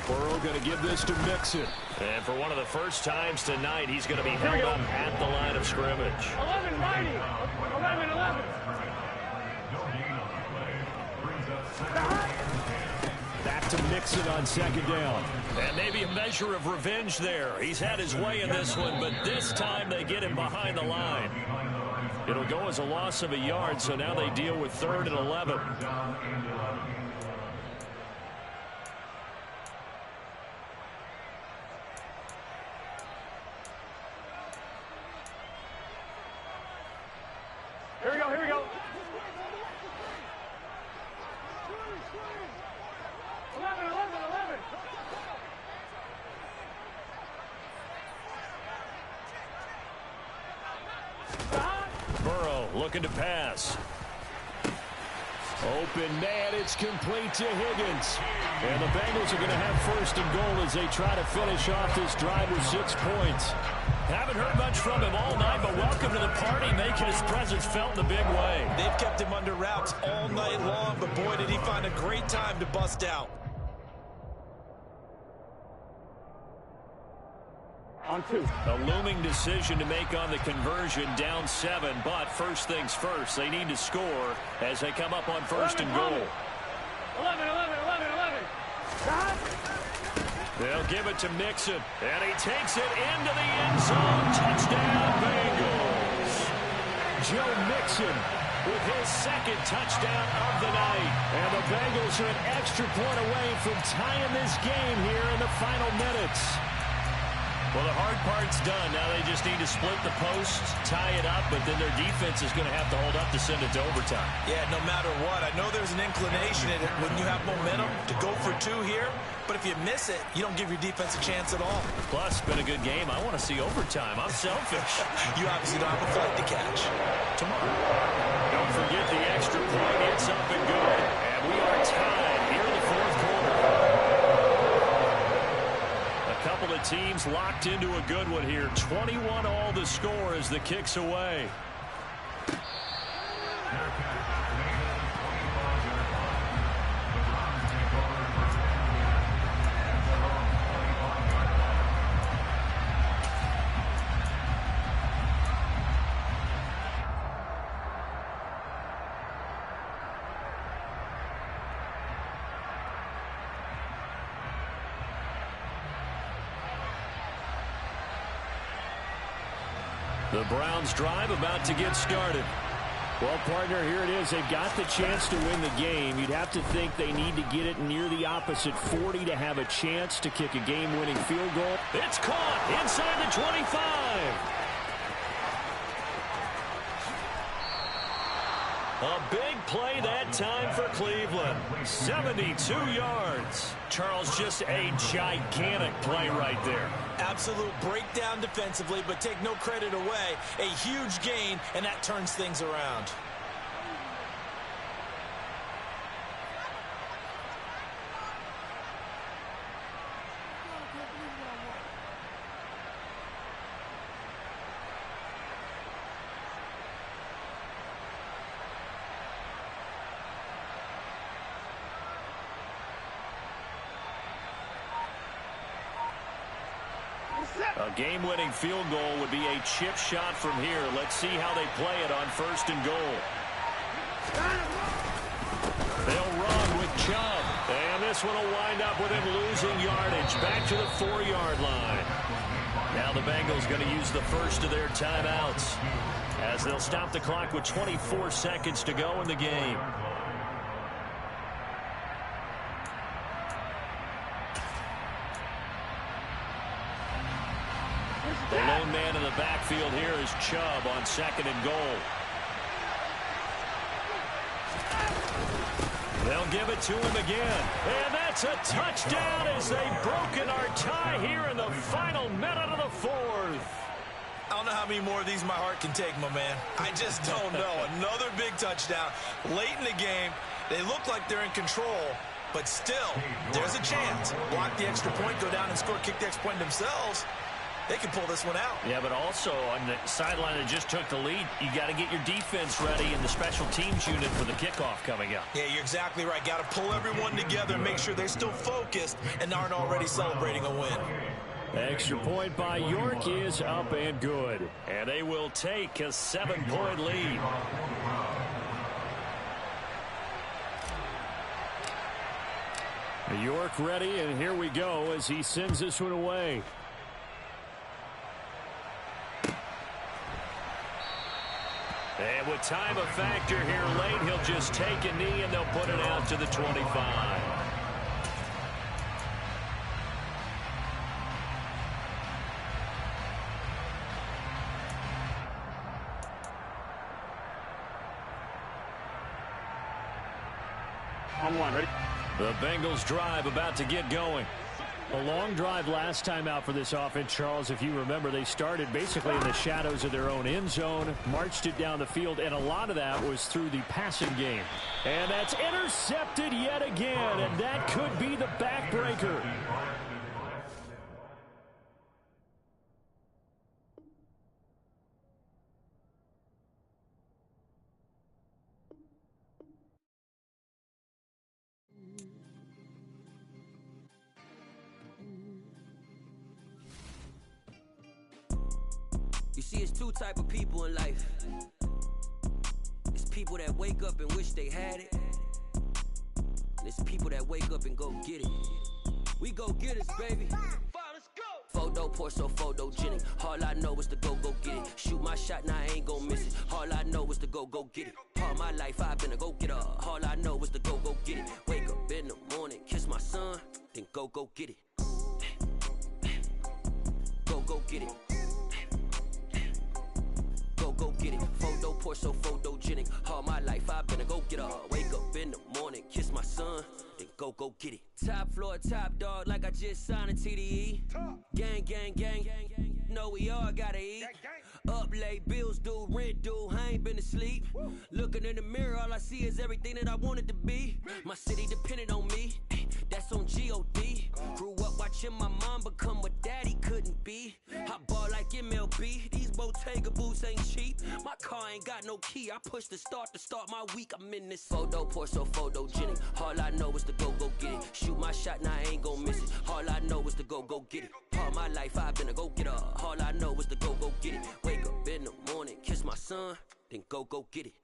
Burrow going to give this to Mixon. And for one of the first times tonight, he's going to be held up at the line of scrimmage. 11-90. 11-11. Back to Mixon on 2nd down. And maybe a measure of revenge there. He's had his way in this one, but this time they get him behind the line. It'll go as a loss of a yard, so now they deal with 3rd and 11. Here we go, here we go. 11, 11, 11. Burrow looking to pass. Open man, it's complete to Higgins. And the Bengals are going to have 1st and goal as they try to finish off this drive with 6 points. Haven't heard much from him all night, but welcome to the party, making his presence felt in a big way. They've kept him under wraps all night long, but boy, did he find a great time to bust out. On 2. A looming decision to make on the conversion, down 7, but first things first, they need to score as they come up on 1st and goal. 11, 11, 11, 11. They'll give it to Mixon, and he takes it into the end zone. Touchdown, Bengals. Joe Mixon with his 2nd touchdown of the night. And the Bengals are an extra point away from tying this game here in the final minutes. Well, the hard part's done. Now they just need to split the post, tie it up, but then their defense is going to have to hold up to send it to overtime. Yeah, no matter what. I know there's an inclination in it when you have momentum to go for 2 here, but if you miss it, you don't give your defense a chance at all. Plus, it's been a good game. I want to see overtime. I'm selfish. You obviously don't have a flight to catch. Tomorrow. Don't forget the extra point. It's up and good. And we are tied here in the 4th quarter. A couple of teams locked into a good one here. 21 all the score as the kick's away. The Browns drive about to get started. Well, partner, here it is. They've got the chance to win the game. You'd have to think they need to get it near the opposite 40 to have a chance to kick a game-winning field goal. It's caught inside the 25. A big play that time for Cleveland. 72 yards. Charles, just a gigantic play right there. Absolute breakdown defensively, but take no credit away. A huge gain, and that turns things around. A game-winning field goal would be a chip shot from here. Let's see how they play it on 1st and goal. They'll run with Chubb. And this one will wind up with him losing yardage. Back to the 4-yard line. Now the Bengals going to use the first of their timeouts, as they'll stop the clock with 24 seconds to go in the game. The lone man in the backfield here is Chubb on 2nd and goal. They'll give it to him again. And that's a touchdown as they've broken our tie here in the final minute of the 4th. I don't know how many more of these my heart can take, my man. I just don't know. Another big touchdown late in the game. They look like they're in control, but still, there's a chance. Block the extra point, go down and score, kick the extra point themselves. They can pull this one out. Yeah, but also on the sideline that just took the lead, you got to get your defense ready in the special teams unit for the kickoff coming up. Yeah, you're exactly right. Got to pull everyone together and make sure they're still focused and aren't already celebrating a win. Extra point by York is up and good. And they will take a 7-point lead. York ready, and here we go as he sends this one away. And with time a factor here late, he'll just take a knee and they'll put it out to the 25. On one, ready? The Bengals drive about to get going. A long drive last time out for this offense, Charles. If you remember, they started basically in the shadows of their own end zone, marched it down the field, and a lot of that was through the passing game. And that's intercepted yet again, and that could be the backbreaker. You see, it's two type of people in life. It's people that wake up and wish they had it. And it's people that wake up and go get it. We go get it, baby. Let's go. Photo pour so photogenic. All I know is to go get it. Shoot my shot, now I ain't gon' miss it. All I know is to go get it. All my life I've been a go-getter. All I know is to go get it. Wake up in the morning, kiss my son, then go get it. Go get it. Go get it. Photo pour so photogenic. All my life I've been a go-getter. Wake up in the morning, kiss my son, then go get it. Top floor, top dog, like I just signed a TDE. Gang, gang, gang, gang. Know we all gotta eat. Up late, bills due, rent due, I ain't been asleep. Looking in the mirror, all I see is everything that I wanted to be. My city depended on me, that's on G.O.D. Grew up watching my mom become what daddy couldn't be. I ball like MLB, these Bottega boots ain't cheap. My car ain't got no key, I push the start my week. I'm in this photo pour so photogenic. All I know is to go get it. Shoot my shot, now I ain't gon' miss it. All I know is to go get it. All my life I've been a go-getter. All I know is to go get it. Wake up in the morning, kiss my son, then go get it.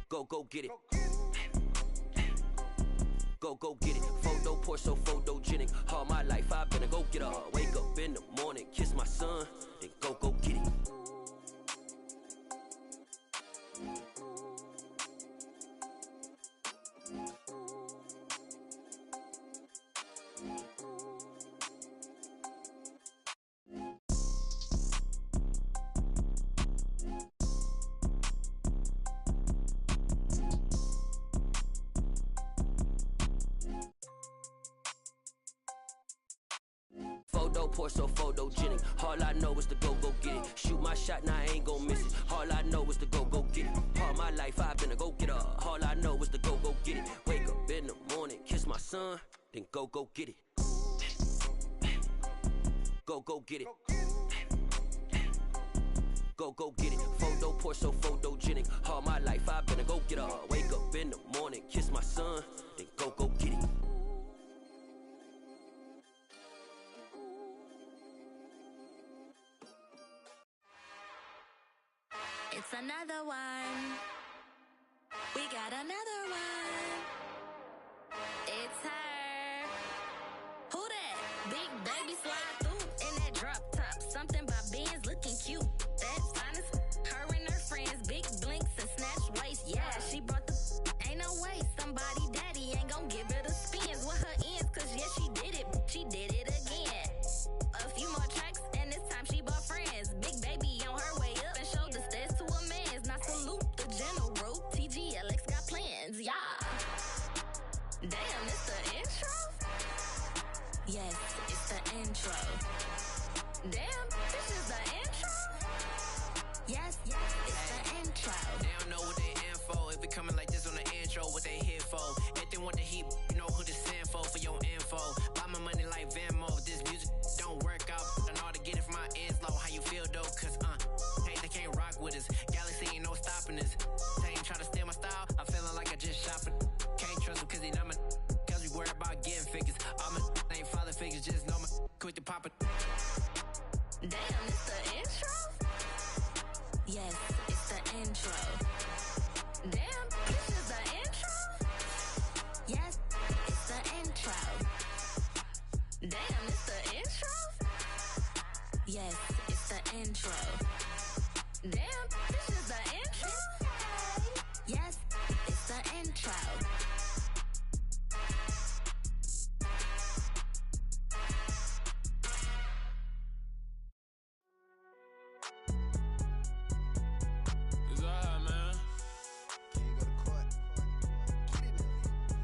Go get it. Go get it. Photo pour so photogenic. All my life I've been a go-getter. Wake up in the morning, kiss my son, then Photo, pour so photogenic. All I know is to go get it. Shoot my shot, now I ain't gon' miss it. All I know is to go get it. All my life I've been a go-getter. All I know is to go get it. Wake up in the morning, kiss my son, then go get it. Go get it. Go get it. Photo, pour so photogenic. All my life I've been a go-getter. Wake up in the morning, kiss my son, then go get it. It's another one. We got another one. It's her. Who that? Big baby slide through in that drop top. Something about Benz looking cute. That's honest. Her and her friends, big blinks and snatch waist. Yeah, she brought the. Ain't no way somebody daddy ain't gon' give her the spins with her ends. Cause yeah, she did it. She did it again. A few more tracks and this time she bought friends. Big baby on her way up and showed the stairs to a man's. Now salute the general. TGLX got plans. Yeah. Damn, it's the intro? Yes, it's the intro. Damn, this is the intro? Yes, it's the intro. They don't know what they info. If it coming like this on the intro, what they here for? If they want the heat, you know who to send for your info. Buy my money like Venmo. If this music don't work out, and all to get it from my ends low. How you feel though? Cause hey, they can't rock with us. Galaxy ain't no stopping us. They ain't try to steal my style. I'm feeling like I just shot for. Can't trust him cause he not my. Cause we worry about getting figures. All my ain't father figures, just know my quick to pop it. Damn, it's the intro? Yes, it's the intro. Damn, this is the intro? Yes, it's the intro. Damn, it's the intro? Yes, it's the intro. Damn, this is the intro? Yes, it's the intro. It's alright, man.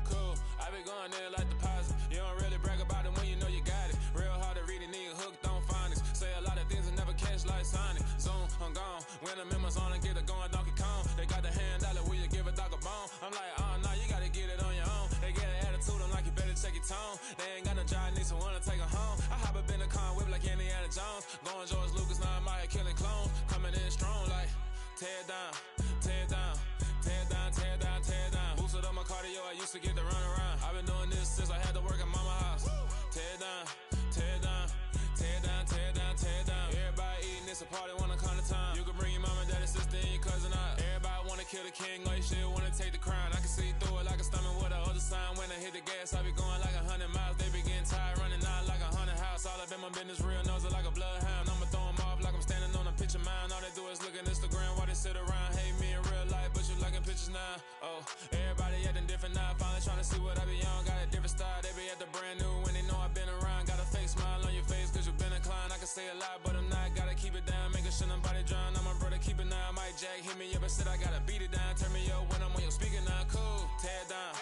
Cool, I be going there like deposit. You don't really brag about it when you know you got it. Real hard to read a nigga hooked on phonics. Say a lot of things and never catch like Sonic. Zoom, I'm gone. When I'm in my zone and get it going Donkey Kong. They got the hand dollar, will you give a dog a bone? I'm like, nah, you gotta get it on your own. They get an attitude, I'm like, you better check your tone. They ain't got no job, need someone to take her home. I hop up in the car, whip like Indiana Jones. Going George Lucas, now I'm out here killing clones. Coming in strong like, tear down, tear down, tear down, tear down, tear down. Boosted up my cardio, I used to get to run around. I've been doing this since I had to work at mama house. Tear down, tear down, tear down, tear down, tear down. Everybody eating, it's a party, wanna come to time. You can bring your mama, daddy, sister, and your cousin out. Everybody wanna kill the king, or you shit wanna take the crown. I can see through it like a stomach with a other sign. When I hit the gas, I be going like 100 miles. They be getting tired, running out like 100 house. All up in my business, real nose like a bloodhound. I'ma throw them off like I'm standing on a picture mound. All they do is look at Instagram while they sit around. Hate me in real life, but you liking pictures now. Oh, everybody acting different now. Finally trying to see what I be on. Got a different style, they be at the brand new when they know I've been around. Got a fake smile on your face cause you been inclined. I can say a lot, but I'm not. Gotta keep it down, making sure nobody drown. I'm my brother, keep it now. Mike Jack hit me up and said I gotta beat it down. Turn me up when I'm on your speaker now. Cool, tear down,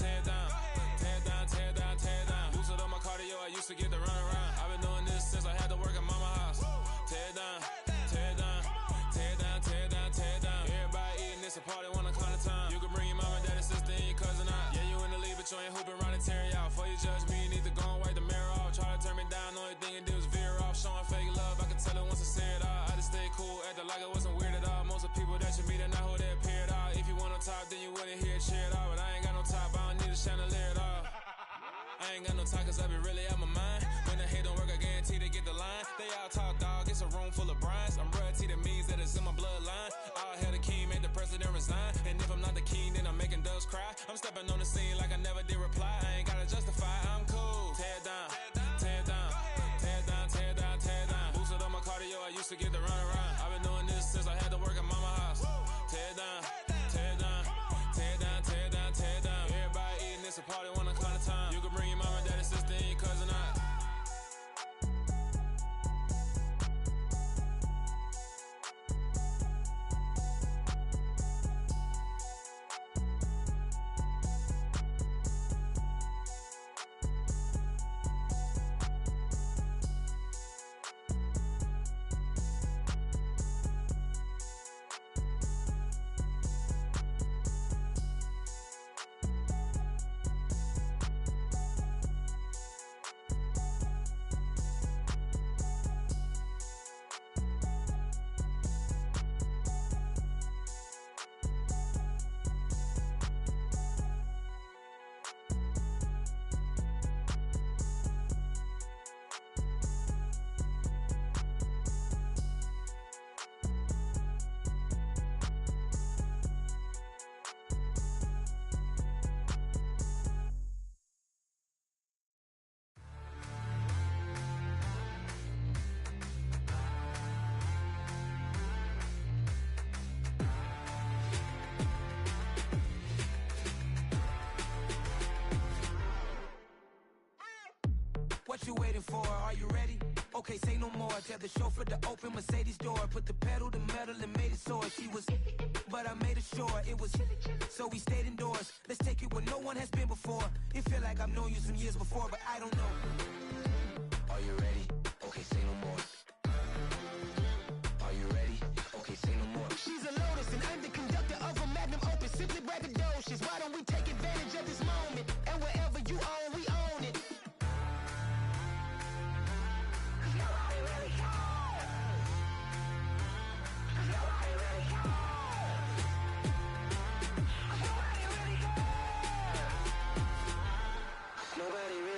tear down, tear down, tear down, tear down. Boosted up my cardio, I used to get to run around. I've been doing this since I had to work at mama house. Tear down, tear down, tear down, tear down, tear down. Everybody eating, it's a party, wanna come to time. You can bring your mama, daddy, sister, and your cousin out. Yeah, you in the league, but you ain't hooping around and tearing out. Before you judge me, you need to go and wipe the mirror off. Try to turn me down, the only thing you do is veer off. Showing fake love, I can tell it once I say it all. I just stay cool, acting like it wasn't weird at all. Most of the people that you meet are not who they appear at all. If you want on top, then you wouldn't hear it cheer at all. But I ain't got no top, I don't need a chandelier at all. I ain't got no talk cause I be really out my mind. When the hate don't work, I guarantee they get the line. They all talk dog, it's a room full of brinds. I'm royalty, that means that it's in my bloodline. All hell the king, made the president resign. And if I'm not the king, then I'm making doves cry. I'm stepping on the scene like I never did reply. I ain't gotta justify, I'm cool. Tear down, tear down, tear down, tear down, tear down. Boosted up my cardio, I used to get to run around. I've been doing this since I had to work at mama house. Tear down, tear down, tear down, tear down, tear down. Everybody eating, it's a party, wanna come to time. You can bring your mama, daddy, sister, and your cousin out. What you waiting for? Are you ready? Okay, say no more. Tell the chauffeur to open Mercedes door. Put the pedal to metal and made it soar. She was, but I made it sure it was. So we stayed indoors. Let's take it where no one has been before. It feel like I've known you some years before, but I don't know. Are you ready? Okay, say no more. Are you ready? Okay, say no more. She's a Lotus and I'm the conductor of a Magnum Opus. Simply braggadocious. Why don't we take advantage of this moment? And wherever you own, we own it.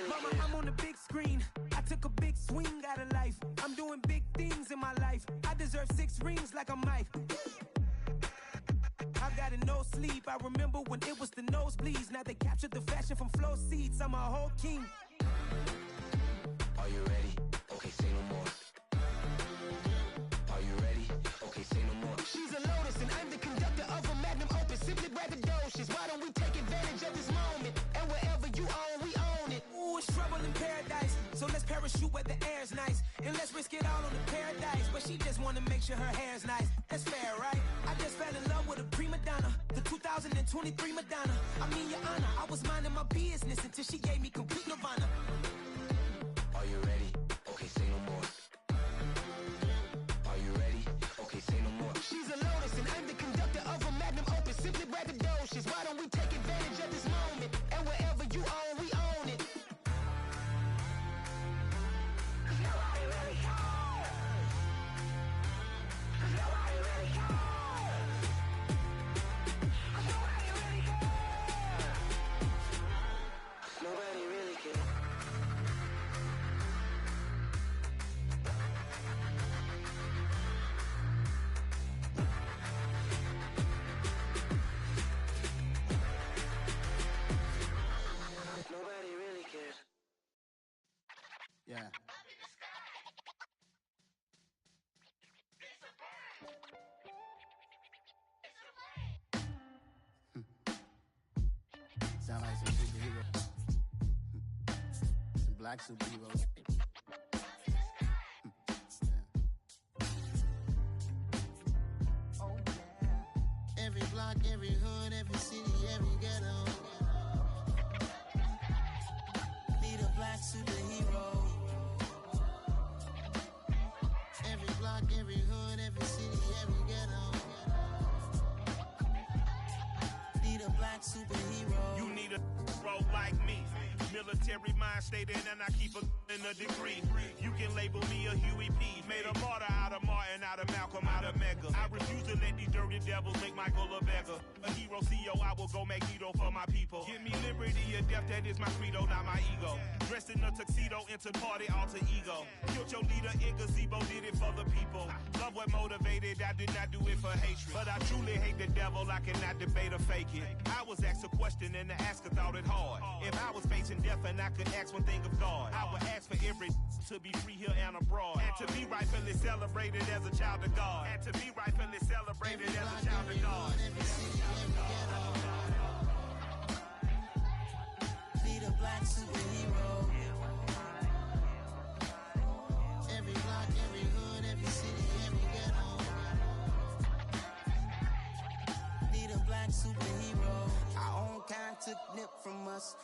Mama, I'm on the big screen. I took a big swing out of life. I'm doing big things in my life. I deserve 6 rings like a Mike. I've got no sleep. I remember when it was the nosebleeds. Now they captured the fashion from flow seats. I'm a whole king. Are you ready? Okay, say no more. Are you ready? Okay, say no more. She's a Lotus and I'm the conductor of a Magnum Opus. Simply braggadocious. Why don't we take advantage of this moment? And wherever you own, we own it. Ooh, it's trouble in paradise. So let's parachute where the air's nice. And let's risk it all on the paradise. But she just wanna make sure her hair's nice. That's fair, right? I just fell in love with a prima donna. The 2023 Madonna. I mean, your honor, I was minding my business until she gave me complete nirvana. Are you ready? Okay, say no more. Are you ready? Okay, say no more. She's a Lotus and I'm the conductor of a Magnum Opus. Simply braggadocious. Why don't we take advantage of this moment? And wherever you own, we own it. Nobody really cares. Nobody really cares. Nobody really cares. Nobody really cares. Nobody really cares. Yeah. Sound like some superhero. Some black superheroes. Oh yeah. Every block, every hood, every city, every ghetto. Need a black superhero. Every block, every hood, every city, every ghetto. Need a black superhero. You need a bro like me. Military mind stated and I keep in a degree. You can label me a Huey P. Made a martyr out of Martin, out of Malcolm, out of Mega. I refuse to let these dirty devils make Michael a beggar. A hero CEO, I will go Magneto for my people. Give me liberty or death, that is my credo, not my ego. Dressed in a tuxedo, enter party, alter ego. Killed your leader in gazebo, did it for the people. Love what motivated, I did not do it for hatred. But I truly hate the devil, I cannot debate or fake it. I was asked a question and the asker thought it hard. If I was facing death and I could ask one thing of God, I would ask for every to be free here and abroad. And to be rightfully celebrated as a child of God. And to be rightfully celebrated as a child of God. Need a black superhero. Every block, every hood, every city, every ghetto. Need a black superhero. Our own kind took nip from us.